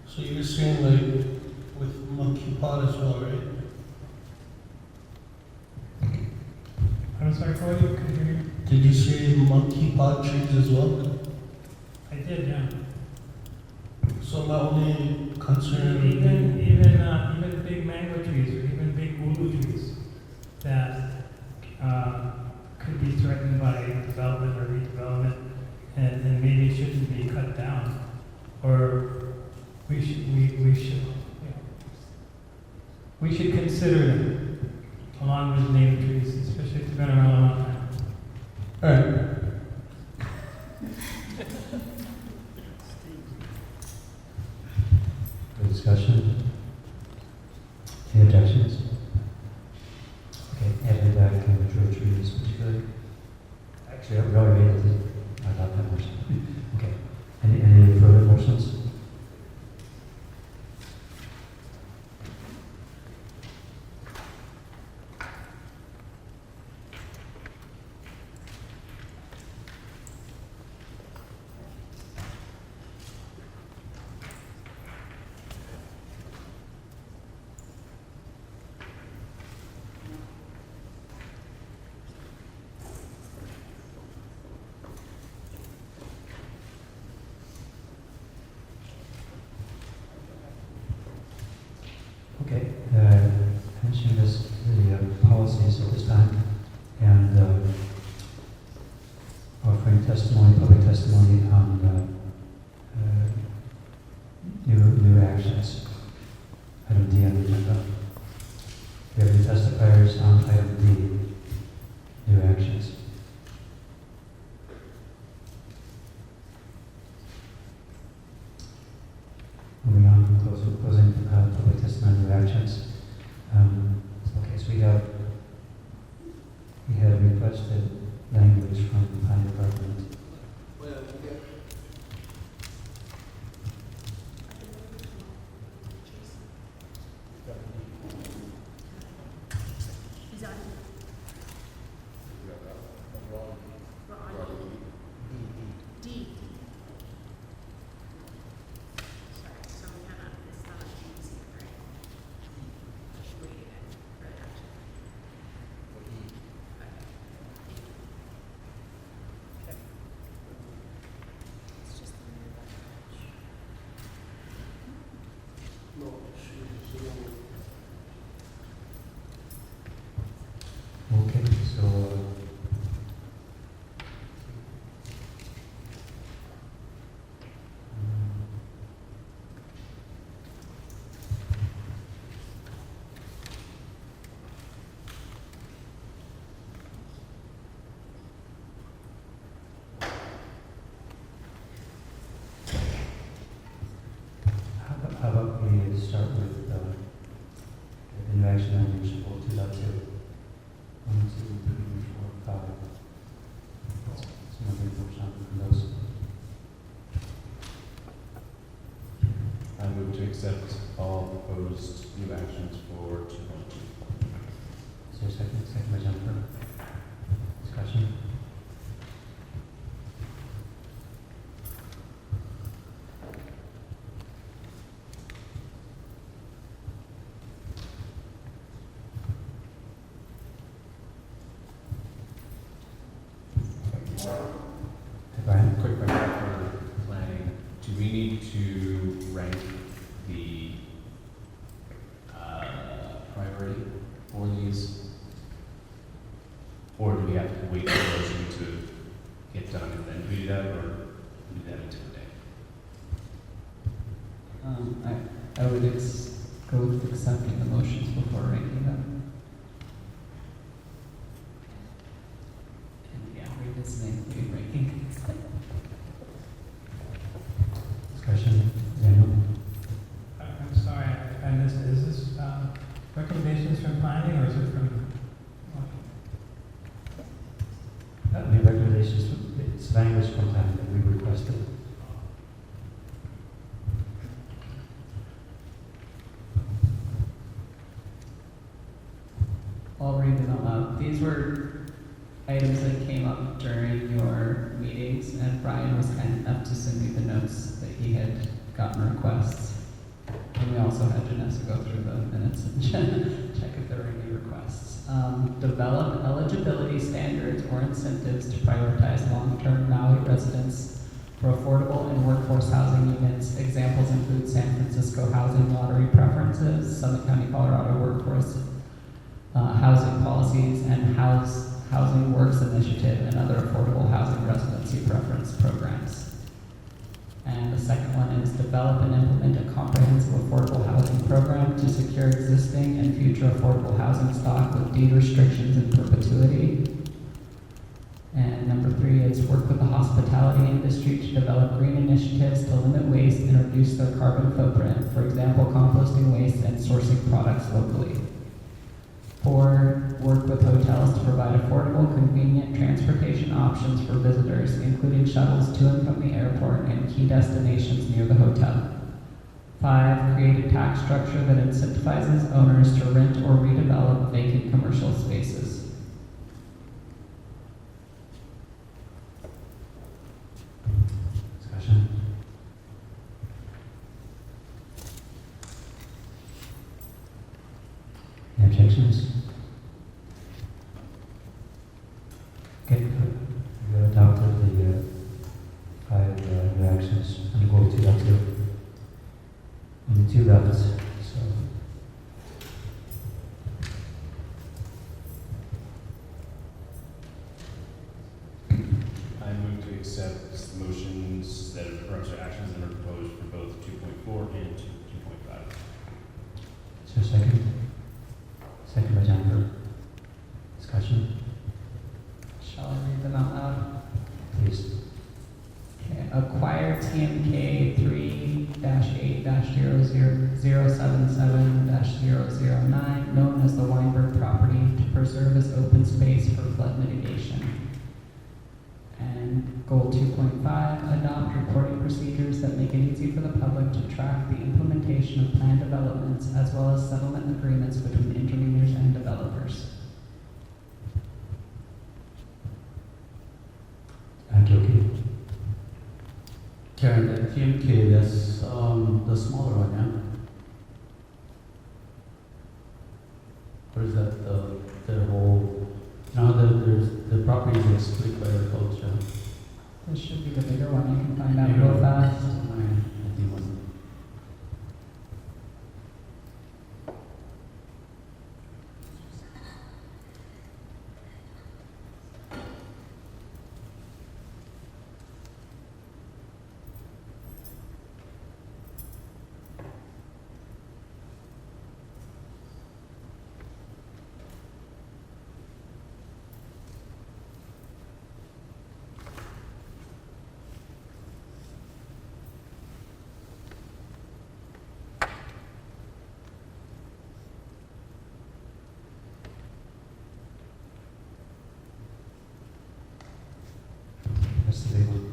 So you were saying like with monkey pod as well, right? I'm sorry, Cody, could you hear me? Did you say monkey pod trees as well? I did, yeah. So my only concern would be Even big mango trees or even big ulu trees that could be threatened by development or redevelopment and maybe shouldn't be cut down. Or we should consider them along with native trees, especially if they've been around a long time. all right. Good discussion. Any objections? Okay, added back mature trees, particularly. Actually, we already made it. I got that motion. Okay. Any further motions? Okay, mention this, the policies at this time, and offering testimony, public testimony on new actions. Item D on the agenda. We have the testifiers on item D, new actions. Moving on to closing public testimony new actions. Okay, so we have requested language from the planning department. He's on. We're on D. Sorry, so we cannot, it's not a G's yet, right? Waiting for the action. Okay. It's just the new language. Okay, so how about we start with the new action language for 2.2. 1, 2, 3, 4, 5. Some of the workshop from those. accept all proposed new actions for 2.2. Is there a second? Second by Jennifer. Discussion? Brian? Quick question for planning. Do we need to rank the priority for these? Or do we have to wait for the motion to get done and then do that, or do that until the day? I would go with accepting the motions before ranking them. And yeah, revisiting the ranking. Discussion? Daniel? I'm sorry, I missed it. Is this recommendations from planning or is it from? The recommendations, it's language from planning that we requested. I'll read them out loud. These were items that came up during your meetings, and Brian was kind enough to send me the notes that he had gotten requests. And we also had Janessa go through the minutes and check if there were any requests. Develop eligibility standards or incentives to prioritize long-term Maui residents for affordable and workforce housing units. Examples include San Francisco housing lottery preferences, Summit County, Colorado workforce housing policies, and Housing Works Initiative and other affordable housing residency preference programs. And the second one is develop and implement a comprehensive affordable housing program to secure existing and future affordable housing stock with deed restrictions in perpetuity. And number 3 is work with the hospitality industry to develop green initiatives to limit waste and reduce their carbon footprint. For example, composting waste and sourcing products locally. 4, work with hotels to provide affordable, convenient transportation options for visitors, including shuttles to and from the airport and key destinations near the hotel. 5, create a tax structure that incentivizes owners to rent or redevelop vacant commercial spaces. Discussion? Any objections? Okay, we have adopted the 5 new actions under goal 2.2. And the 2 left, so. I move to accept the motions that are, or sorry, actions that are proposed for both 2.4 and 2.5. Is there a second? Second by Jennifer. Discussion? Shall I read them out loud? Please. Okay. Acquire TMK 3-8-0077-009, known as the Weinberg property, to preserve as open space for flood mitigation. And goal 2.5, adopt reporting procedures that make it easy for the public to track the implementation of planned developments as well as settlement agreements between interveners and developers. Okay. Karen, that TMK, that's the smaller one, yeah? Or is that the whole, now that there's, the property is split by agriculture? This should be the bigger one. You can find out real fast. I think one. That's the big one.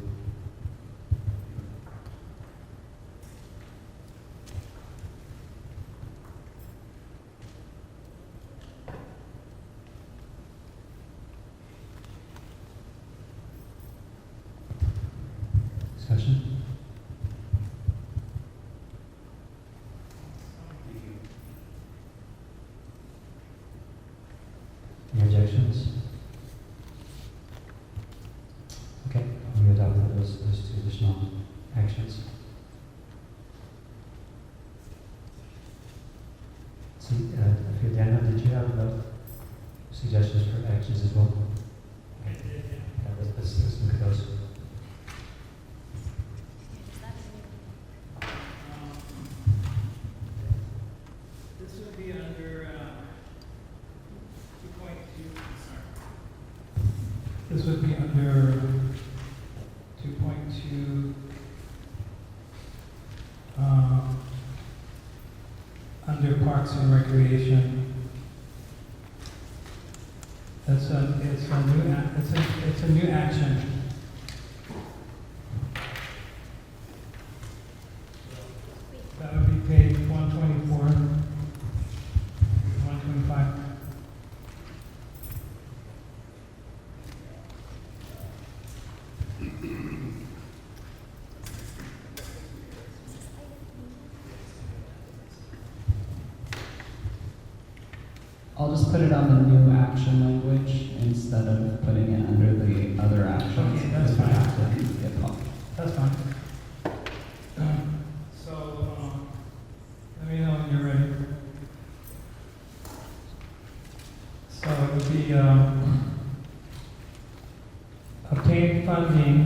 discussion? Any objections? Okay, we adopt those two additional actions. See, Daniel, did you have suggestions for actions as well? Okay. Yeah, let's look at those. This would be under 2.2, sorry. This would be under 2.2, under Parks and Recreation. It's a new action. That would be page 124, 125. I'll just put it on the new action language instead of putting it under the other actions. Okay, that's because we fine. have to get public. That's fine. Let me know when you're ready. So it would be obtain funding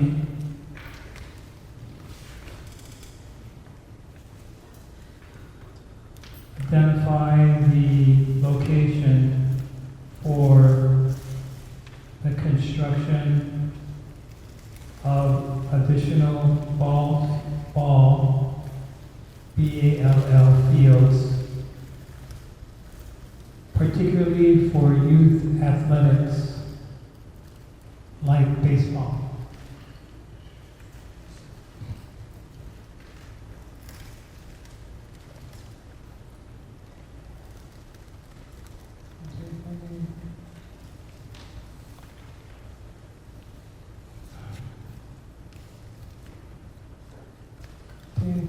identify the location for the construction of additional ball BALL fields, particularly for youth athletics like baseball.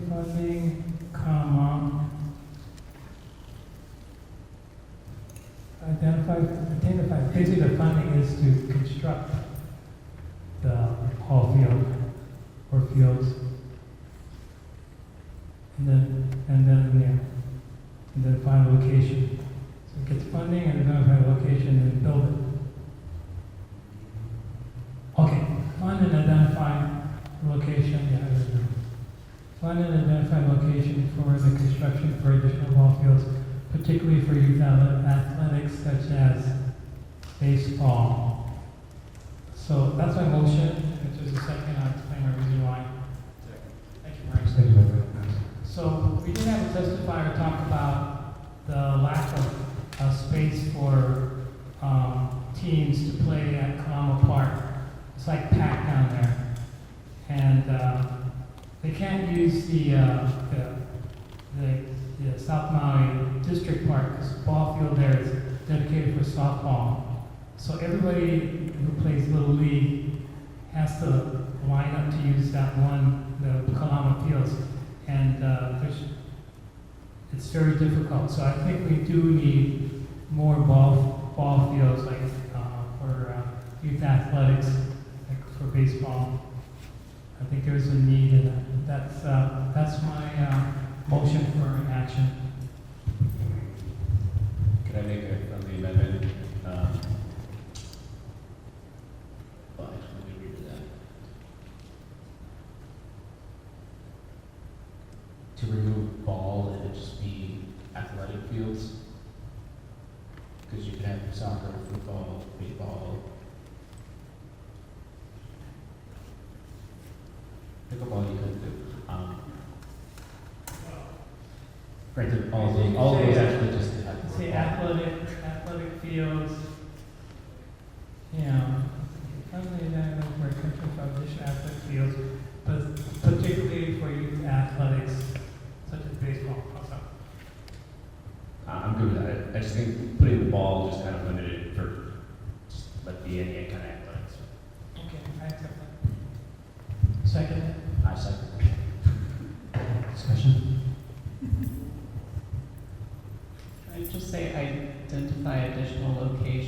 Funding, comma, identify, basically the funding is to construct the ball field or fields. And then find a location. So it gets funding and identify a location and build it. Okay, fund and identify location, yeah, find and identify location for the construction for additional ball fields, particularly for youth athletics such as baseball. So that's my motion. If there's a second, I'll explain my reason why. Thank you, Mike. Thank you, Robert. So we did have a testifier talk about the lack of space for teams to play at Kalama Park. It's like packed down there. And they can't use the South Maui District Park because the ball field there is dedicated for softball. So everybody who plays Little League has to line up to use that the Kalama fields. And it's very difficult. So I think we do need more ball fields like for youth athletics, like for baseball. I think there's a need in that. That's my motion for an action. Could I make a friendly amendment? Well, actually, let me read that. To remove ball and it just be athletic fields? Because you can have soccer, football, baseball. Pickleball you couldn't do. Granted, all of those actually just have Say athletic fields. Yeah. Probably that for country foundation athletic fields, but particularly for youth athletics such as baseball. Also. I'm good with that. I just think putting the ball just kind of limited for just let be any kind of athletics. Okay, I accept that. Second. I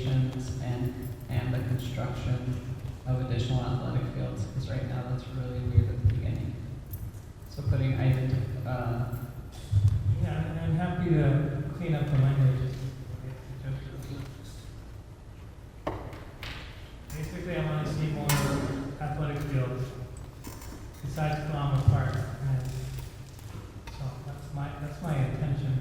renovations and the construction of additional athletic fields, because right now that's really weird at the beginning. So putting, Yeah, I'm happy to clean up the language. Basically, I want to see more athletic fields besides Kalama Park. And so that's my intention.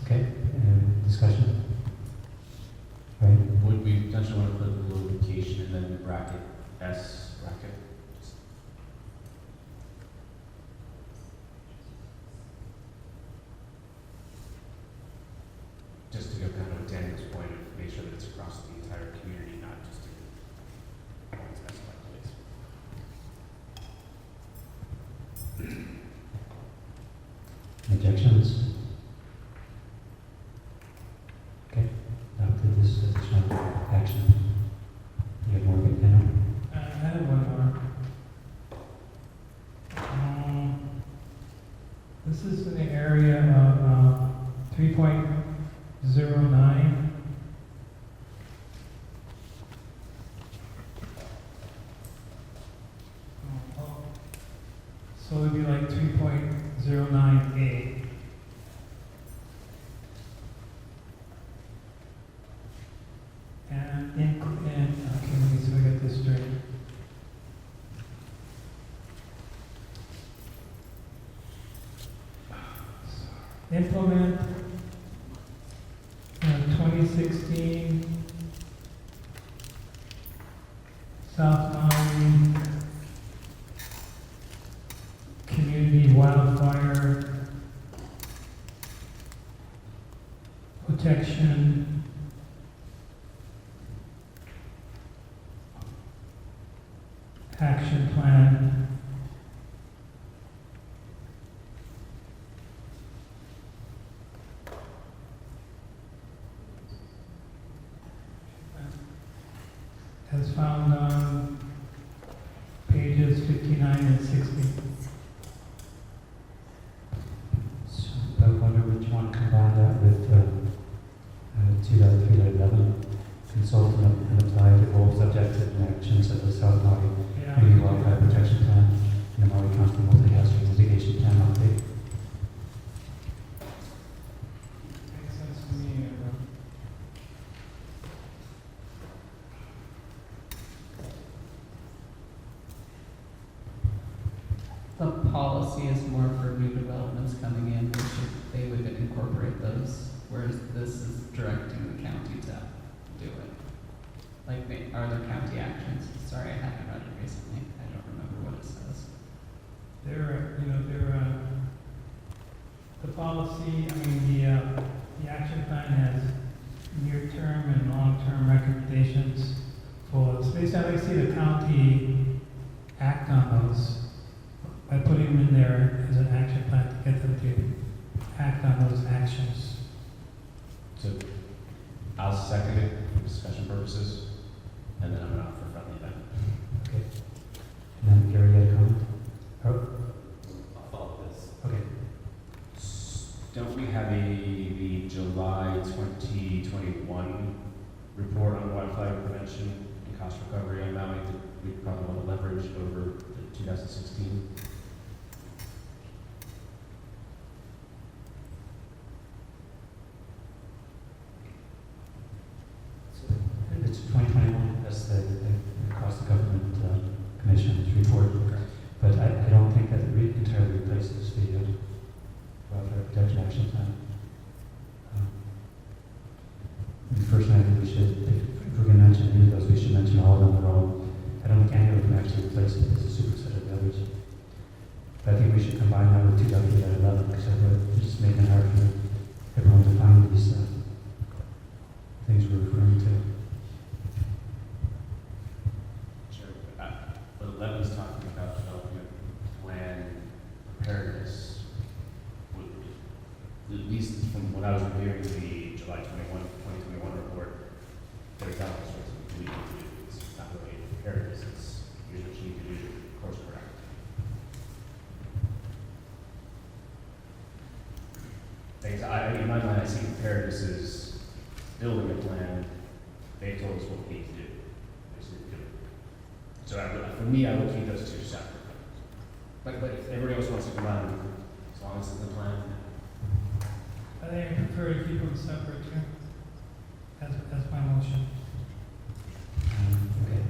Okay, discussion? Right? Would we potentially want to put the location and then bracket S bracket? Just to go kind of Daniel's point of make sure that it's across the entire community, not just in one specified place. Objections? Okay, now to this additional action. You have more, Daniel? I have one more. This is in the area of 3.09. So it would be like 3.09A. And okay, let me see if I get this straight. Implement 2016 South Maui Community Wildfire Protection Action Plan. As found on pages 59 and 60. So I wonder would you want to combine that with 2.3.11, consult and apply the goals, objectives, and actions of the South Maui Community Wildfire Protection Plan and the Maui County Multi-Hazard Mitigation Plan update. Makes sense to me. the policy is more for new developments coming in, which they would incorporate those, whereas this is directing the county to do it. Like, are there county actions? Sorry, I haven't read it recently. I don't remember what it says. The policy, the action plan has near-term and long-term recommendations for space. I'd like to see the county act on those by putting them in there as an action plan to get them to act on those actions. So I'll second it for discussion purposes, and then I'm not for friendly then. Okay. And then Gary, you had a comment? I'll follow this. Okay. Don't we have the July 2021 report on wildfire prevention and cost recovery on Maui that we probably want to leverage over the 2016? It's 2021, that's the Cost of Government Commission's report. But I don't think that it entirely replaces the Wildfire Protection Action Plan. Personally, I think we should, if we're going to mention any of those, we should mention all of them. I don't think any of them actually replace it as a superset of the others. But I think we should combine that with 2.3.11 because it's just making it hard for everyone to find these things we're referring to. Sure. What 11 is talking about development plan preparedness, at least from when I was reviewing the July 2021 report, there's not all sorts of we need to do. It's not really preparedness, it's here's what you need to do to course correct. In my mind, I see preparedness as building a plan. They told us what we need to do. They just need to do it. So for me, I would keep those two separate. But if everybody else wants to combine them, as long as it's in the plan. I think I prefer to keep them separate too. That's my motion. Okay.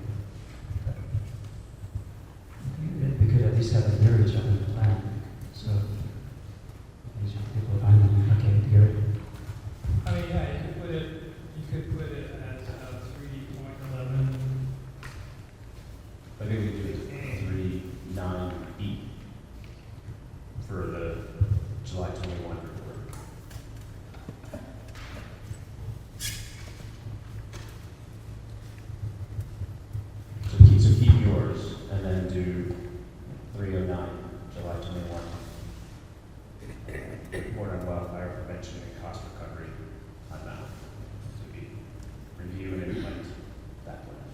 We could at least have a marriage of the plan. So these people find them. Okay, Gary. I mean, yeah, you could put it as 3.11. I think we could do 3.9E for the July 21 report. So keep yours and then do 309 July 21. Report on wildfire prevention and cost recovery on that. To be review and implement that plan.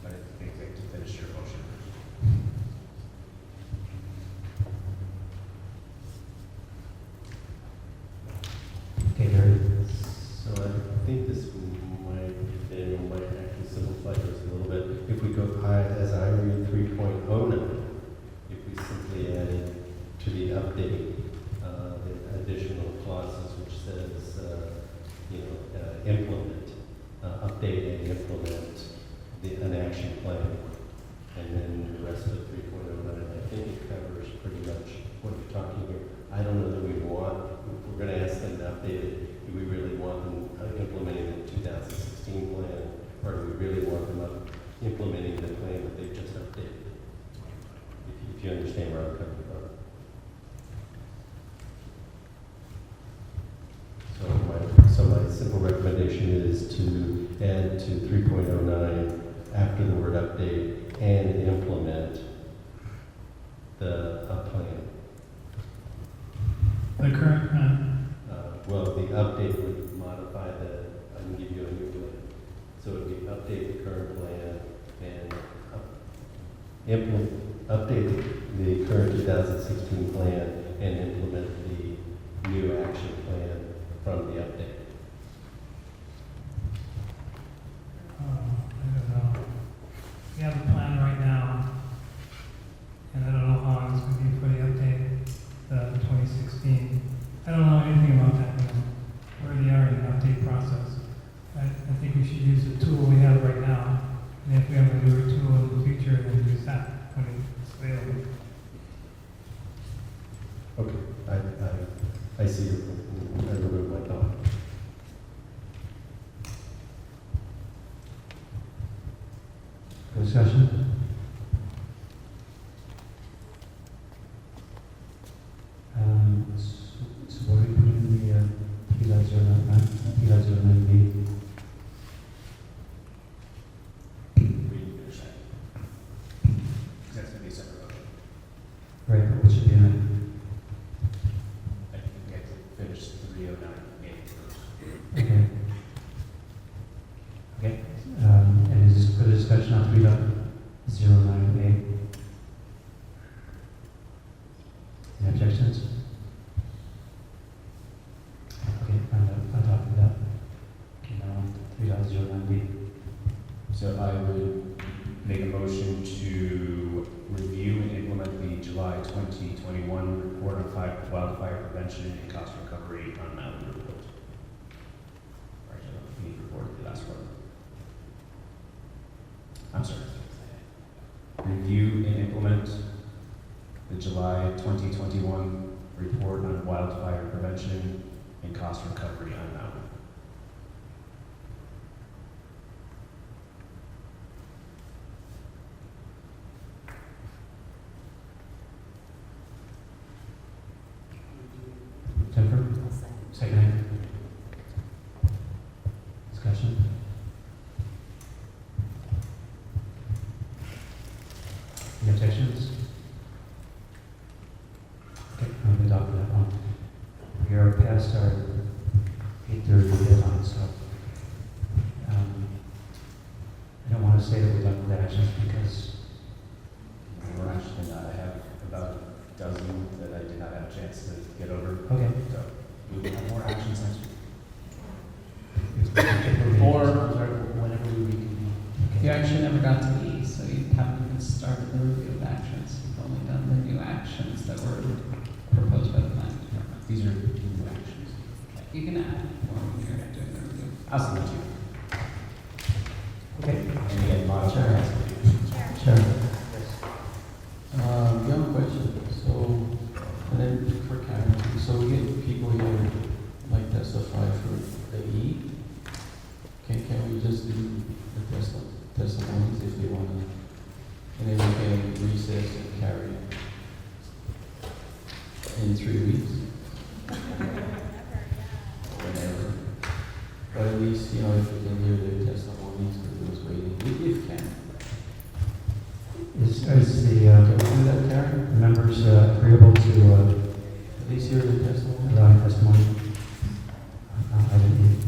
But I think they have to finish your motion first. Okay, Gary. So I think this Daniel might actually simplify this a little bit. If we go as I read 3.09, if we simply add in to the update the additional clauses which says, implement, update and implement an action plan, and then the rest of 3.09, I think it covers pretty much what you're talking here. I don't know that we want, if we're going to ask them to update it, do we really want them implementing the 2016 plan, or do we really want them implementing the plan that they just updated? If you understand where I'm coming from. So my simple recommendation is to add to 3.09 after the word update and implement the plan. The current plan. Well, the update would modify I can give you a new plan. So it would be update the current plan and update the current 2016 plan and implement the new action plan from the update. I don't know. We have a plan right now, and I don't know how long it's going to be for the update, the 2016. I don't know anything about that, where they are in the update process. I think we should use the tool we have right now, and if we have a newer tool in the future, then use that when it's available. Okay, I see your point. I removed my thought. Discussion? So what are we putting in the 3.09B? That's going to be a separate motion. Right, but what should be in it? I think we have to finish 309A first. Okay. Okay, and is this for the discussion on 3.09A? Any objections? Okay, I'll talk to that. Okay, now 3.09B. So I would make a motion to review and implement the July 2021 report on wildfire prevention and cost recovery on Maui report. Actually, we need to report the last one. I'm sorry. Review and implement the July 2021 report on wildfire prevention and cost recovery on Maui. adopt that one. We are past our 8:30 deadline, so I don't want to say that we're done with actions because We're actually not. I have about a dozen that I did not have a chance to get over. Okay. So we will have more actions next week. Or whenever we reconvene. you actually never got to E, so you haven't even started the review of actions. You've only done the new actions that were proposed by the planning department. These are new actions. You can add more when you're doing the review. I'll send it to you. Okay. And again, modify. Sure. Young question. So, and then for Karen, so we get people here like testify for the E. Can we just do the testimonies if they want to, and then we can recess and carry in 3 weeks? Whenever. But at least, you know, if we can hear their testimonies for those waiting, if you can. Is Can we do that, Karen? members agreeable to At least hear the testimony? allowing testimony? I didn't.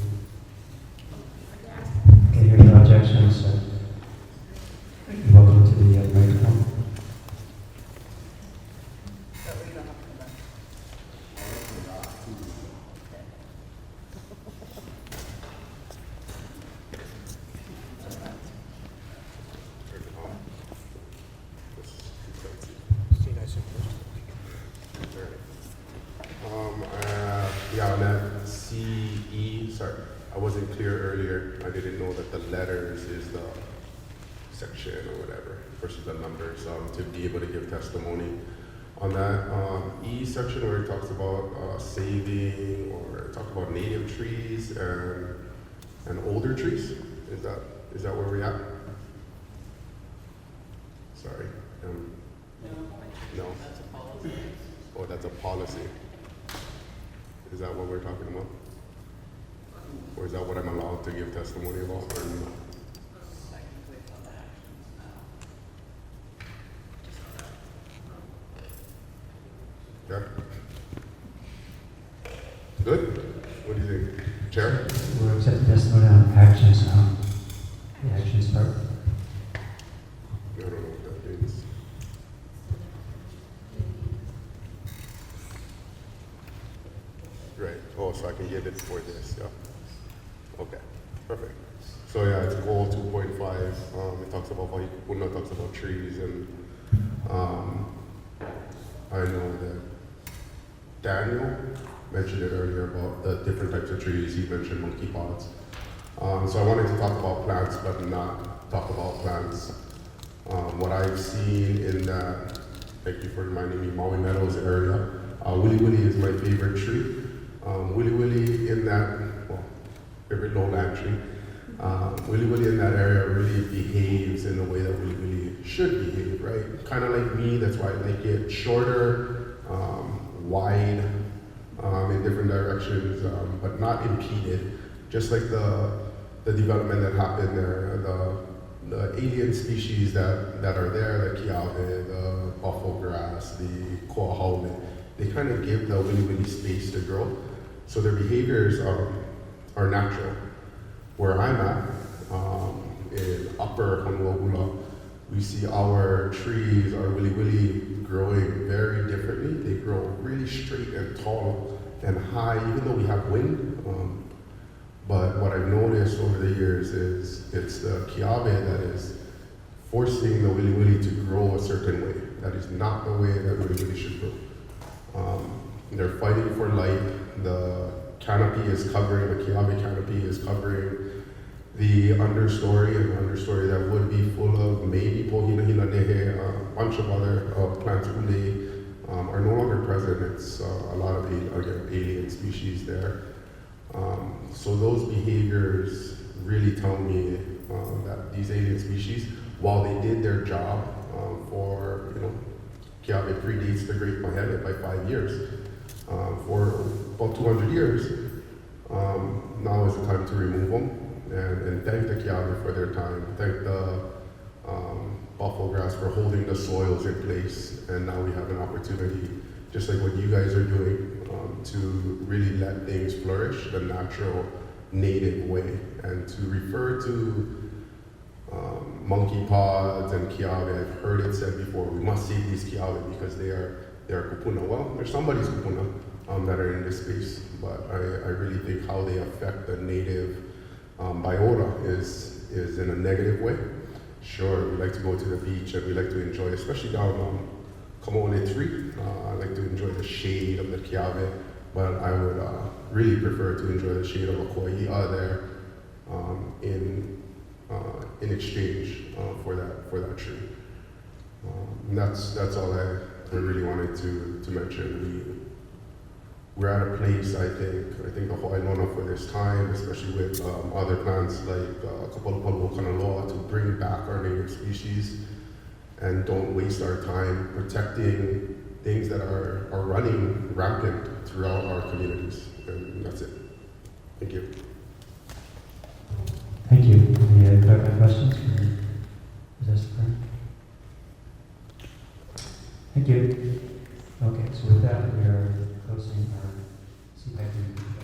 Okay, hearing no objections, you're welcome to the microphone. Yeah, on that CE, sorry, I wasn't clear earlier. I didn't know that the letters is the section or whatever versus the numbers to be able to give testimony. On that E section where it talks about saving or talk about native trees and older trees, is that where we're at? Sorry. No. Oh, that's a policy. Is that what we're talking about? Or is that what I'm allowed to give testimony about or no? Yeah. Good? What do you think? Chair? We're accepting testimony on actions now. The actions part. I don't know what that means. Right. Oh, so I can give it for this, yeah. Okay, perfect. So yeah, it's goal 2.5. It talks about it talks about trees, and I know that Daniel mentioned it earlier about the different types of trees. He mentioned monkey pods. So I wanted to talk about plants, but not talk about plants. What I've seen in that, thank you for reminding me, Maui Meadows area, Willy Willy is my favorite tree. Willy Willy in that, well, favorite lowland tree. Willy Willy in that area really behaves in the way that Willy Willy should behave, right? Kind of like me, that's why I like it shorter, wide, in different directions, but not impeded. Just like the development that happened there, the alien species that are there, the kiawe, the buffalo grass, the koahaole, they kind of give the Willy Willy space to grow. So their behaviors are natural. Where I'm at, in upper Honolulu, we see our trees, our Willy Willy growing very differently. They grow really straight and tall and high, even though we have wind. But what I've noticed over the years is it's the kiawe that is forcing the Willy Willy to grow a certain way. That is not the way that Willy Willy should grow. They're fighting for light. The canopy is covering, the kiawe canopy is covering the understory, and the understory that would be full of maybe pohina nehe, a bunch of other plants are no longer present. It's a lot of alien species there. So those behaviors really tell me that these alien species, while they did their job for, kiawe predates the Great Mahele by 5 years. For about 200 years, now is the time to remove them and thank the kiawe for their time, thank the buffalo grass for holding the soils in place, and now we have an opportunity just like what you guys are doing, to really let things flourish the natural native way, and to refer to monkey pods and kiawe. I've heard it said before, we must save these kiawe because they are kupuna. Well, there's somebody's kupuna that are in this space, but I really think how they affect the native biota is in a negative way. Sure, we like to go to the beach and we like to enjoy, especially down Kamone 3. I like to enjoy the shade of the kiawe, but I would really prefer to enjoy the shade of a koi'a there in exchange for that tree. And that's all I really wanted to mention. We're at a place, I think the Hawaiiana for this time, especially with other plants like Kapolopalo Kanaloa, to bring back our native species and don't waste our time protecting things that are running rampant throughout our communities. And that's it. Thank you. Thank you. Any clarifying questions for Possessed Park? Thank you. Okay, so with that, we are closing our Cpac meeting.